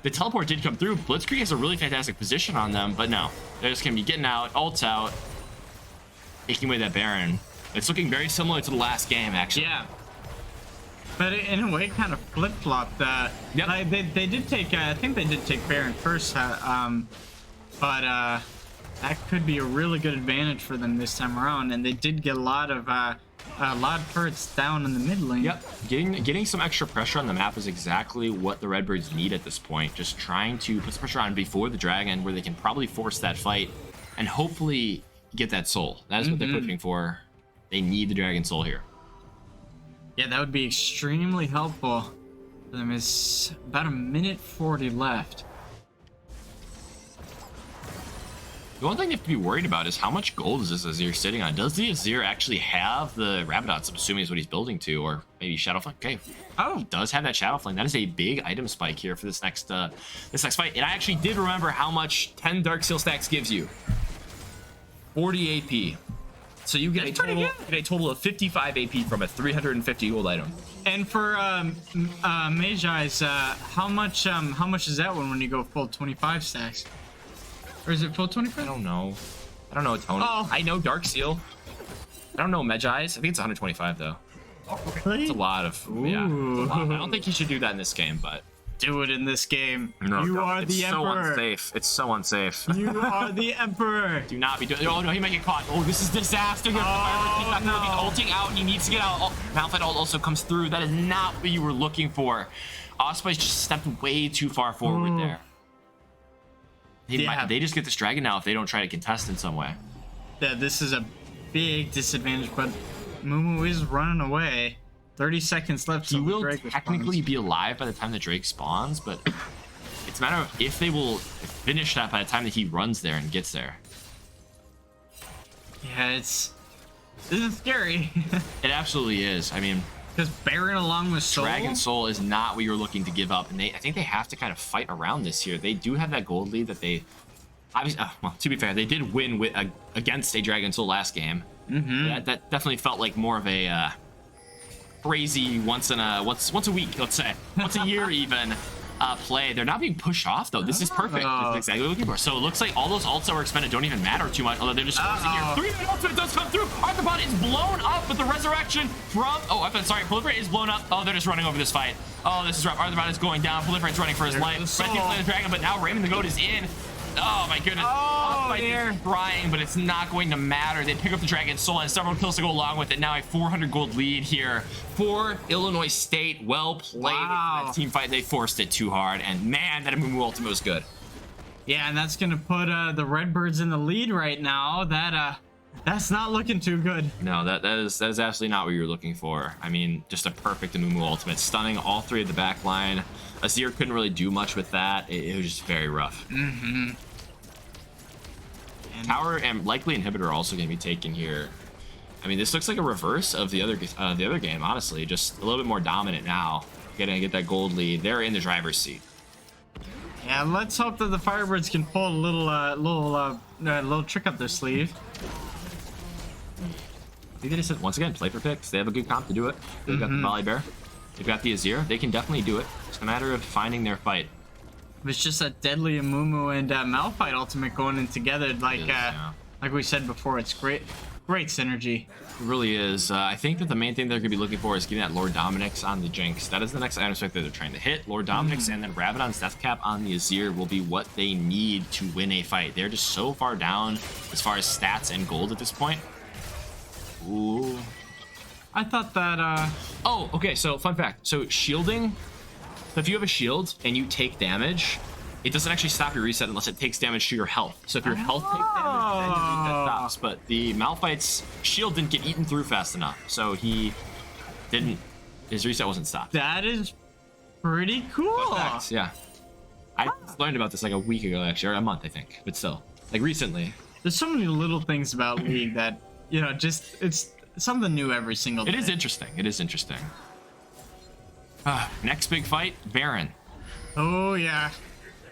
the teleport did come through. Blitzkrieg has a really fantastic position on them, but no. They're just going to be getting out, ults out, taking away that Baron. It's looking very similar to the last game, actually. Yeah. But in a way, kind of flip-flopped. Yep. They did take, I think they did take Baron first, but that could be a really good advantage for them this time around, and they did get a lot of turrets down in the mid lane. Yep, getting some extra pressure on the map is exactly what the Redbirds need at this point. Just trying to put some pressure on before the Dragon, where they can probably force that fight and hopefully get that soul. That is what they're pushing for. They need the Dragon soul here. Yeah, that would be extremely helpful for them. It's about 1:40 left. The one thing you have to be worried about is how much gold is this Azir sitting on? Does the Azir actually have the Rapidots, I'm assuming is what he's building to, or maybe Shadow Flame? Okay. Oh, he does have that Shadow Flame. That is a big item spike here for this next fight. And I actually did remember how much 10 Dark Seal stacks gives you. 40 AP. So you get a total of 55 AP from a 350 gold item. And for Mejai's, how much is that one when you go full 25 stacks? Or is it full 25? I don't know, Tony. Oh. I know Dark Seal. I don't know Mejai's. I think it's 125 though. Really? It's a lot of. Yeah. It's a lot. I don't think you should do that in this game, but do it in this game. No, you are the Emperor. It's so unsafe. It's so unsafe. You are the Emperor. Do not be doing. Oh no, he might get caught. Oh, this is disaster here. He's not going to be ulting out. He needs to get out. Malphite ult also comes through. That is not what you were looking for. Osprey just stepped way too far forward there. They just get this Dragon now if they don't try to contest in some way. Yeah, this is a big disadvantage, but Mumu is running away. 30 seconds left. He will technically be alive by the time the Drake spawns, but it's a matter of if they will finish that by the time that he runs there and gets there. Yeah, this is scary. It absolutely is. I mean, because Baron along with Soul? Dragon Soul is not what you're looking to give up, and I think they have to kind of fight around this here. They do have that gold lead that they obviously, well, to be fair, they did win against a Dragon Soul last game. That definitely felt like more of a crazy once a week, let's say, once a year even. Play. They're not being pushed off though. This is perfect. This is exactly what we're looking for. So it looks like all those ults that were expended don't even matter too much, although they're just forcing here. 3-minute ultimate does come through. Arthropod is blown up, but the resurrection from Proliferate is blown up. Oh, they're just running over this fight. Oh, this is rough. Arthropod is going down. Proliferate's running for his life. Red team's playing the dragon, but now Raymond the Goat is in. Oh my goodness. They're trying, but it's not going to matter. They pick up the Dragon's Soul and several kills to go along with it. Now a 400 gold lead here for Illinois State. Well played. That team fight. They forced it too hard, and man, that Amumu ultimate was good. Yeah, and that's gonna put the Redbirds in the lead right now. That's not looking too good. No, that is absolutely not what you're looking for. I mean, just a perfect Amumu ultimate, stunning all three of the back line. Azir couldn't really do much with that. It was just very rough. Tower and likely inhibitor are also going to be taken here. I mean, this looks like a reverse of the other game, honestly. Just a little bit more dominant now. Gonna get that gold lead. They're in the driver's seat. Yeah, let's hope that the Firebirds can pull a little trick up their sleeve. I think they just said, once again, play for picks. They have a good comp to do it. They've got the Volley Bear. They've got the Azir. They can definitely do it. It's a matter of finding their fight. It's just that deadly Amumu and Malphite ultimate going in together, like we said before. It's great synergy. It really is. I think that the main thing they're going to be looking for is getting that Lord Dominik's on the Jinx. That is the next item spec that they're trying to hit. Lord Dominik's and then Rabadon's Death Cap on the Azir will be what they need to win a fight. They're just so far down as far as stats and gold at this point. Ooh. I thought that Oh, okay, so fun fact. So shielding, if you have a shield and you take damage, it doesn't actually stop your reset unless it takes damage to your health. So if your health takes damage, then your reset stops. But the Malphite's shield didn't get eaten through fast enough, so his reset wasn't stopped. That is pretty cool. Facts, yeah. I learned about this like a week ago, actually, or a month, I think, but still, like recently. There's so many little things about League that, you know, just it's something new every single day. It is interesting. It is interesting. Next big fight, Baron. Oh yeah,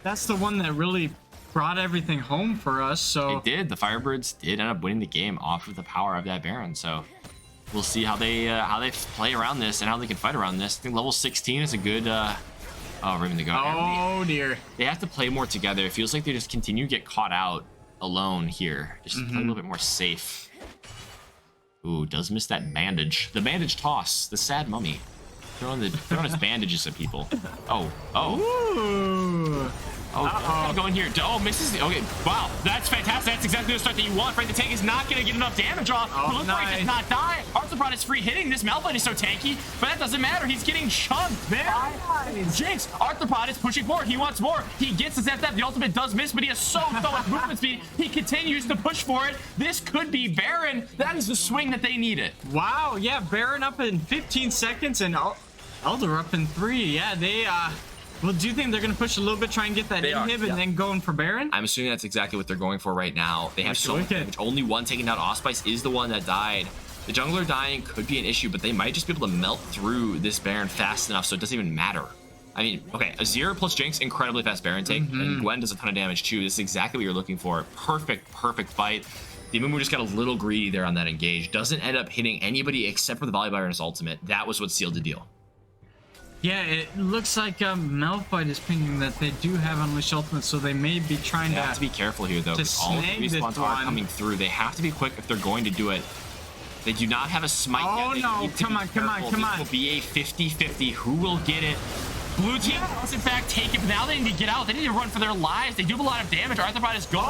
that's the one that really brought everything home for us. So it did. The Firebirds did end up winning the game off of the power of that Baron. So we'll see how they play around this and how they can fight around this. I think level 16 is a good. Oh, Raven the Goat. Oh dear. They have to play more together. It feels like they just continue to get caught out alone here. Just play a little bit more safe. Ooh, does miss that bandage. The bandage toss. The sad mummy. Throwing his bandages at people. Oh. Ooh. Oh, going here. Oh, misses. Okay, wow, that's fantastic. That's exactly the start that you want. Right, the tank is not going to get enough damage off. Oh, nice. Does not die. Arthropod is free hitting. This Malphite is so tanky, but that doesn't matter. He's getting chunked. Jinx. Arthropod is pushing forward. He wants more. He gets his FF. The ultimate does miss, but he has so much movement speed. He continues to push for it. This could be Baron. That is the swing that they needed. Wow. Yeah, Baron up in 15 seconds and Elder up in 3. Yeah, they well, do you think they're going to push a little bit, try and get that inhib and then going for Baron? I'm assuming that's exactly what they're going for right now. They have so much damage. Only one taking down Allspice is the one that died. The jungler dying could be an issue, but they might just be able to melt through this Baron fast enough so it doesn't even matter. I mean, okay, Azir plus Jinx, incredibly fast Baron take, and Gwen does a ton of damage too. This is exactly what you're looking for. Perfect fight. The Amumu just got a little greedy there on that engage. Doesn't end up hitting anybody except for the Volley Bear and his ultimate. That was what sealed the deal. Yeah, it looks like Malphite is pinging that they do have Unleashed Ultimate, so they may be trying to... They have to be careful here, though, because all of the respawns are coming through. They have to be quick if they're going to do it. They do not have a smite yet. Oh, no. Come on. This will be a 50-50. Who will get it? Blue team does, in fact, take it, but now they need to get out. They need to run for their lives. They do have a lot of damage. Arthropod is going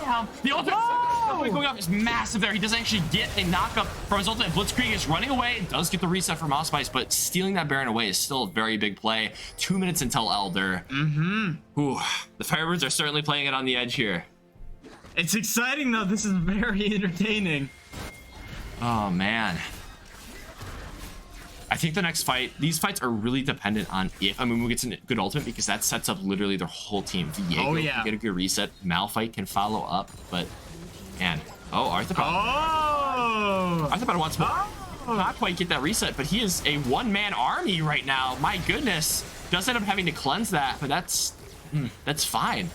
down. The ultimate going off is massive there. He doesn't actually get a knockup from his ultimate. Blitzkrieg is running away. It does get the reset from Allspice, but stealing that Baron away is still a very big play. 2 minutes until Elder. Ooh, the Firebirds are certainly playing it on the edge here. It's exciting, though. This is very entertaining. Oh, man. I think the next fight, these fights are really dependent on if Amumu gets a good ultimate, because that sets up literally their whole team. Viego can get a good reset. Malphite can follow up, but man. Oh, Arthropod. Arthropod wants more. Not quite get that reset, but he is a one-man army right now. My goodness. Does end up having to cleanse that, but that's fine.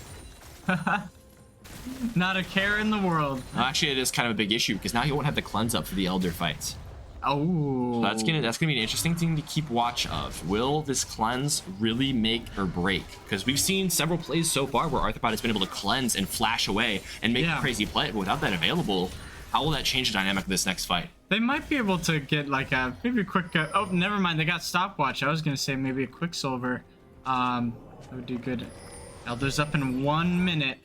Not a care in the world. Actually, it is kind of a big issue because now he won't have the cleanse up for the Elder fights. Oh. So that's gonna be an interesting thing to keep watch of. Will this cleanse really make or break? Because we've seen several plays so far where Arthropod has been able to cleanse and flash away and make a crazy play, but without that available, how will that change the dynamic of this next fight? They might be able to get like a maybe a quick. Oh, never mind. They got stopwatch. I was gonna say maybe a Quicksilver. That would do good. Elder's up in 1 minute.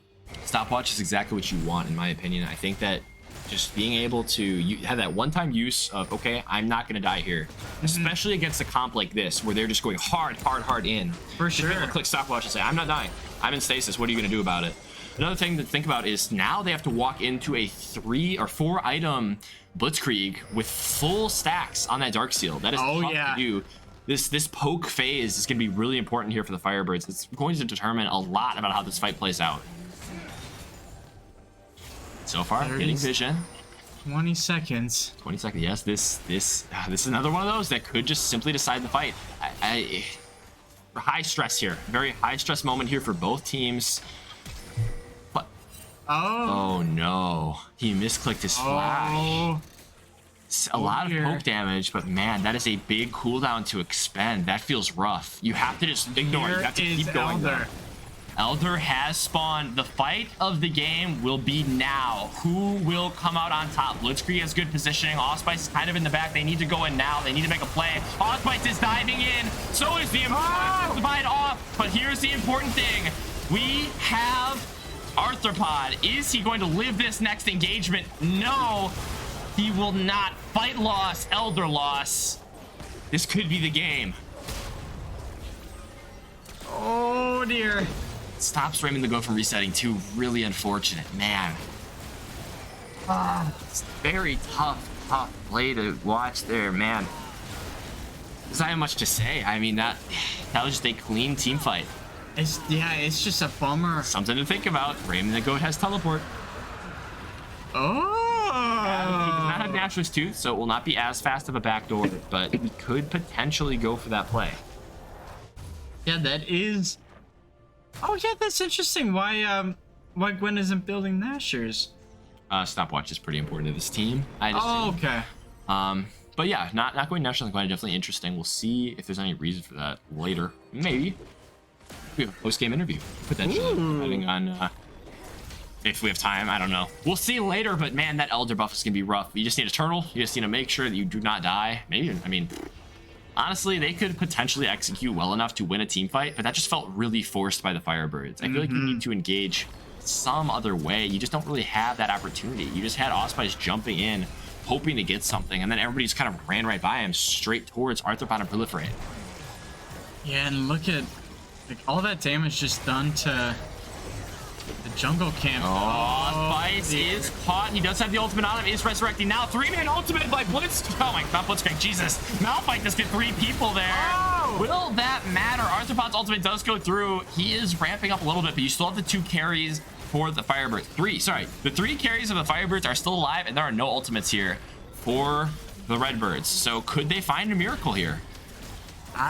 Stopwatch is exactly what you want, in my opinion. I think that just being able to have that one-time use of, okay, I'm not gonna die here, especially against a comp like this where they're just going hard in. For sure. Just click stopwatch and say, I'm not dying. I'm in stasis. What are you gonna do about it? Another thing to think about is now they have to walk into a 3 or 4 item Blitzkrieg with full stacks on that Dark Seal. That is tough to do. This poke phase is going to be really important here for the Firebirds. It's going to determine a lot about how this fight plays out. So far, getting vision. 20 seconds. 20 seconds. Yes, this is another one of those that could just simply decide the fight. High stress here. Very high stress moment here for both teams. But oh no, he misclicked his flash. A lot of poke damage, but man, that is a big cooldown to expend. That feels rough. You have to just ignore it. You have to keep going there. Elder has spawned. The fight of the game will be now. Who will come out on top? Blitzkrieg has good positioning. Allspice is kind of in the back. They need to go in now. They need to make a play. Allspice is diving in. So is the divide off. But here's the important thing. We have Arthropod. Is he going to live this next engagement? No. He will not. Fight loss, Elder loss. This could be the game. Oh dear. Stops Raymond to go from resetting too. Really unfortunate, man. It's very tough play to watch there, man. There's not much to say. I mean, that was just a clean team fight. It's just a bummer. Something to think about. Raymond the Goat has teleport. Oh. He does not have Naturalist Tooth, so it will not be as fast of a backdoor, but he could potentially go for that play. Yeah, that is. Oh yeah, that's interesting. Why Gwen isn't building Nashers? Stopwatch is pretty important to this team. Okay. But yeah, not going National Gwen, definitely interesting. We'll see if there's any reason for that later. Maybe. We have a post-game interview, potentially, depending on if we have time. I don't know. We'll see later, but man, that Elder buff is going to be rough. You just need a turtle. You just need to make sure that you do not die. Maybe, I mean, honestly, they could potentially execute well enough to win a team fight, but that just felt really forced by the Firebirds. I feel like you need to engage some other way. You just don't really have that opportunity. You just had Allspice jumping in, hoping to get something, and then everybody just kind of ran right by him straight towards Arthropod and Proliferate. Yeah, and look at like all that damage just done to the jungle camp. Spice is caught. He does have the ultimate on him. Is resurrecting now. 3-man ultimate by Blitz. Oh my, not Blitzkrieg. Jesus. Malphite just get 3 people there. Will that matter? Arthropod's ultimate does go through. He is ramping up a little bit, but you still have the 2 carries for the Firebirds. 3, sorry. The 3 carries of the Firebirds are still alive, and there are no ultimates here for the Redbirds. So could they find a miracle here?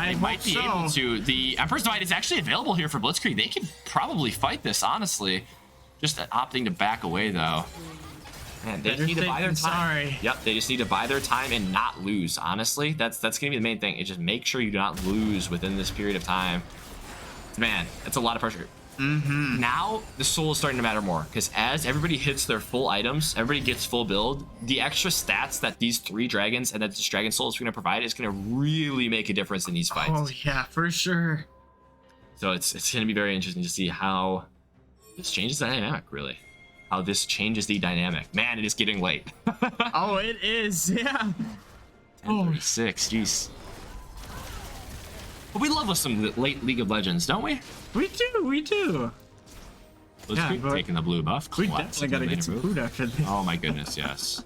They might be able to. The Emperor's Divide is actually available here for Blitzkrieg. They can probably fight this, honestly. Just opting to back away, though. Man, they just need to buy their time. Sorry. Yep, they just need to buy their time and not lose, honestly. That's going to be the main thing. Is just make sure you do not lose within this period of time. Man, that's a lot of pressure. Now, the soul is starting to matter more, because as everybody hits their full items, everybody gets full build, the extra stats that these 3 dragons and that this dragon soul is going to provide is going to really make a difference in these fights. Oh, yeah, for sure. So it's going to be very interesting to see how this changes the dynamic, really. How this changes the dynamic. Man, it is getting late. Oh, it is, yeah. 10:36, jeez. But we love us some late League of Legends, don't we? We do. Let's keep taking the blue buff. We definitely gotta get some food after this. Oh my goodness, yes.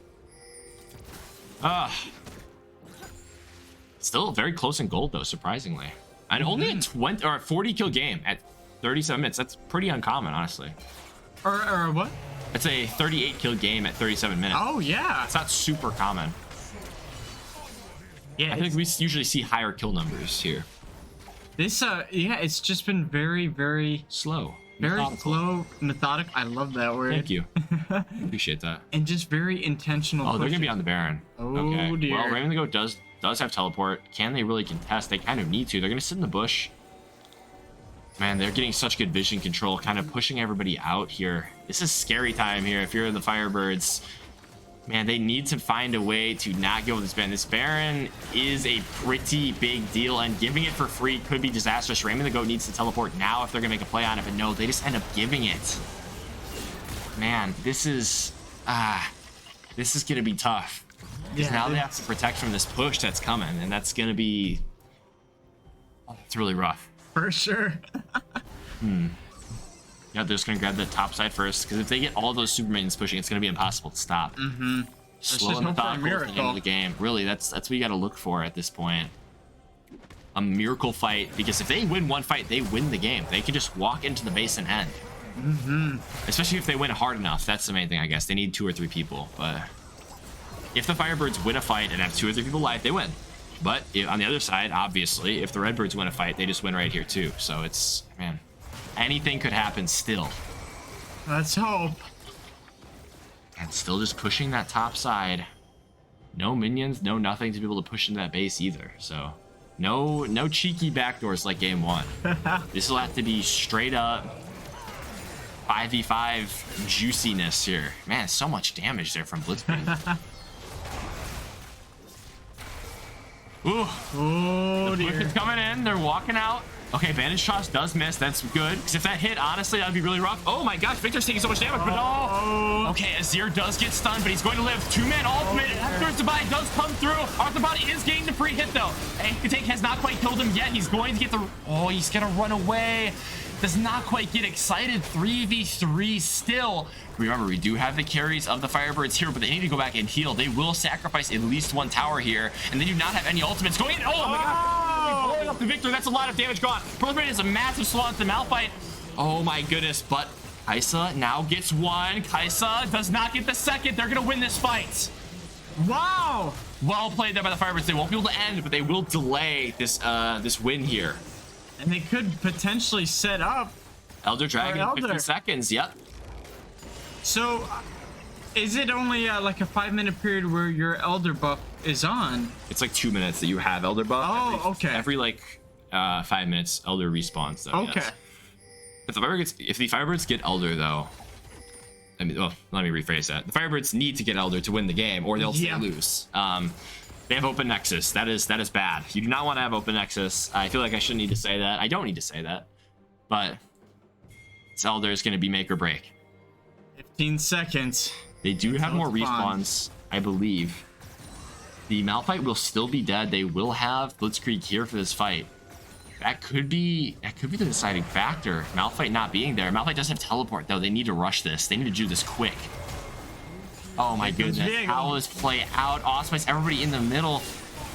Still very close in gold though, surprisingly. And only a 20 or a 40 kill game at 37 minutes. That's pretty uncommon, honestly. Or what? It's a 38 kill game at 37 minutes. Oh yeah. It's not super common. Yeah. I think we usually see higher kill numbers here. This yeah, it's just been very, very slow. Very Methodical. slow, methodic. I love that word. Thank you. Appreciate that. And just very intentional. Oh, they're pushes. gonna be on the Baron. Oh, okay. dear. Well, Raymond the Goat does have teleport. Can they really contest? They kind of need to. They're gonna sit in the bush. Man, they're getting such good vision control, kind of pushing everybody out here. This is scary time here if you're the Firebirds. Man, they need to find a way to not go with this Baron. This Baron is a pretty big deal, and giving it for free could be disastrous. Raymond the Goat needs to teleport now if they're gonna make a play on it, but no, they just end up giving it. Man, this is gonna be tough. Because now they have to protect from this push that's coming, and that's gonna be... It's really rough. For sure. Yeah, they're just gonna grab the top side first, because if they get all those super minions pushing, it's gonna be impossible to stop. Slow and methodical is the name of the game. Really, that's what you gotta look for at this point. A miracle fight, because if they win one fight, they win the game. They can just walk into the base and end. Especially if they win hard enough. That's the main thing, I guess. They need 2 or 3 people, but if the Firebirds win a fight and have 2 or 3 people alive, they win. But on the other side, obviously, if the Redbirds win a fight, they just win right here too. So it's, man, anything could happen still. Let's hope. And still just pushing that top side. No minions, no nothing to be able to push into that base either. So no cheeky backdoors like game 1. This will have to be straight up 5v5 juiciness here. Man, so much damage there from Blitzkrieg. Ooh. Oh, The push dear. is coming in. They're walking out. Okay, Bandage Toss does miss. That's good. Because if that hit, honestly, that would be really rough. Oh my gosh, Victor's taking so much damage, but no. Okay, Azir does get stunned, but he's going to live. 2-man ultimate. After Divide does come through. Arthur is getting the free hit, though. And Tank has not quite killed him yet. He's going to get the... Oh, he's going to run away. Does not quite get excited. 3v3 still. Remember, we do have the carries of the Firebirds here, but they need to go back and heal. They will sacrifice at least 1 tower here, and they do not have any ultimates going in. Oh my god! Blowing up the Victor. That's a lot of damage gone. Proliferate is a massive slow on the Malphite. Oh my goodness, but Kaisa now gets 1. Kaisa does not get the 2nd. They're gonna win this fight. Wow! Well played there by the Firebirds. They won't be able to end, but they will delay this this win here. And they could potentially set up. Elder Dragon, Elder. 15 seconds. Yep. So, is it only like a 5-minute period where your Elder buff is on? It's like 2 minutes that you have Elder buff. Oh, okay. Every like 5 minutes, Elder respawns though. Okay. Yes. If the Firebirds get Elder though, I mean, well, let me rephrase that. The Firebirds need to get Elder to win the game, or they'll still lose. They have Open Nexus. That is bad. You do not want to have Open Nexus. I feel like I shouldn't need to say that. I don't need to say that, but this Elder is going to be make or break. 15 seconds. They do have more it's fun. respawns, I believe. The Malphite will still be dead. They will have Blitzkrieg here for this fight. That could be the deciding factor. Malphite not being there. Malphite does have teleport though. They need to rush this. They need to do this quick. Oh my goodness. How will this play out? Auspice, everybody in the middle.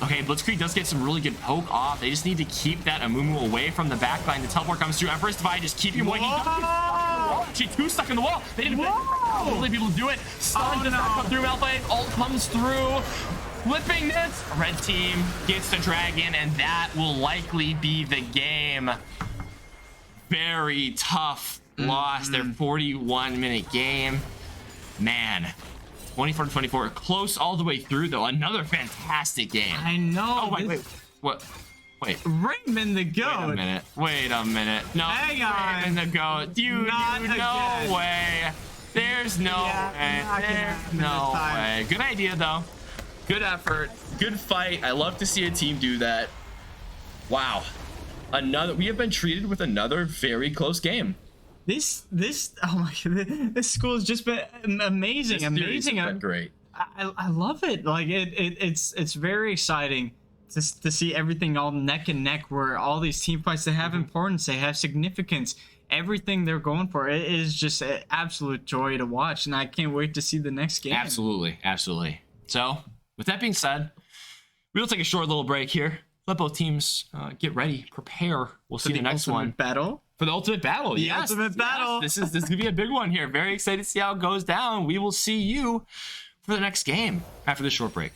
Okay, Blitzkrieg does get some really good poke off. They just need to keep that Amumu away from the backline. The teleport comes through. Empress Divide, just keep him away. Actually, 2 stuck in the wall. They didn't really be able to do it. Stun does not come through. Malphite ult comes through. Flipping this. Red team gets the dragon, and that will likely be the game. Very tough loss. Their 41-minute game. Man. 24-24, close all the way through though. Another fantastic game. I know. Oh wait, what? Wait. Raymond the Goat. Wait a minute. No, hang on. Raymond the Goat. No way. There's no way. There's no way. Good idea though. Good effort. Good fight. I love to see a team do that. Wow. We have been treated with another very close game. This oh my god, this school has just been amazing. This has been great. I love it. Like it's very exciting to see everything all neck and neck, where all these team fights, they have importance, they have significance. Everything they're going for, it is just an absolute joy to watch, and I can't wait to see the next game. Absolutely. So with that being said, we'll take a short little break here. Let both teams get ready, prepare. We'll see the next one. Battle. For the ultimate battle, yes. Ultimate battle. This is gonna be a big one here. Very excited to see how it goes down. We will see you for the next game after this short break.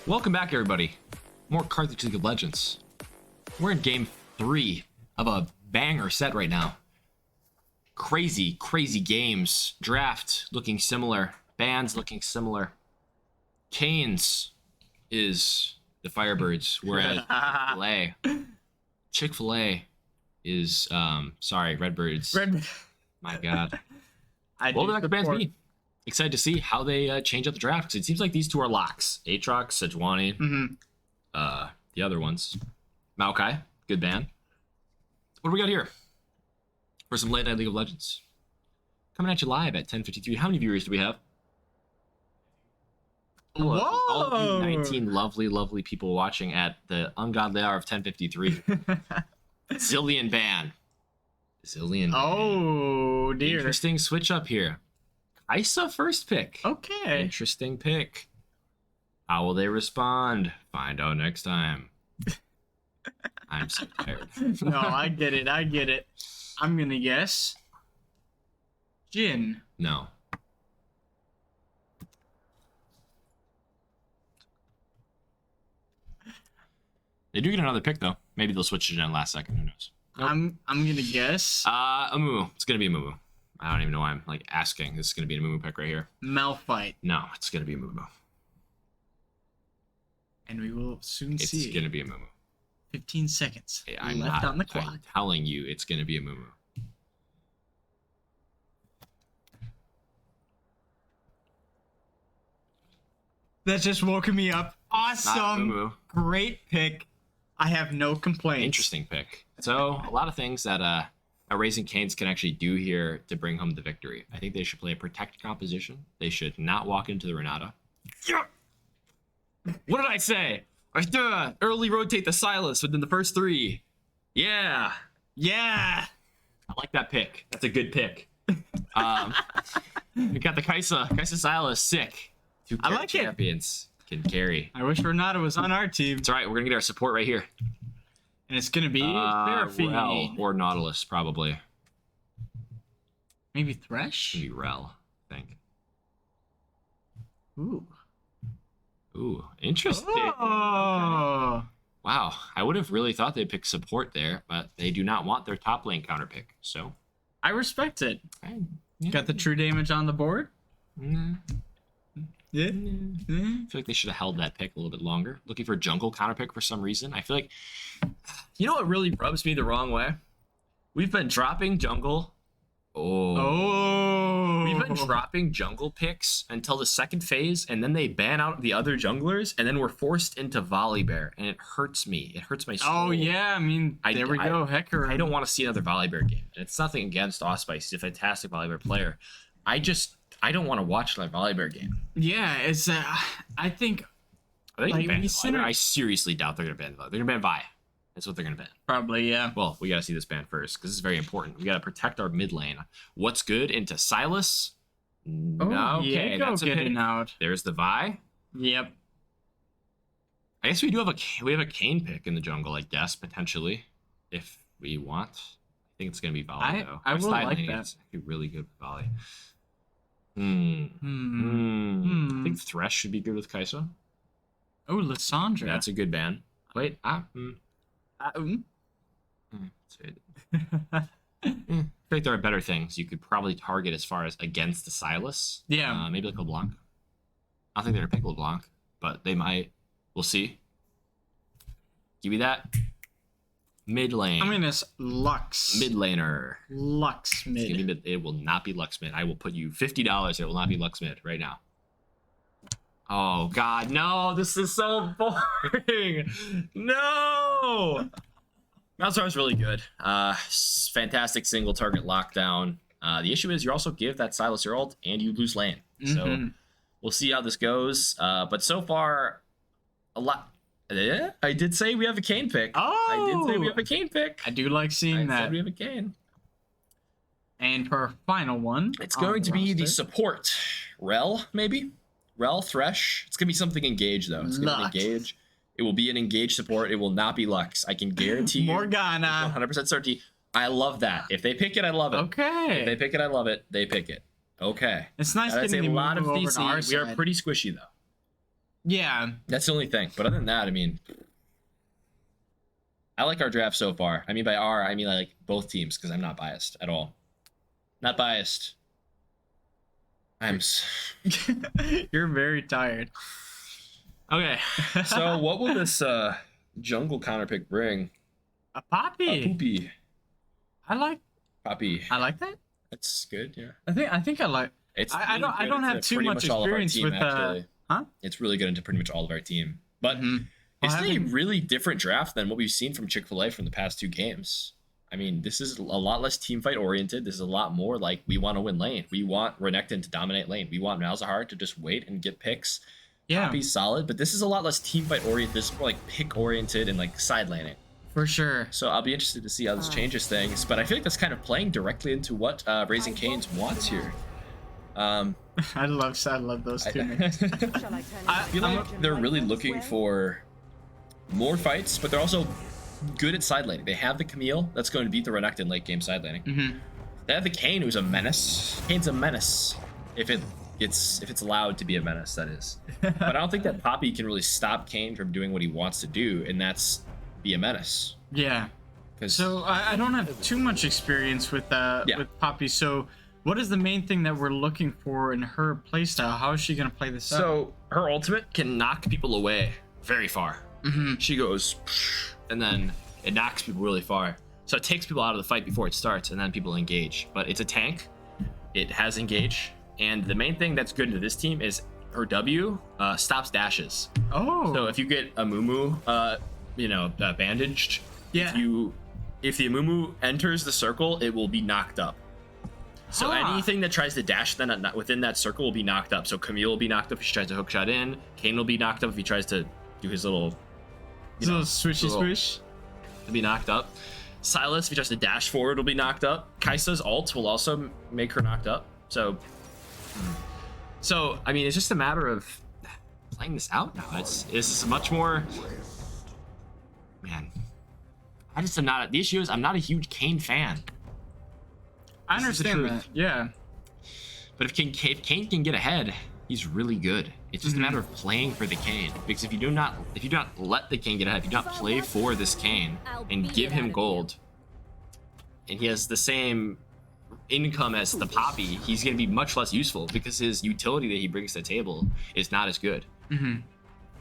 Welcome back, everybody. More Carthage League of Legends. We're in game 3 of a banger set right now. Crazy games. Draft looking similar. Bans looking similar. Canes is the Firebirds, whereas Chick-fil-A is Redbirds. My God. What would the bands be? Excited to see how they change up the draft, because it seems like these two are locks. Aatrox, Sejuani, the other ones. Maokai, good ban. What do we got here for some late night League of Legends? Coming at you live at 10:53. How many viewers do we have? Hello, all of you 19 lovely people watching at the ungodly hour of 10:53. Zillion ban. Oh dear. Interesting switch up here. Isa first pick. Okay. Interesting pick. How will they respond? Find out next time. I'm so tired. No, I get it. I'm gonna guess Jhin. No. They do get another pick though. Maybe they'll switch to Jhin last second. Who knows? Nope. I'm gonna guess. Amumu. It's gonna be Amumu. I don't even know why I'm like asking. This is gonna be an Amumu pick right here. Malphite. No, it's gonna be Amumu. And we will soon see. It's gonna be Amumu. 15 seconds I'm left not, on the clock. I'm telling you, it's gonna be Amumu. That just woke me up. Awesome. Great pick. I have no complaints. Interesting pick. So a lot of things that Raising Canes can actually do here to bring home the victory. I think they should play a protect composition. They should not walk into the Renata. Yeah. What did I say? Early rotate the Silas within the first 3. Yeah. Yeah. I like that pick. That's a good pick. We got the Kaisa Silas, sick. 2 I like champions can carry. I wish Renata was on our team. It's all right. We're gonna get our support right here. And it's gonna be Seraphine. Rel or Nautilus, probably. Maybe Thresh? Maybe Rel, I think. Ooh, interesting. Oh. Okay. Wow, I would have really thought they'd pick support there, but they do not want their top lane counter pick, so. I respect it. Yeah. Got the true damage on the board? Yeah. I feel like they should have held that pick a little bit longer. Looking for jungle counter pick for some reason. I feel like, you know what really rubs me the wrong way? We've been dropping jungle. We've been dropping jungle picks until the second phase, and then they ban out the other junglers, and then we're forced into Volibear, and it hurts me. It hurts my soul. Oh yeah, I mean, there we go, Hecker. I don't want to see another Volibear game. And it's nothing against Osspice. He's a fantastic Volibear player. I don't want to watch that Volibear game. Yeah, it's I think Are they gonna ban Volibear? I seriously doubt they're gonna ban Volibear. They're gonna ban Vi. That's what they're gonna ban. Probably, yeah. Well, we gotta see this ban first because this is very important. We gotta protect our mid lane. What's good into Silas? Okay, that's a pick. Out. There's the Vi. Yep. I guess we have a Kane pick in the jungle, I guess, potentially, if we want. I think it's gonna be Volley though. I will like that. It's actually really good with Volley. I think Thresh should be good with Kaisa. Oh, Lissandra. That's a good ban. Wait, I feel like there are better things you could probably target as far as against the Silas. Yeah. Maybe like LeBlanc. I don't think they're gonna pick LeBlanc, but they might. We'll see. Give me that. Mid lane. I mean, it's Lux. Mid laner. Lux mid. It will not be Lux mid. I will put you $50. It will not be Lux mid right now. Oh God, no! This is so boring. No. Malzar's really good. Fantastic single target lockdown. The issue is you also give that Silas your ult and you lose lane. So we'll see how this goes. But so far, a lot. Yeah, I did say we have a Kane pick. Oh, I did say we have a Kane pick. I do like seeing that. Said we have a Kane. And for our final one, it's going to be the support. Rel, maybe? Rel, Thresh. It's going to be something engaged, though. It's going to be engage. It will be an engaged support. It will not be Lux. I can guarantee you. Morgana. 100% certainty. I love that. If they pick it, I love it. Okay. If they pick it, I love it. They pick it. Okay. It's nice That's getting a lot of over DC. We are pretty squishy, though. Yeah. That's the only thing. But other than that, I mean, I like our draft so far. I mean, by our, I mean like both teams, because I'm not biased at all. Not biased. You're very tired. Okay. So what will this jungle counter pick bring? A Poppy. Poopy. I like that. That's good, yeah. I think I like. I don't have too much experience with It's really good into pretty much all of our team. But it's a really different draft than what we've seen from Chick-fil-A from the past 2 games. I mean, this is a lot less team fight oriented. This is a lot more like we want to win lane. We want Renekton to dominate lane. We want Malzahar to just wait and get picks. Yeah. Poppy's solid, but this is a lot less team fight oriented. This is more like pick oriented and like side laning. For sure. So I'll be interested to see how this changes things. But I feel like that's kind of playing directly into what Raising Cane's wants here. I love those two. I feel like they're really looking for more fights, but they're also good at side laning. They have the Camille that's going to beat the Renekton late game side laning. They have the Kayn, who's a menace. Kayn's a menace if it's allowed to be a menace, that is. But I don't think that Poppy can really stop Kayn from doing what he wants to do, and that's be a menace. Yeah. So I don't have too much experience with with Poppy. So what is the main thing that we're looking for in her playstyle? How is she gonna play this out? So her ultimate can knock people away very far. She goes, and then it knocks people really far. So it takes people out of the fight before it starts, and then people engage. But it's a tank. It has engage, and the main thing that's good to this team is her W stops dashes. Oh. So if you get a Mumu, bandaged, yeah. If the Amumu enters the circle, it will be knocked up. So anything that tries to dash then within that circle will be knocked up. So Camille will be knocked up if she tries to hookshot in. Kayn will be knocked up if he tries to do his little swishy swish. He'll be knocked up. Silas, if he tries to dash forward, will be knocked up. Kai'Sa's ult will also make her knocked up. So I mean, it's just a matter of playing this out now. It's much more. Man, the issue is I'm not a huge Kayn fan. I understand that, yeah. But if Kayn can get ahead, he's really good. It's just a matter of playing for the Kayn. Because if you do not let the Kayn get ahead, if you do not play for this Kayn and give him gold, and he has the same income as the Poppy, he's going to be much less useful because his utility that he brings to the table is not as good.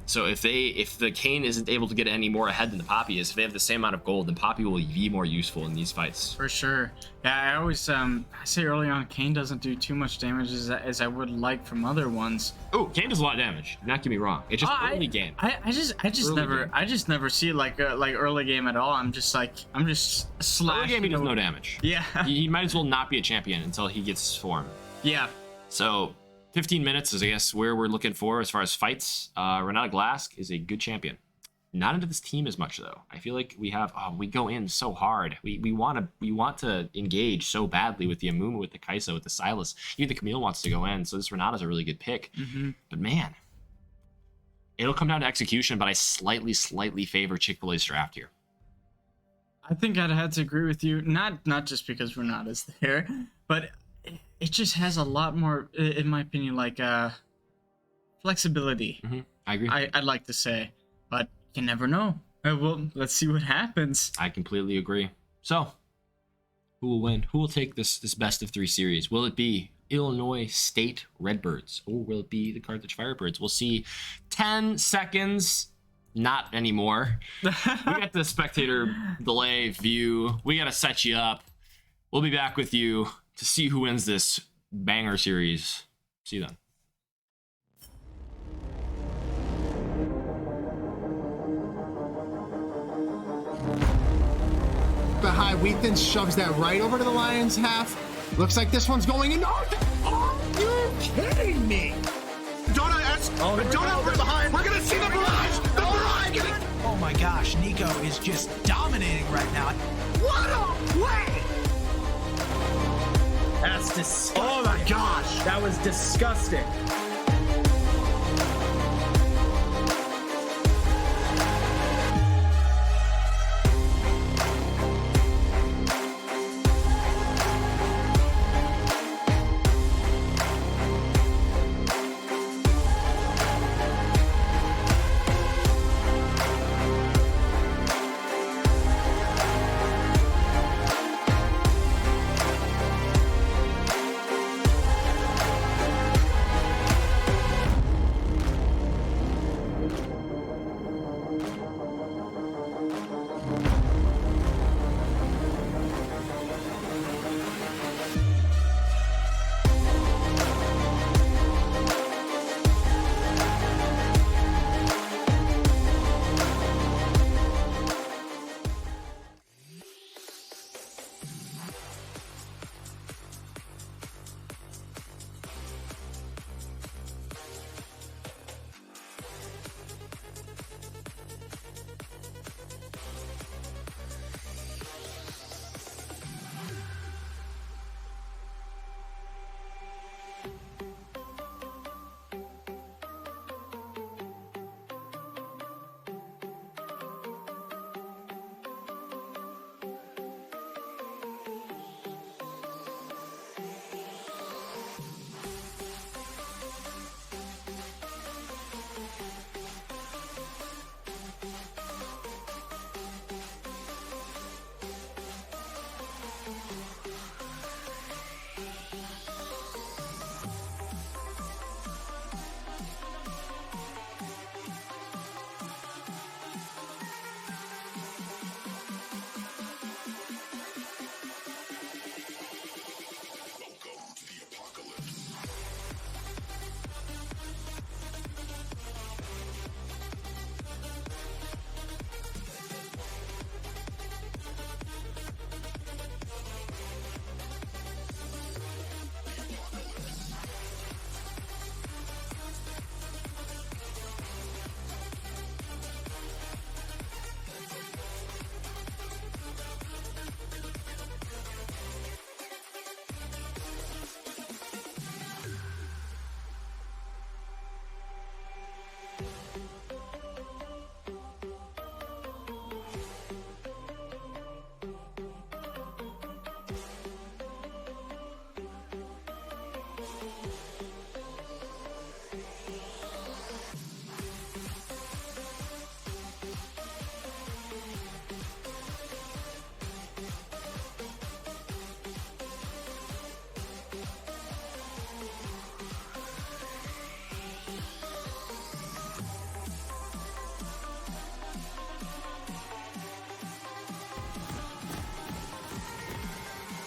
So if the Kayn isn't able to get any more ahead than the Poppy is, if they have the same amount of gold, then Poppy will be more useful in these fights. For sure. Yeah, I always I say early on, Kayn doesn't do too much damage as I would like from other ones. Oh, Kayn does a lot of damage. Do not get me wrong. It's just early game. I just never see like early game at all. I'm just slashing. Early game he does no damage. Yeah. He might as well not be a champion until he gets form. Yeah. So 15 minutes is, I guess, where we're looking for as far as fights. Renata Glask is a good champion. Not into this team as much, though. I feel like we go in so hard. We want to engage so badly with the Amumu, with the Kai'Sa, with the Silas. Even the Camille wants to go in, so this Renata's a really good pick. But man, it'll come down to execution, but I slightly favor Chick-fil-A's draft here. I think I'd have to agree with you. Not just because Renata's there, but it just has a lot more, in my opinion, like flexibility. I agree. I'd like to say, but you never know. Well, let's see what happens. I completely agree. So, who will win? Who will take this best of 3 series? Will it be Illinois State Redbirds, or will it be the Carthage Firebirds? We'll see. 10 seconds. Not anymore. We got the spectator delay view. We got to set you up. We'll be back with you to see who wins this banger series. See you then. The high Wheatland shoves that right over to the Lions half. Looks like this one's going in. Are you kidding me? Don't over behind. We're gonna see the barrage. The barrage. Oh my gosh, Nico is just dominating right now. What a play! That's disgusting. Oh my gosh. That was disgusting.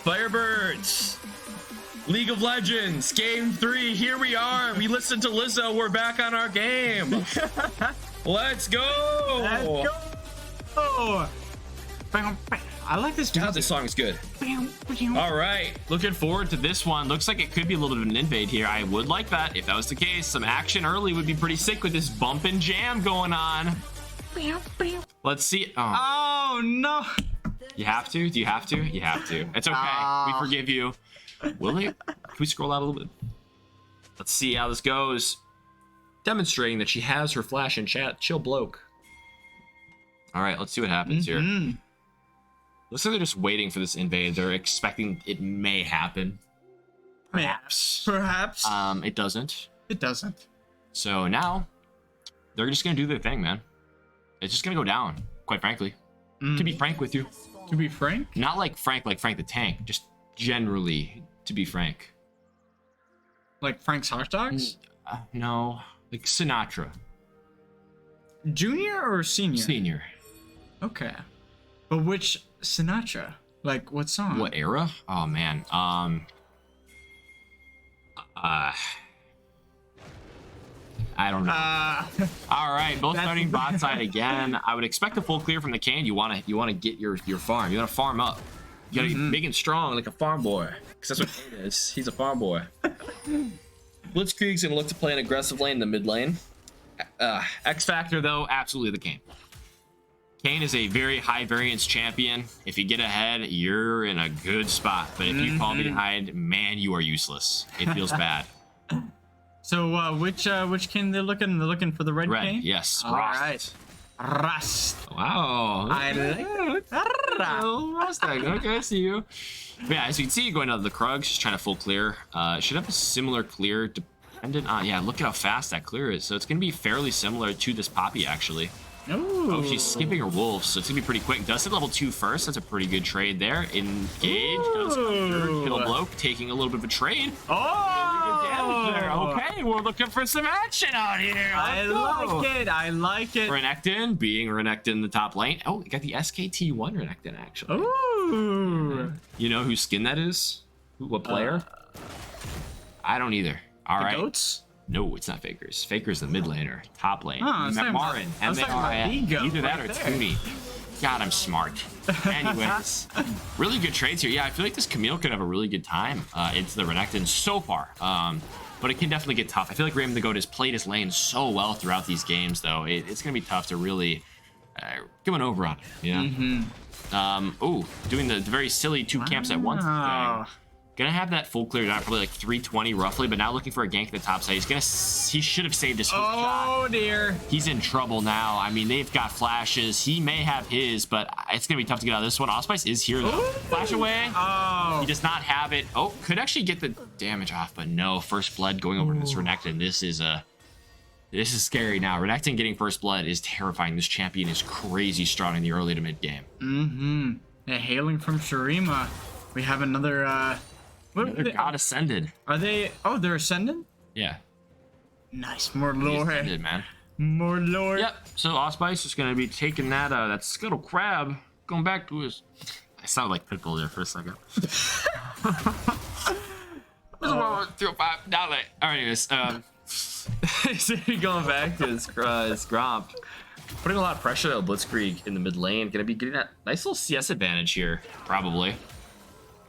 Firebirds. League of Legends, game 3. Here we are. We listened to Lizzo. We're back on our game. Let's go. Let's go. Oh. I like this. God, this song is good. All right. Looking forward to this one. Looks like it could be a little bit of an invade here. I would like that. If that was the case, some action early would be pretty sick with this bump and jam going on. Let's see. Oh no. You have to? Do you have to? You have to. It's okay. We forgive you. Will they? Can we scroll out a little bit? Let's see how this goes. Demonstrating that she has her flash in chat. Chill bloke. All right, let's see what happens here. Looks like they're just waiting for this invade. They're expecting it may happen. Perhaps. It doesn't. It doesn't. So now they're just gonna do their thing, man. It's just gonna go down, quite frankly. To be frank with you. To be frank? Not like Frank the Tank, just generally, to be frank. Like Frank's hot dogs? No, like Sinatra. Junior or senior? Senior. Okay. But which Sinatra? Like what song? What era? Oh man. I don't know. All right, both starting bot side again. I would expect a full clear from the Kane. You want to get your farm. You want to farm up. You gotta be big and strong like a farm boy. Because that's what Kane is. He's a farm boy. Blitzkrieg's gonna look to play an aggressive lane in the mid lane. X Factor though, absolutely the Kane. Kane is a very high variance champion. If you get ahead, you're in a good spot. But if you fall behind, man, you are useless. It feels bad. So which Kane they're looking? They're looking for the red Kane? Yes. All right. Rust. Wow. I like Rust. Okay, I see you. But yeah, as you can see, going out of the Krug, she's trying to full clear. Should have a similar clear dependent on, yeah, look at how fast that clear is. So it's going to be fairly similar to this Poppy, actually. Ooh. Oh, she's skipping her wolves, so it's going to be pretty quick. Does hit level 2 first. That's a pretty good trade there. Engage. Does kill bloke, taking a little bit of a trade. Oh! There. Okay, we're looking for some action out here. I like it. Renekton being Renekton in the top lane. Oh, we got the SKT1 Renekton, actually. Ooh. You know whose skin that is? What player? I don't either. All right. Goats? No, it's not Fakers. Fakers the mid laner, top lane. Oh, Marin, M-A-R-I-N. Either that or it's Tooney. God, I'm smart. Anyways, really good trades here. Yeah, I feel like this Camille could have a really good time into the Renekton so far. But it can definitely get tough. I feel like Raymond the Goat has played his lane so well throughout these games, though. It's going to be tough to really give an over on it. Yeah. Ooh, doing the very silly 2 camps at once thing. Gonna have that full cleared out, probably like 320 roughly, but now looking for a gank at the top side. He should have saved his hook shot. Oh dear. He's in trouble now. I mean, they've got flashes. He may have his, but it's gonna be tough to get out of this one. Allspice is here though. Ooh. Flash away. Oh. He does not have it. Oh, could actually get the damage off, but no. First blood going over to this Renekton. This is scary now. Renekton getting first blood is terrifying. This champion is crazy strong in the early to mid game. Yeah, hailing from Shurima, we have another They're god ascended. Are they? Oh, they're ascending? Yeah. Nice. More lore. Ascended, man. More lore. Yep. So Allspice is going to be taking that Scuttle Crab, going back to his... I sounded like Pitbull there for a second. $305. All right, anyways. Going back to his Gromp. Putting a lot of pressure on Blitzkrieg in the mid lane. Going to be getting that nice little CS advantage here, probably.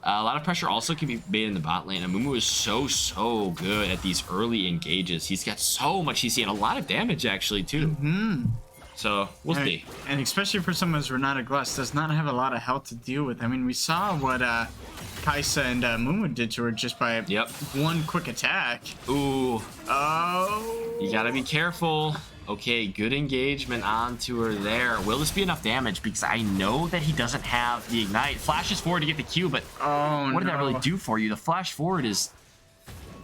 A lot of pressure also can be made in the bot lane. Amumu is so good at these early engages. He's got so much CC and a lot of damage actually too. So we'll see. And especially for someone as Renata Glass does not have a lot of health to deal with. I mean, we saw what Kaisa and Mumu did to her just by one quick attack. Ooh. Oh. You gotta be careful. Okay, good engagement onto her there. Will this be enough damage? Because I know that he doesn't have the ignite. Flashes forward to get the Q, but what did that really do for you? The flash forward it's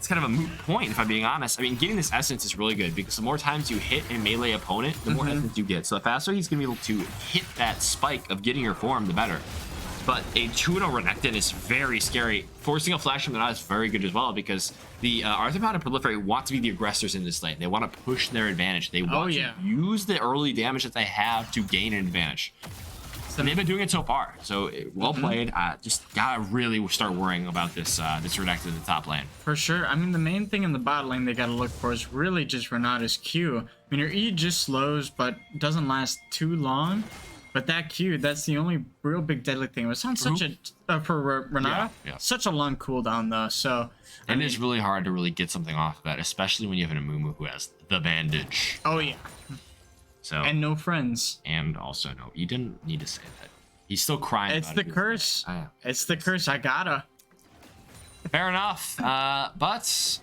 kind of a moot point, if I'm being honest. I mean, getting this essence is really good because the more times you hit a melee opponent, the more essence you get. So the faster he's going to be able to hit that spike of getting your form, the better. But a 2-0 Renekton is very scary. Forcing a flash from the Nod is very good as well because the Arthropod and Proliferate want to be the aggressors in this lane. They want to push their advantage. They want to use the early damage that they have to gain an advantage. And they've been doing it so far. So well played. Just gotta really start worrying about this this Renekton in the top lane. For sure. I mean, the main thing in the bot lane they gotta look for is really just Renata's Q. I mean, her E just slows, but doesn't last too long. But that Q, that's the only real big deadly thing. It was on such a for Renata, such a long cooldown though. So and it's really hard to really get something off of that, especially when you have an Amumu who has the bandage. Oh yeah. So and no friends. And also no, you didn't need to say that. He's still crying. It's the curse. It's the curse. I gotta. Fair enough. But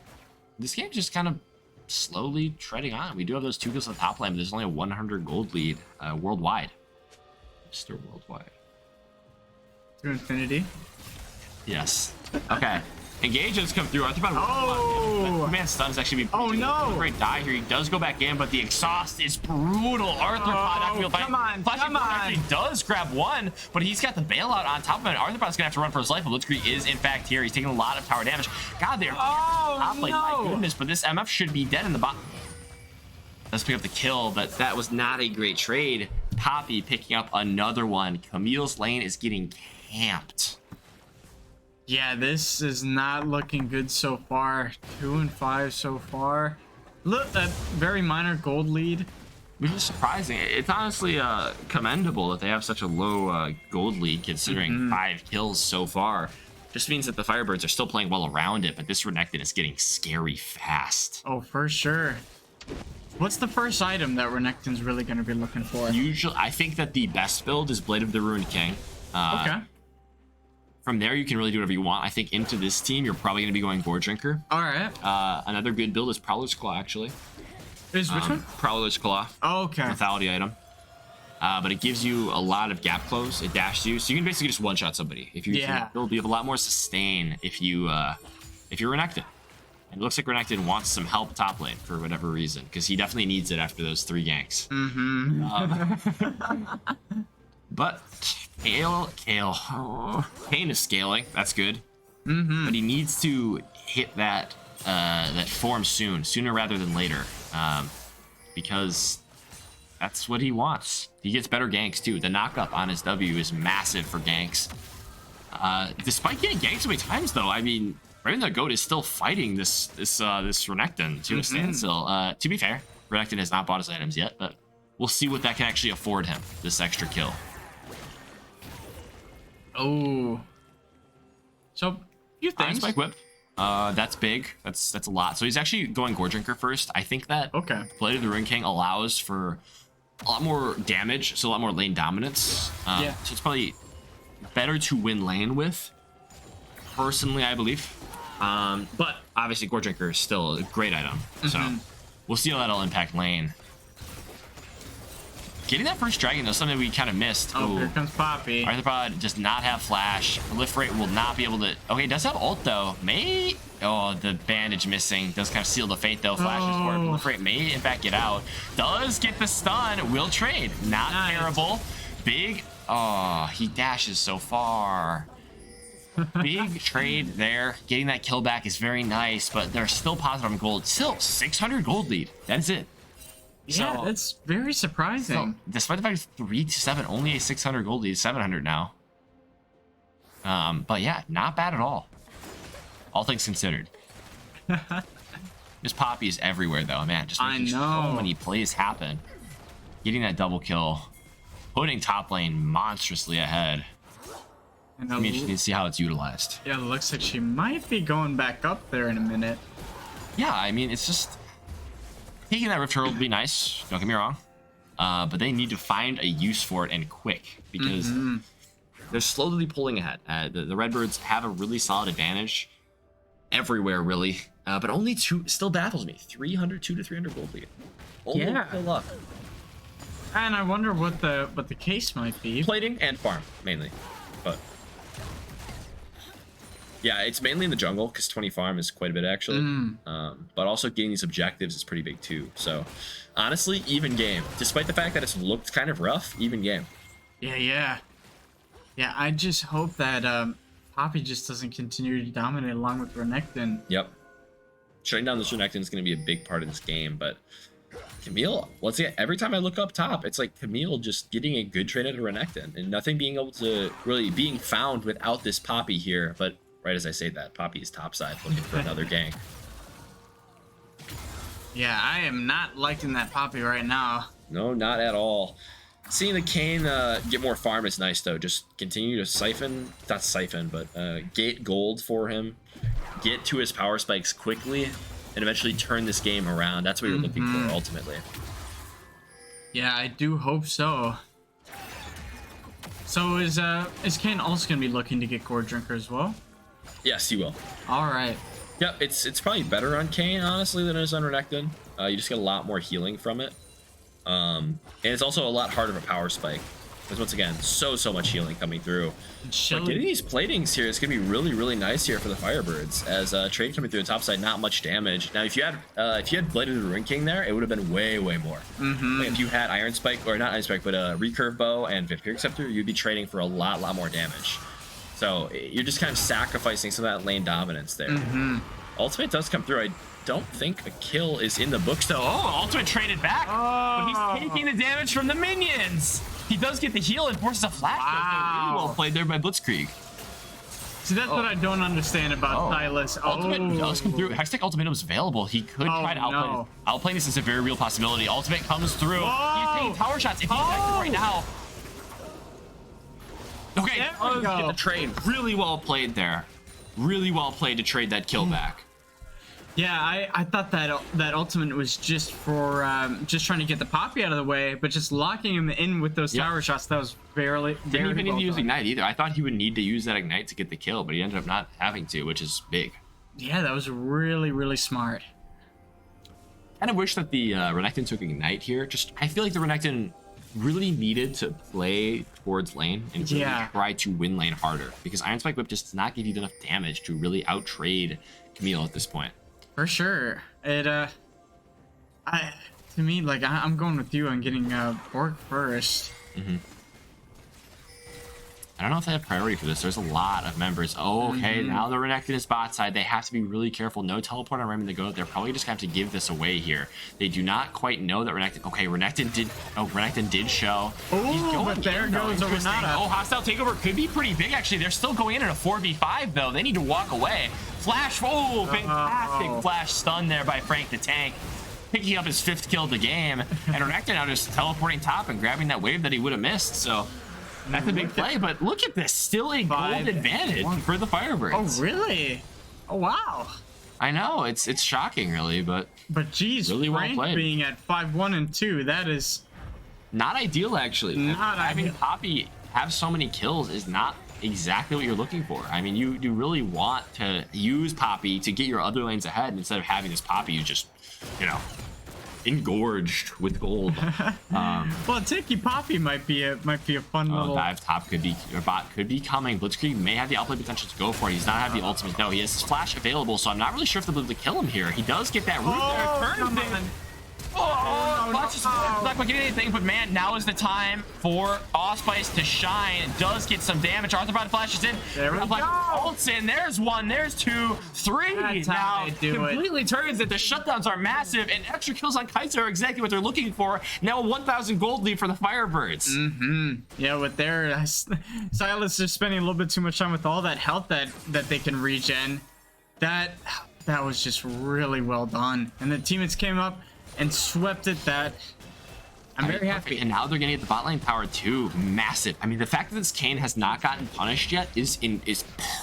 this game's just kind of slowly treading on. We do have those 2 kills on the top lane, but there's only a 100 gold lead worldwide. Mr. Worldwide. To infinity. Yes. Okay. Engagements come through. I think about command stun is actually no! Great die here. He does go back in, but the exhaust is brutal. Arthropod come on. Actually does grab one, but he's got the bailout on top of it. Arthropod's gonna have to run for his life. But Blitzkrieg is in fact here. He's taking a lot of tower damage. God, they're top lane. My goodness, but this MF should be dead in the bottom. Let's pick up the kill, but that was not a great trade. Poppy picking up another one. Camille's lane is getting camped. Yeah, this is not looking good so far. 2 and 5 so far. Look, a very minor gold lead. Which is surprising. It's honestly commendable that they have such a low gold lead considering 5 kills so far. Just means that the Firebirds are still playing well around it, but this Renekton is getting scary fast. Oh, for sure. What's the first item that Renekton's really going to be looking for? Usually, I think that the best build is Blade of the Ruined King. Okay. From there, you can really do whatever you want. I think into this team, you're probably going to be going Gore Drinker. All right. Another good build is Prowler's Claw, actually. Is which one? Prowler's Claw. Oh, okay. Lethality item. But it gives you a lot of gap close. It dashes you, so you can basically just one-shot somebody. If you build, you have a lot more sustain if you're Renekton. And it looks like Renekton wants some help top lane for whatever reason, because he definitely needs it after those 3 ganks. But Kane is scaling. That's good. But he needs to hit that that form sooner rather than later, because that's what he wants. He gets better ganks too. The knockup on his W is massive for ganks. Despite getting ganked so many times, though, I mean, Raven the Goat is still fighting this Renekton to a standstill. To be fair, Renekton has not bought his items yet, but we'll see what that can actually afford him. This extra kill. Oh. So, few things. Spike Whip. That's big. That's a lot. So he's actually going Gore Drinker first. I think that Blade of the Ruined King allows for a lot more damage, so a lot more lane dominance. So it's probably better to win lane with, personally, I believe. But obviously Gore Drinker is still a great item. So we'll see how that'll impact lane. Getting that first dragon, though, something we kind of missed. Oh, here comes Poppy. Arthropod does not have flash. Proliferate will not be able to... Okay, it does have ult, though. May... Oh, the bandage missing. Does kind of seal the fate, though. Flash is for Proliferate. May, in fact, get out. Does get the stun. Will trade. Not terrible. Big... Oh, he dashes so far. Big trade there. Getting that kill back is very nice, but they're still positive on gold. Still, 600 gold lead. That's it. Yeah, so, that's very surprising. So, despite the fact it's 3-7, only a 600 gold lead, 700 now. But yeah, not bad at all. All things considered. This Poppy is everywhere, though, man. Just making so many plays happen. Getting that double kill, putting top lane monstrously ahead. And I mean, you can see how it's utilized. Yeah, it looks like she might be going back up there in a minute. Yeah, I mean, it's just... Taking that Rift Herald would be nice, don't get me wrong. But they need to find a use for it, and quick, because they're slowly pulling ahead. The Redbirds have a really solid advantage everywhere, really. But only 2 still baffles me. 2 to 300 gold lead. Pull up. And I wonder what the case might be. Plating and farm, mainly. But yeah, it's mainly in the jungle, because 20 farm is quite a bit, actually. But also getting these objectives is pretty big, too. So, honestly, even game. Despite the fact that it's looked kind of rough, even game. Yeah, I just hope that Poppy just doesn't continue to dominate along with Renekton. Yep. Shutting down this Renekton is going to be a big part of this game, but Camille, once again, every time I look up top, it's like Camille just getting a good trade out of Renekton and nothing being able to really being found without this Poppy here. But right as I say that, Poppy is topside looking for another gank. Yeah, I am not liking that Poppy right now. No, not at all. Seeing the Kayn get more farm is nice though. Just continue to siphon, not siphon, but get gold for him. Get to his power spikes quickly and eventually turn this game around. That's what you're looking for ultimately. Yeah, I do hope so. So is Kayn also gonna be looking to get Gore Drinker as well? Yes, he will. All right. Yeah, it's probably better on Kayn honestly than it is on Renekton. You just get a lot more healing from it. And it's also a lot harder of a power spike. Because once again, so much healing coming through. But getting these platings here is going to be really nice here for the Firebirds. As trade coming through the top side, not much damage. Now, if you had Blade of the Ruin King there, it would have been way more. Like if you had Iron Spike, or not Iron Spike, but Recurve Bow and Vampiric Scepter, you'd be trading for a lot more damage. So you're just kind of sacrificing some of that lane dominance there. Ultimate does come through. I don't think a kill is in the books though. Oh, Ultimate traded back, but he's taking the damage from the minions. He does get the heal and forces a flash. Wow. Really well played there by Blitzkrieg. See, that's what I don't understand about Silas. Ultimate does come through. Hextech Ultimatum is available. He could try to outplay this. Outplaying this is a very real possibility. Ultimate comes through. He's taking tower shots. If he's active right now. Okay, get the trade. Really well played there. Really well played to trade that kill back. Yeah, I thought that ultimate was just for just trying to get the Poppy out of the way, but just locking him in with those tower shots, that was didn't even need to use Ignite either. I thought he would need to use that Ignite to get the kill, but he ended up not having to, which is big. Yeah, that was really smart. I kind of wish that the Renekton took Ignite here. I feel like the Renekton really needed to play towards lane and really try to win lane harder, because Iron Spike Whip just does not give you enough damage to really outtrade Camille at this point. For sure. It to me, like, I'm going with you on getting Borg first. I don't know if they have priority for this. There's a lot of members. Oh, okay, now the Renekton is bot side. They have to be really careful. No teleport on Raymond to go. They're probably just going to have to give this away here. They do not quite know that Renekton... Okay, Renekton did show. Oh, but there goes Renata. Oh, hostile takeover could be pretty big, actually. They're still going in a 4v5, though. They need to walk away. Flash. Oh, fantastic flash stun there by Frank the Tank. Picking up his 5th kill of the game. And Renekton now just teleporting top and grabbing that wave that he would have missed, so... That's a big play, but look at this. Still a gold advantage for the Firebirds. Oh, really? Oh, wow. I know. It's shocking, really, but geez, really Frank well played. Being at 5-1 and 2, that is... Not ideal, actually. Having Poppy have so many kills is not exactly what you're looking for. I mean, you really want to use Poppy to get your other lanes ahead instead of having this Poppy who's just, engorged with gold. Well, Tiki Poppy might be a fun little dive top bot could be coming. Blitzkrieg may have the outplay potential to go for it. He's not have the ultimate. No, he has his flash available, so I'm not really sure if they'll be able to kill him here. He does get that root there. Turns it. Not quite getting anything, but man, now is the time for Allspice to shine. It does get some damage. Arthropod flashes in. There we go. Ults in. There's 1, there's 2, 3. That's now how they do completely turns it. The shutdowns are massive, and extra kills on Kites are exactly what they're looking for. Now a 1,000 gold lead for the Firebirds. Yeah, with their Silas is spending a little bit too much time with all that health that they can regen. That was just really well done, and the teammates came up and swept it. I'm very happy. And now they're gonna get the bot lane power too. Massive. I mean, the fact that this Kayn has not gotten punished yet is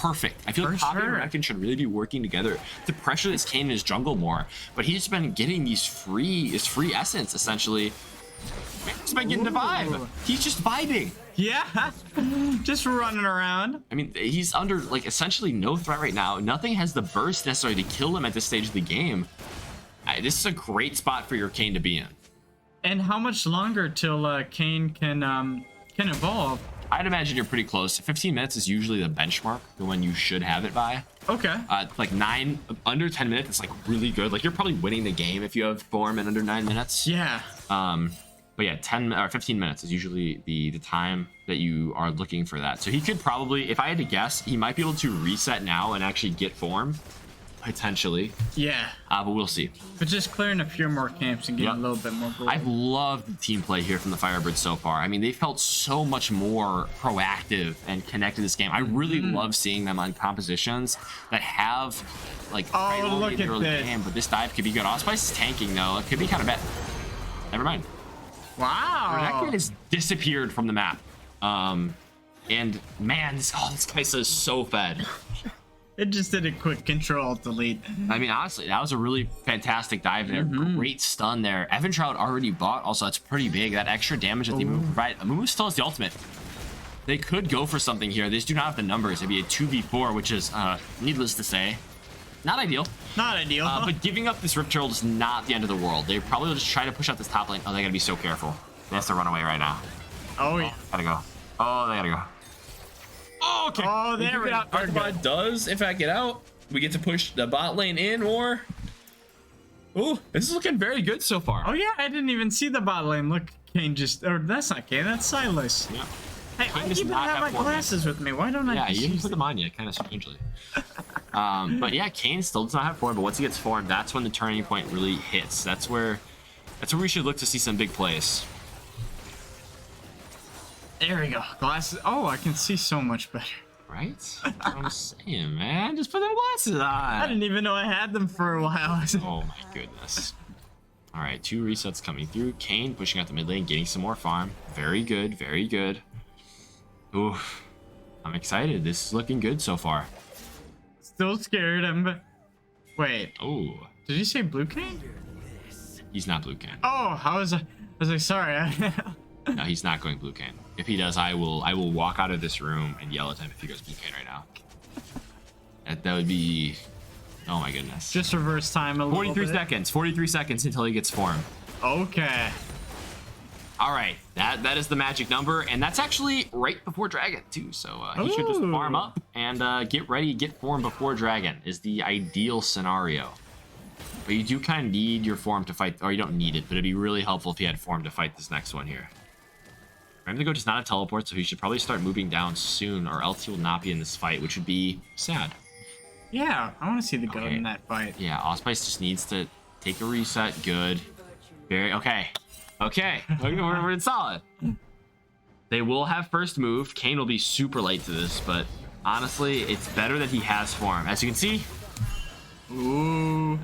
perfect. I feel like Poppy and Renekton should really be working together to pressure this Kayn in his jungle more. But he's been getting these free essence essentially. He's been getting the vibe. He's just vibing. Yeah, just running around. I mean, he's under like essentially no threat right now. Nothing has the burst necessarily to kill him at this stage of the game. This is a great spot for your Kayn to be in. And how much longer till Kayn can evolve? I'd imagine you're pretty close. 15 minutes is usually the benchmark, the one you should have it by. Okay. Like under 10 minutes, it's like really good. Like you're probably winning the game if you have form in under 9 minutes. Yeah. But yeah, 10 or 15 minutes is usually the time that you are looking for that. So he could probably, if I had to guess, he might be able to reset now and actually get form potentially. Yeah. But we'll see. But just clearing a few more camps and getting a little bit more gold. I've loved the team play here from the Firebirds so far. I mean, they felt so much more proactive and connected to this game. I really love seeing them on compositions that have like look at early this. game, but this dive could be good. Allspice is tanking though. It could be kind of bad. Never mind. Wow. That guy has disappeared from the map. And man, this Kaisa is so fed. It just did a quick control delete. I mean, honestly, that was a really fantastic dive there. Great stun there. Evan Trout already bought. Also, that's pretty big. That extra damage that the Amumu provide. Amumu still has the ultimate. They could go for something here. They just do not have the numbers. It'd be a 2v4, which is, needless to say, not ideal. Not ideal. But giving up this Rip Turtle is not the end of the world. They probably will just try to push out this top lane. Oh, they gotta be so careful. They have to run away right now. Oh, yeah. Gotta go. Oh, they gotta go. Oh, okay. Oh, there we go. Arthbot does, in fact, get out. We get to push the bot lane in, or... Ooh, this is looking very good so far. Oh, yeah, I didn't even see the bot lane. Look, Kane just... Or that's not Kane, that's Silas. Yeah. Hey, I does even not have my have glasses with me. Why don't I Yeah, just you didn't use put them on yet, kind of strangely. But yeah, Kane still does not have form, but once he gets formed, that's when the turning point really hits. That's where we should look to see some big plays. There we go. Glasses. Oh, I can see so much better. Right? That's what I'm saying, man. Just put them glasses on. I didn't even know I had them for a while. Oh my goodness. All right, 2 resets coming through. Kane pushing out the mid lane, getting some more farm. Very good, very good. Oof. I'm excited. This is looking good so far. Still scared. Wait. Oh. Did you say Blue Kane? He's not Blue Kane. Oh, I was like, sorry. No, he's not going Blue Kane. If he does, I will walk out of this room and yell at him if he goes Blue Kane right now. That would be... Oh my goodness. Just reverse time a little 43 bit. seconds. 43 seconds until he gets formed. Okay. All right. That is the magic number. And that's actually right before Dragon, too. So he should just farm up and get ready, get formed before Dragon is the ideal scenario. But you do kind of need your form to fight, or you don't need it, but it'd be really helpful if you had form to fight this next one here. Ramdigo does not have teleport, so he should probably start moving down soon, or else he will not be in this fight, which would be sad. Yeah, I want to see the goat in that fight. Yeah, Allspice just needs to take a reset. Good. Very okay. Okay, we're in solid. They will have first move. Kane will be super late to this, but honestly, it's better that he has form. As you can see. Ooh.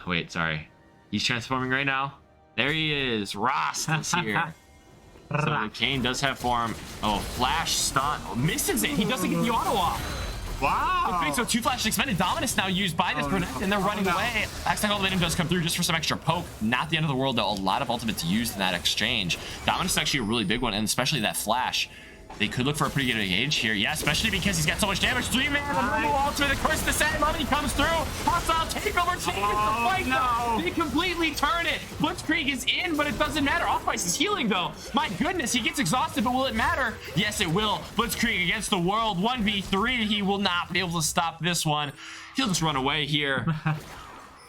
Wait, sorry. He's transforming right now. There he is. Ross is here. So Kane does have form. Oh, flash stun. Oh, misses it. He doesn't get the auto off. Wow. Okay, so 2 flashes expended. Dominus now used by this Brunette, and they're running away. Accidental ultimate does come through just for some extra poke. Not the end of the world, though. A lot of ultimates used in that exchange. Dominus is actually a really big one, and especially that flash. They could look for a pretty good engage here. Yeah, especially because he's got so much damage. 3-man, the normal ultimate, the curse of the sand money comes through. Hostile takeover changes the fight. No. They completely turn it. Blitzkrieg is in, but it doesn't matter. Allspice is healing, though. My goodness, he gets exhausted, but will it matter? Yes, it will. Blitzkrieg against the world. 1v3. He will not be able to stop this one. He'll just run away here.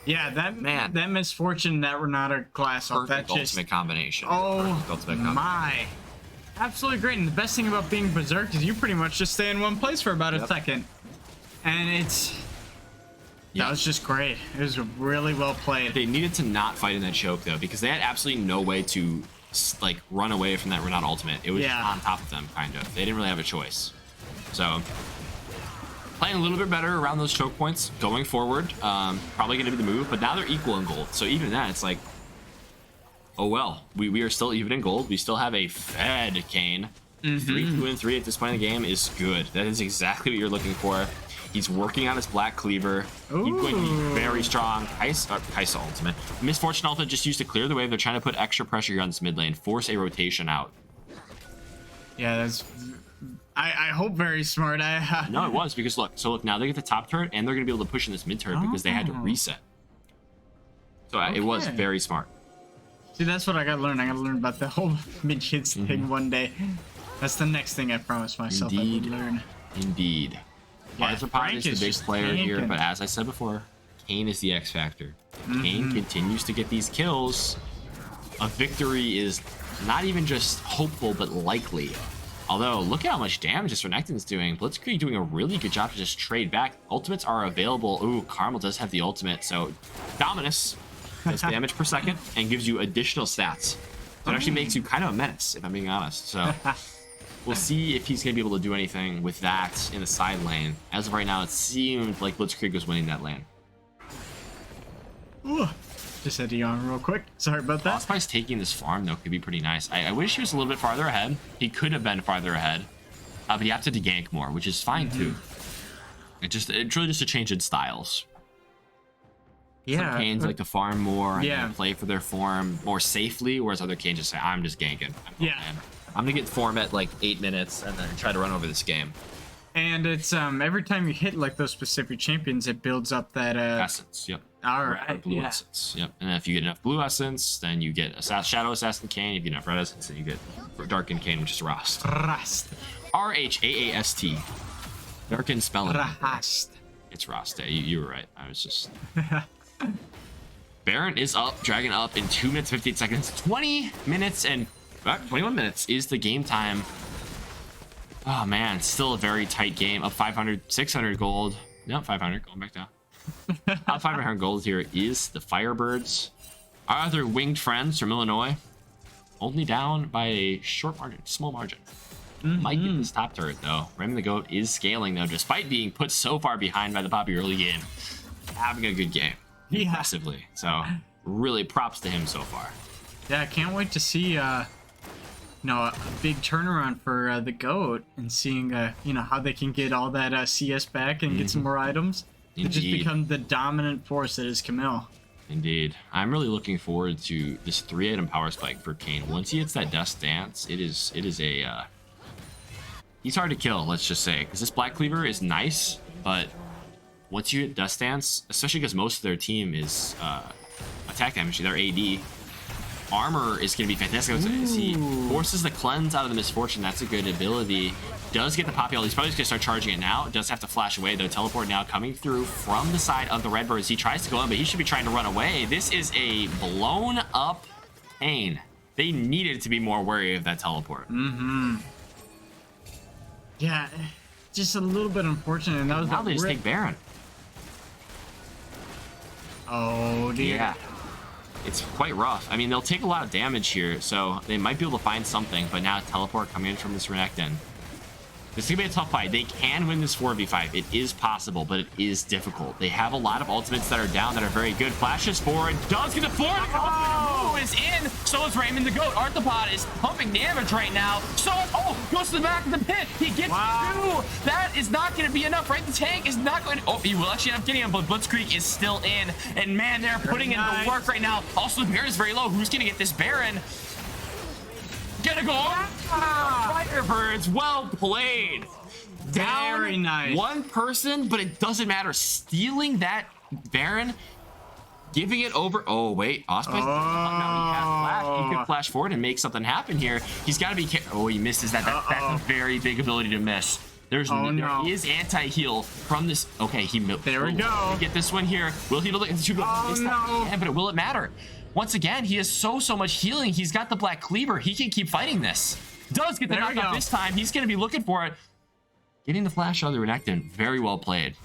Yeah, that misfortune, that Renata class off, that just ultimate combination. Oh ultimate combination. my. Absolutely great. And the best thing about being Berserk is you pretty much just stay in one place for about a second. And that was just great. It was really well played. They needed to not fight in that choke, though, because they had absolutely no way to, like, run away from that Renata ultimate. It was on top of them, kind of. They didn't really have a choice. So, playing a little bit better around those choke points going forward. Probably going to be the move, but now they're equal in gold. So even that, it's like, oh well, we are still even in gold. We still have a fed Kane. 3-2-3 at this point in the game is good. That is exactly what you're looking for. He's working on his black cleaver. He's going to be very strong. Kaisa ultimate. Misfortune ultimate just used to clear the wave. They're trying to put extra pressure here on this mid lane. Force a rotation out. Yeah, that's... I hope very smart. No, it was, because look, now they get the top turret, and they're going to be able to push in this mid turret because they had to reset. So it was very smart. See, that's what I gotta learn. I gotta learn about the whole mid-kids thing one day. That's the next thing I promised myself I would learn. Indeed. Yeah, Arthropod is the big player here, but as I said before, Kane is the X factor. Kane continues to get these kills. A victory is not even just hopeful, but likely. Although, look at how much damage this Renekton's doing. Blitzkrieg doing a really good job to just trade back. Ultimates are available. Ooh, Carmel does have the ultimate. So, Dominus does damage per second and gives you additional stats. So it actually makes you kind of a menace, if I'm being honest. So, we'll see if he's going to be able to do anything with that in the side lane. As of right now, it seemed like Blitzkrieg was winning that lane. Ooh. Just had to yawn real quick. Sorry about that. Osprey's taking this farm, though, could be pretty nice. I wish he was a little bit farther ahead. He could have been farther ahead. But he opted to gank more, which is fine, too. It's really just a change in styles. Yeah. Some Canes like to farm more and play for their form more safely, whereas other Canes just say, I'm just ganking. I'm going to get form at like 8 minutes and then try to run over this game. And it's every time you hit like those specific champions, it builds up that essence. Yep. All right. Blue essence. Yep. And if you get enough blue essence, then you get Shadow Assassin Cane. If you get enough red essence, then you get Darkened Cane, which is Rast. Rast. R-H-A-A-S-T. Darkened spelling. Rast. It's Rast. You were right. I was just. Baron is up. Dragon up in 2 minutes 58 seconds. 20 minutes and 21 minutes is the game time. Oh man, still a very tight game. Up 500, 600 gold. No, 500. Going back down. Up 500 gold here is the Firebirds. Our other winged friends from Illinois. Only down by a short margin, small margin. Might get this top turret though. Raymond the Goat is scaling though, despite being put so far behind by the Poppy early game. Having a good game. Massively. So really props to him so far. Yeah, I can't wait to see a big turnaround for the Goat and seeing how they can get all that CS back and get some more items. To just become the dominant force that is Camille. Indeed. I'm really looking forward to this 3-item power spike for Kayn. Once he hits that Dust Dance, it is a he's hard to kill, let's just say, because this Black Cleaver is nice, but once you hit Dust Dance, especially because most of their team is attack damage, they're AD, armor is going to be fantastic. As he forces the cleanse out of the Misfortune, that's a good ability. Does get the Poppy ult. He's probably just going to start charging it now. Does have to flash away, though. Teleport now coming through from the side of the Redbirds. He tries to go in, but he should be trying to run away. This is a blown up Kayn. They needed to be more wary of that teleport. Yeah, just a little bit unfortunate. And that was now they just take Baron. Oh, dear. Yeah. It's quite rough. I mean, they'll take a lot of damage here, so they might be able to find something, but now teleport coming in from this Renekton. This is going to be a tough fight. They can win this 4v5. It is possible, but it is difficult. They have a lot of ultimates that are down that are very good. Flashes forward. Does get the forward. Oh, is in. So is Raymond the Goat. Arthropod is pumping damage right now. So, goes to the back of the pit. He gets through. That is not going to be enough, right? The tank is not going to... Oh, he will actually end up getting him, but Blitzkrieg is still in. And man, they're putting in the work right now. Also, the Baron is very low. Who's going to get this Baron? Gonna go. Firebirds, well played. Down very nice. One person, but it doesn't matter. Stealing that Baron, giving it over. Oh wait, Osprey. No, he has flash. He could flash forward and make something happen here. He's got to be. Oh, he misses that. That's a very big ability to miss. There is anti-heal from this. Okay, there we go. Get this one here. Will he be able to? Yeah, but will it matter? Once again, he has so much healing. He's got the Black Cleaver. He can keep fighting this. Does get the knockout this time. He's going to be looking for it. Getting the flash out of the Renekton. Very well played.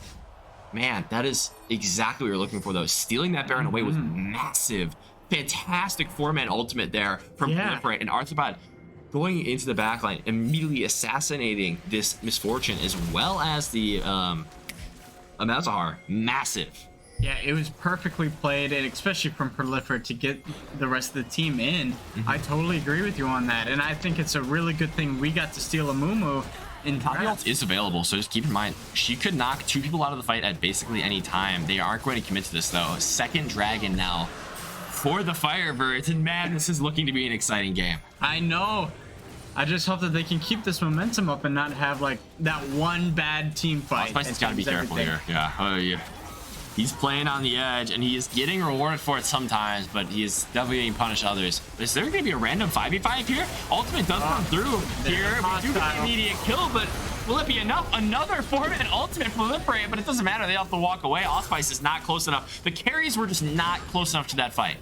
Man, that is exactly what you're looking for, though. Stealing that Baron away was massive. Fantastic 4-man ultimate there from Proliferate. And Arthropod going into the backline, immediately assassinating this Misfortune, as well as the Malzahar. Massive. Yeah, it was perfectly played, and especially from Proliferate to get the rest of the team in. I totally agree with you on that, and I think it's a really good thing we got to steal a Mumu. Poppy ult is available, so just keep in mind, she could knock 2 people out of the fight at basically any time. They aren't going to commit to this, though. Second Dragon now for the Firebirds, and man, this is looking to be an exciting game. I know. I just hope that they can keep this momentum up and not have, like, that one bad team fight. Spicy's got to be careful here. Yeah. Oh, yeah. He's playing on the edge, and he is getting rewarded for it sometimes, but he is definitely getting punished others. Is there going to be a random 5v5 here? Ultimate does come through here. We do get the immediate kill, but will it be enough? Another 4-man ultimate Proliferate, but it doesn't matter. They have to walk away. Allspice is not close enough. The carries were just not close enough to that fight.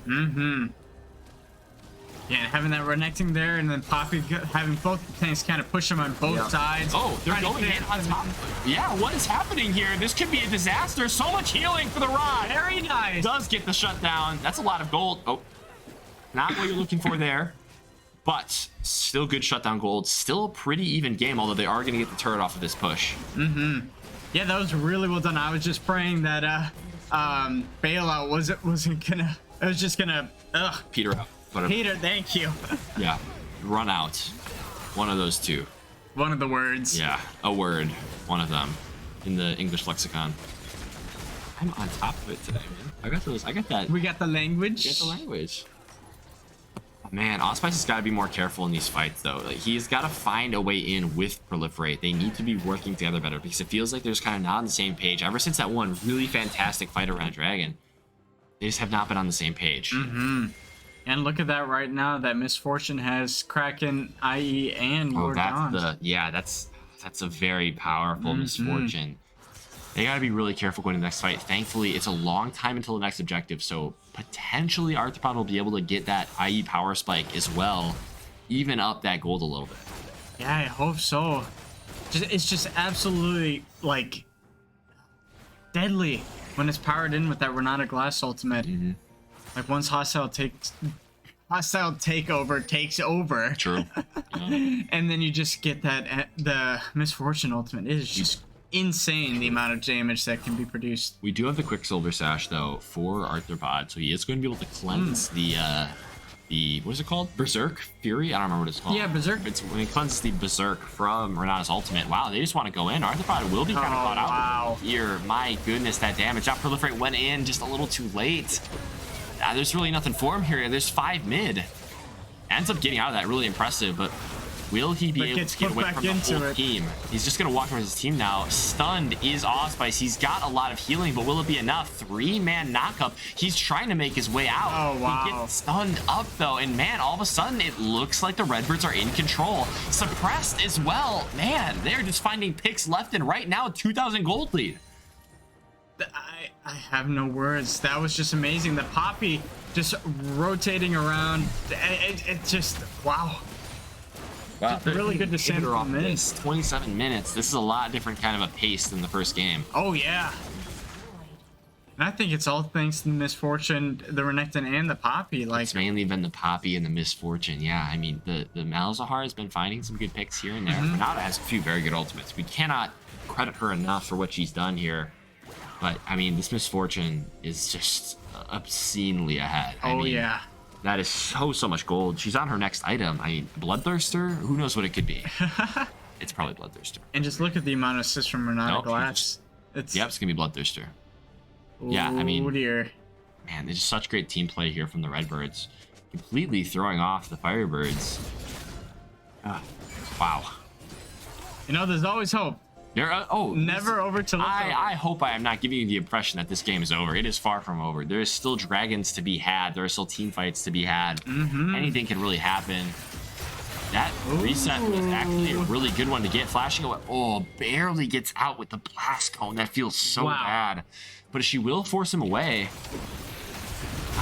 Yeah, having that renecting there, and then Poppy having both the tanks kind of push him on both sides. Oh, they're going in on top. Yeah, what is happening here? This could be a disaster. So much healing for the Rod. Very nice. Does get the shutdown. That's a lot of gold. Oh, not what you're looking for there. But still good shutdown gold. Still a pretty even game, although they are going to get the turret off of this push. Yeah, that was really well done. I was just praying that bailout wasn't gonna. It was just gonna. Peter out. Peter, thank you. Yeah, run out. One of those two. One of the words. Yeah, a word. One of them in the English lexicon. I'm on top of it today, man. I got those. I got that. We got the language. Get the language. Man, Allspice has got to be more careful in these fights, though. Like, he's got to find a way in with Proliferate. They need to be working together better because it feels like they're just kind of not on the same page. Ever since that one really fantastic fight around Dragon, they just have not been on the same page. And look at that right now. That Misfortune has Kraken, IE, and Lord Dons. That's a very powerful Misfortune. They got to be really careful going to the next fight. Thankfully, it's a long time until the next objective, so potentially Arthropod will be able to get that IE power spike as well, even up that gold a little bit. Yeah, I hope so. It's just absolutely, like, deadly when it's powered in with that Renata Glass ultimate. Like, once hostile takeover takes over. True. Yeah. And then you just get that, the Misfortune ultimate. It is just insane the amount of damage that can be produced. We do have the Quicksilver Sash, though, for Arthropod, so he is going to be able to cleanse the what is it called? Berserk Fury? I don't remember what it's called. Yeah, Berserk. It's when he cleanses the Berserk from Renata's ultimate. Wow, they just want to go in. Arthropod will be kind of caught out here. My goodness, that damage. That Proliferate went in just a little too late. There's really nothing for him here. There's 5 mid. Ends up getting out of that. Really impressive, but will he be able to get away from the whole team? He's just going to walk around his team now. Stunned is Allspice. He's got a lot of healing, but will it be enough? 3-man knockup. He's trying to make his way out. Oh, wow. He gets stunned up, though, and man, all of a sudden, it looks like the Redbirds are in control. Suppressed as well. Man, they're just finding picks left and right now. 2,000 gold lead. I have no words. That was just amazing. The Poppy just rotating around. It just, wow. Wow, really good to send her off this. 27 minutes. This is a lot different kind of a pace than the first game. Oh, yeah. And I think it's all thanks to the Misfortune, the Renekton, and the Poppy. Like, it's mainly been the Poppy and the Misfortune. Yeah, I mean, the Malzahar has been finding some good picks here and there. Renata has a few very good ultimates. We cannot credit her enough for what she's done here. But, I mean, this Misfortune is just obscenely ahead. I mean, yeah. That is so much gold. She's on her next item. I mean, Bloodthirster? Who knows what it could be? It's probably Bloodthirster. And just look at the amount of assists from Renata Glass. Yep, it's going to be Bloodthirster. Yeah, I mean, dear. Man, there's just such great team play here from the Redbirds. Completely throwing off the Firebirds. Wow. You know, there's always hope. Never over till it's over. I hope I am not giving you the impression that this game is over. It is far from over. There is still dragons to be had. There are still team fights to be had. Anything can really happen. That reset was actually a really good one to get. Flashing away. Oh, barely gets out with the blast cone. That feels so bad. But she will force him away.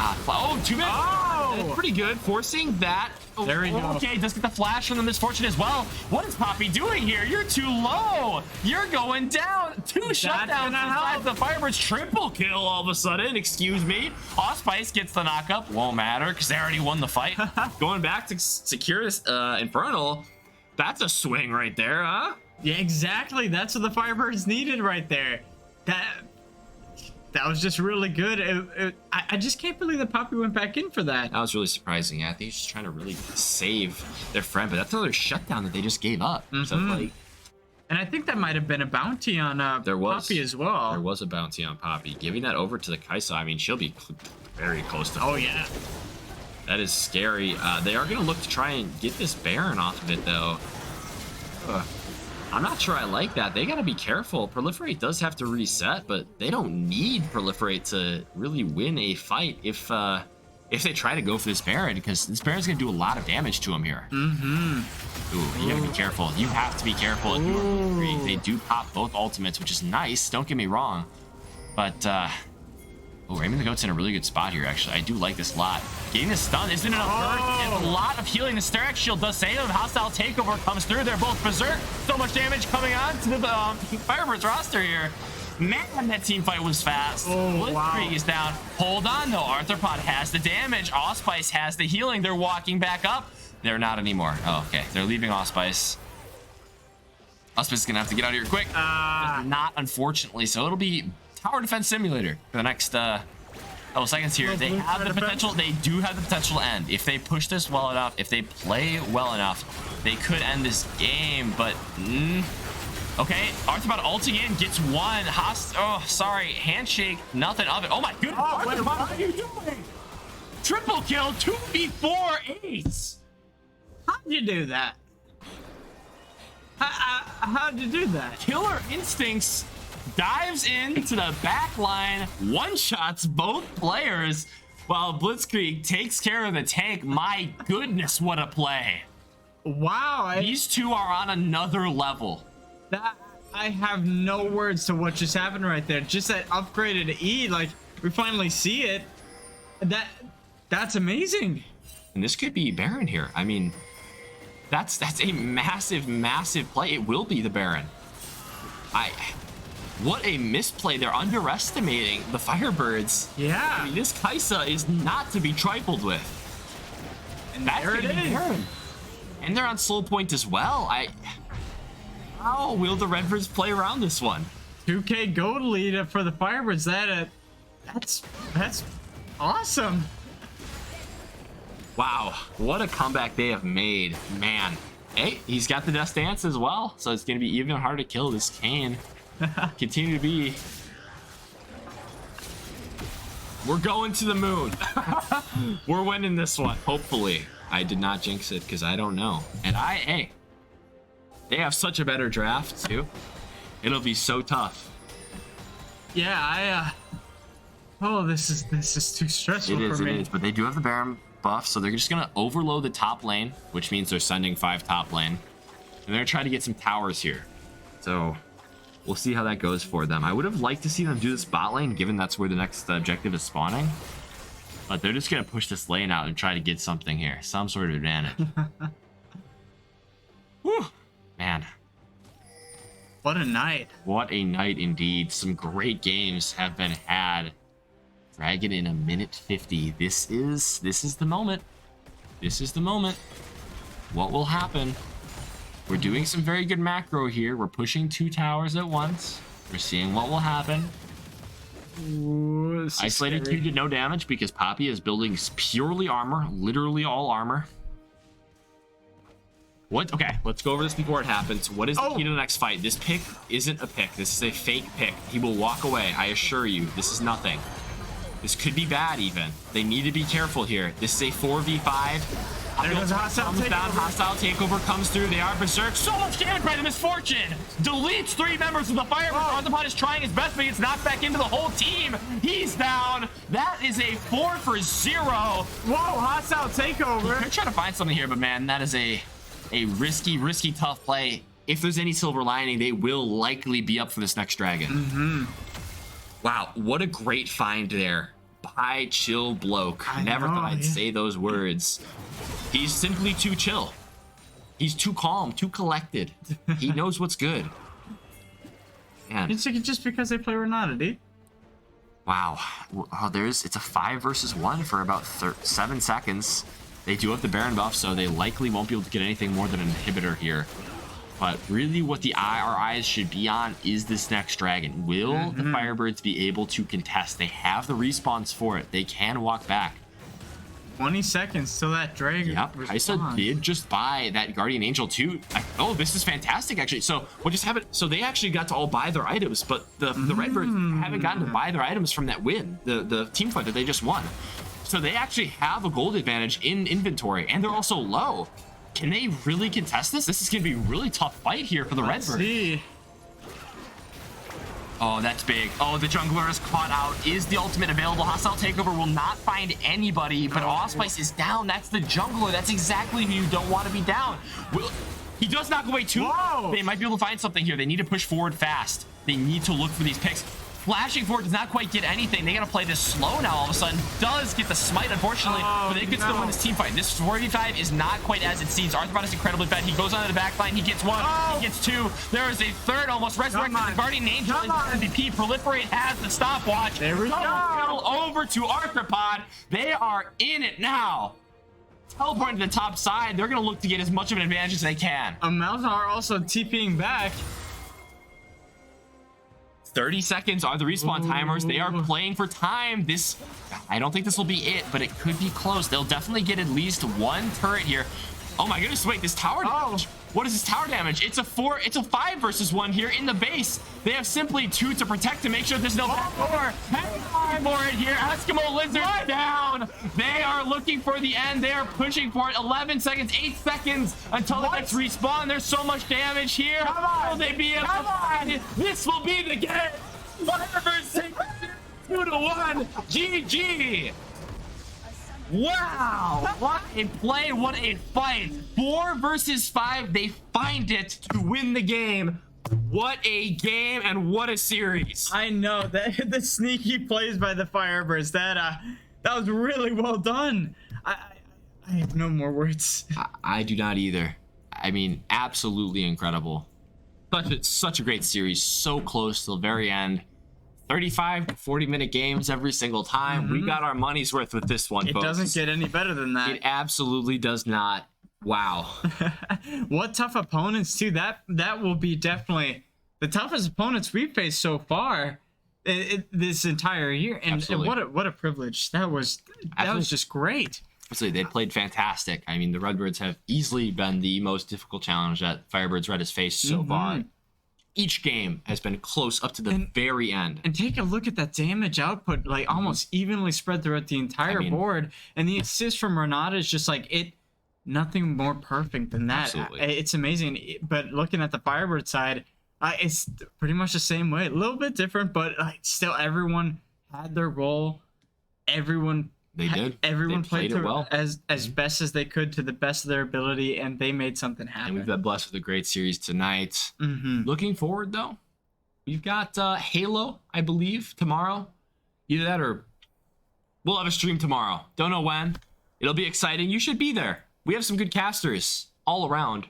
Oh, 2 minutes. Oh, that's pretty good. Forcing that. There we go. Okay, does get the flash from the Misfortune as well. What is Poppy doing here? You're too low. You're going down. 2 shutdowns inside the Firebirds. Triple kill all of a sudden. Excuse me. Allspice gets the knockup. Won't matter because they already won the fight. Going back to secure this Infernal. That's a swing right there, huh? Yeah, exactly. That's what the Firebirds needed right there. That was just really good. I just can't believe that Poppy went back in for that. That was really surprising. Yeah, I think he's just trying to really save their friend, but that's another shutdown that they just gave up. So, like, and I think that might have been a bounty on Poppy as well. There was a bounty on Poppy. Giving that over to the Kaisa, I mean, she'll be very close to. Oh, yeah. That is scary. They are going to look to try and get this Baron off of it, though. I'm not sure I like that. They got to be careful. Proliferate does have to reset, but they don't need Proliferate to really win a fight if they try to go for this Baron, because this Baron's going to do a lot of damage to him here. Ooh, you got to be careful. You have to be careful. If you are Proliferate. They do pop both ultimates, which is nice. Don't get me wrong. But Oh, Raymond the Goat's in a really good spot here, actually. I do like this a lot. Getting the stun isn't enough hurt, and a lot of healing. The Sterak shield does save him. Hostile takeover comes through. They're both berserk. So much damage coming on to the Firebirds roster here. Man, that team fight was fast. Oh, wow. Is down. Hold on, though. Arthropod has the damage. Allspice has the healing. They're walking back up. They're not anymore. Oh, okay. They're leaving Allspice. Allspice is going to have to get out of here quick. Not, unfortunately. So it'll be Tower Defense Simulator for the next couple seconds here. They have the potential. They do have the potential to end. If they push this well enough, if they play well enough, they could end this game. But, okay. Arthropod ulting in, gets one. Oh, sorry. Handshake, nothing of it. Oh, my goodness. Arthropod, what are you doing? Triple kill, 2v4 ace. How'd you do that? How'd you do that? Killer Instincts dives into the back line, one-shots both players, while Blitzkrieg takes care of the tank. My goodness, what a play. Wow. These two are on another level. I have no words to what just happened right there. Just that upgraded E, like, we finally see it. That's amazing. And this could be Baron here. I mean, that's a massive, massive play. It will be the Baron. What a misplay. They're underestimating the Firebirds. Yeah. I mean, this Kaisa is not to be trifled with. And there it is. And they're on slow point as well. How will the Redbirds play around this one? 2K gold lead for the Firebirds. That's awesome. Wow, what a comeback they have made. Man. Hey, he's got the Death Dance as well, so it's going to be even harder to kill this Kane. Continue to be. We're going to the moon. We're winning this one, hopefully. I did not jinx it because I don't know. And hey, they have such a better draft too. It'll be so tough. Yeah, oh, this is too stressful for me. It is, but they do have the Baron buff, so they're just gonna overload the top lane, which means they're sending 5 top lane. And they're gonna try to get some towers here. So we'll see how that goes for them. I would have liked to see them do the spot lane, given that's where the next objective is spawning. But they're just going to push this lane out and try to get something here. Some sort of advantage. Whew. Man. What a night. What a night indeed. Some great games have been had. Dragon in a minute 50. This is the moment. This is the moment. What will happen? We're doing some very good macro here. We're pushing 2 towers at once. We're seeing what will happen. Ooh, Isolated Q did no damage because Poppy is building purely armor. Literally all armor. What? Okay, let's go over this before it happens. What is the key to the next fight? This pick isn't a pick. This is a fake pick. He will walk away. I assure you. This is nothing. This could be bad even. They need to be careful here. This is a 4v5. There goes a hostile takeover. Hostile takeover comes through. They are berserk. So much damage by the Misfortune. Deletes 3 members of the Firebirds. Arthropod is trying his best, but he gets knocked back into the whole team. He's down. That is a 4 for 0. Whoa, hostile takeover. They're trying to find something here, but man, that is a risky, tough play. If there's any silver lining, they will likely be up for this next dragon. Wow, what a great find there by Chill Bloke. Never thought I'd say those words. He's simply too chill. He's too calm, too collected. He knows what's good. Man. It's just because they play Renata, dude. Wow. It's a 5 versus 1 for about 7 seconds. They do have the Baron buff, so they likely won't be able to get anything more than an inhibitor here. But really what our eyes should be on is this next dragon. Will the Firebirds be able to contest? They have the respawns for it. They can walk back. 20 seconds till that dragon. Yep, Kaisa did just buy that Guardian Angel too. Oh, this is fantastic actually. So we'll just have it. So they actually got to all buy their items, but the Redbirds haven't gotten to buy their items from that win, the team fight that they just won. So they actually have a gold advantage in inventory, and they're also low. Can they really contest this? This is going to be a really tough fight here for the Redbirds. Oh, that's big. Oh, the jungler is caught out. Is the ultimate available? Hostile takeover will not find anybody, but Allspice is down. That's the jungler. That's exactly who you don't want to be down. He does knock away 2. Whoa. They might be able to find something here. They need to push forward fast. They need to look for these picks. Flashing forward does not quite get anything. They got to play this slow now all of a sudden. Does get the smite, unfortunately, but they could still win this team fight. This 4v5 is not quite as it seems. Arthropod is incredibly bad. He goes onto the back line. He gets one. He gets two. There is a third almost resurrected. The Guardian Angel is MVP. Proliferate has the stopwatch. There we go. Over to Arthropod. They are in it now. Teleporting to the top side. They're going to look to get as much of an advantage as they can. Malzahar also TPing back. 30 seconds are the respawn timers. They are playing for time. I don't think this will be it, but it could be close. They'll definitely get at least one turret here. Oh my goodness, wait, this tower damage. What is this tower damage? It's a 5 versus 1 here in the base. They have simply 2 to protect to make sure there's no backdoor. Hang for it here. Eskimo Lizard down. They are looking for the end. They are pushing for it. 11 seconds, 8 seconds until the next respawn. There's so much damage here. Will they be able to find it? This will be the game. Firebirds take 2-1. GG. Wow, what a play, what a fight. 4 versus 5, they find it to win the game. What a game and what a series. I know that the sneaky plays by the Firebirds, that was really well done. I have no more words. I do not either. I mean, absolutely incredible. Such a great series, so close to the very end. 35 to 40-minute games every single time. We got our money's worth with this one, folks. It doesn't get any better than that. It absolutely does not. Wow. What tough opponents, too. That will be definitely the toughest opponents we've faced so far this entire year. And what a privilege. That was just great. Absolutely, they played fantastic. I mean, the Redbirds have easily been the most difficult challenge that Firebirds Red has faced so far. Each game has been close up to the very end. And take a look at that damage output, like almost evenly spread throughout the entire board. And the assist from Renata is just like nothing more perfect than that. Absolutely. It's amazing. But looking at the Firebird side, it's pretty much the same way. A little bit different, but still everyone had their role. Everyone played it well as best as they could to the best of their ability, and they made something happen. And we've been blessed with a great series tonight. Looking forward, though, we've got Halo, I believe, tomorrow. Either that or we'll have a stream tomorrow. Don't know when. It'll be exciting. You should be there. We have some good casters all around.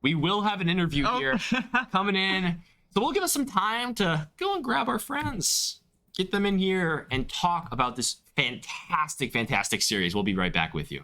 We will have an interview here coming in. So we'll give us some time to go and grab our friends. Get them in here and talk about this fantastic, fantastic series. We'll be right back with you.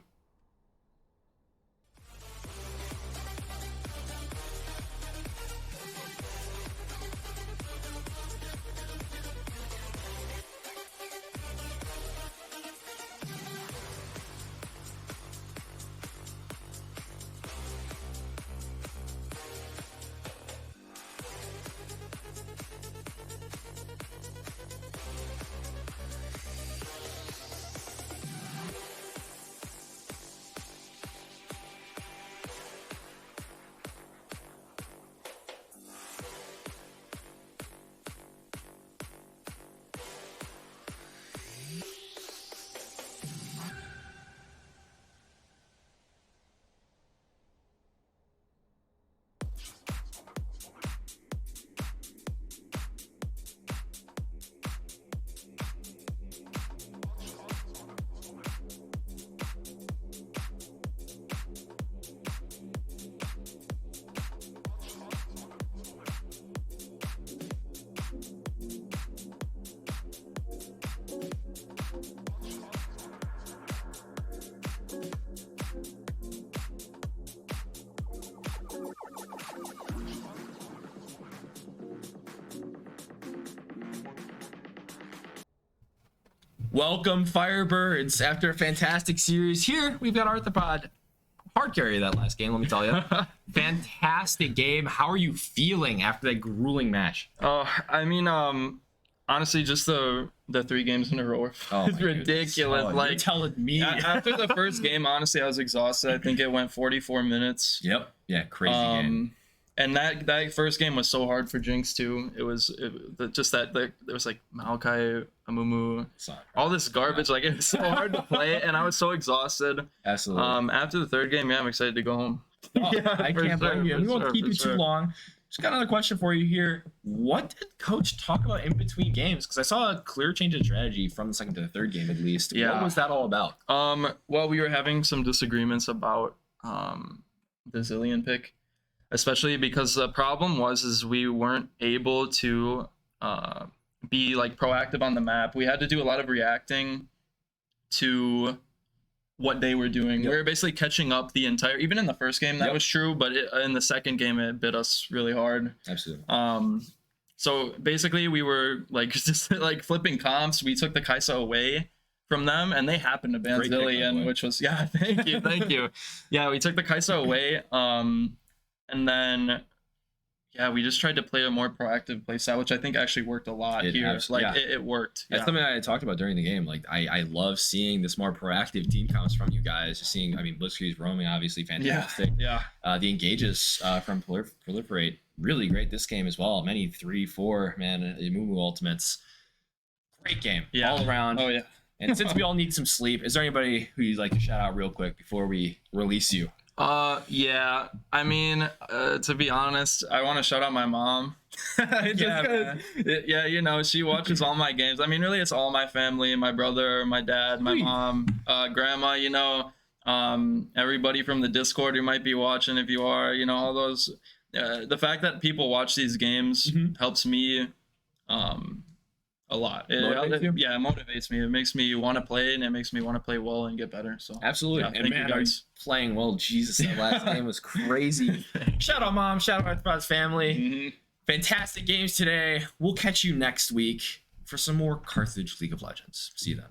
Welcome, Firebirds. After a fantastic series here, we've got Arthropod. Hard carry that last game, let me tell you. Fantastic game. How are you feeling after that grueling match? I mean, honestly, just the 3 games in a row it's ridiculous. Oh, like, you're telling me. After the first game, honestly, I was exhausted. I think it went 44 minutes. Yep. Yeah, crazy game. And that first game was so hard for Jinx too. There was like Maokai, Amumu, all this garbage. Like, it was so hard to play, and I was so exhausted. Absolutely. After the third game, I'm excited to go home. I can't blame you. We won't keep you too long. Just got another question for you here. What did Coach talk about in between games? Because I saw a clear change in strategy from the second to the third game, at least. Yeah. What was that all about? Well, we were having some disagreements about the Zillion pick, especially because the problem was we weren't able to be like proactive on the map. We had to do a lot of reacting to what they were doing. We were basically catching up the entire, even in the first game that was true, but in the second game it bit us really hard. Absolutely. So basically we were like just like flipping comps. We took the Kaisa away from them and they happened to ban Zillion, which was thank you. Yeah, we took the Kaisa away. And then we just tried to play a more proactive play style, which I think actually worked a lot here. It worked. That's something I talked about during the game. Like I love seeing this more proactive team counts from you guys. Just seeing, I mean, Blitzkrieg's roaming obviously fantastic. Yeah. The engages from Proliferate really great this game as well. Many 3-4 man Amumu ultimates. Great game all around. Oh yeah. And since we all need some sleep, is there anybody who you'd like to shout out real quick before we release you? Yeah. I mean, to be honest, I want to shout out my mom. You know, she watches all my games. I mean, really, it's all my family, my brother, my dad, my mom, grandma, you know, everybody from the Discord who might be watching, if you are, you know, all those. The fact that people watch these games helps me a lot. It motivates me. It makes me want to play, and it makes me want to play well and get better. So absolutely. Yeah, and man, are you playing well? Jesus, that last game was crazy. Shout out mom, shout out Arthrod's family. Fantastic games today. We'll catch you next week for some more Carthage League of Legends. See you then.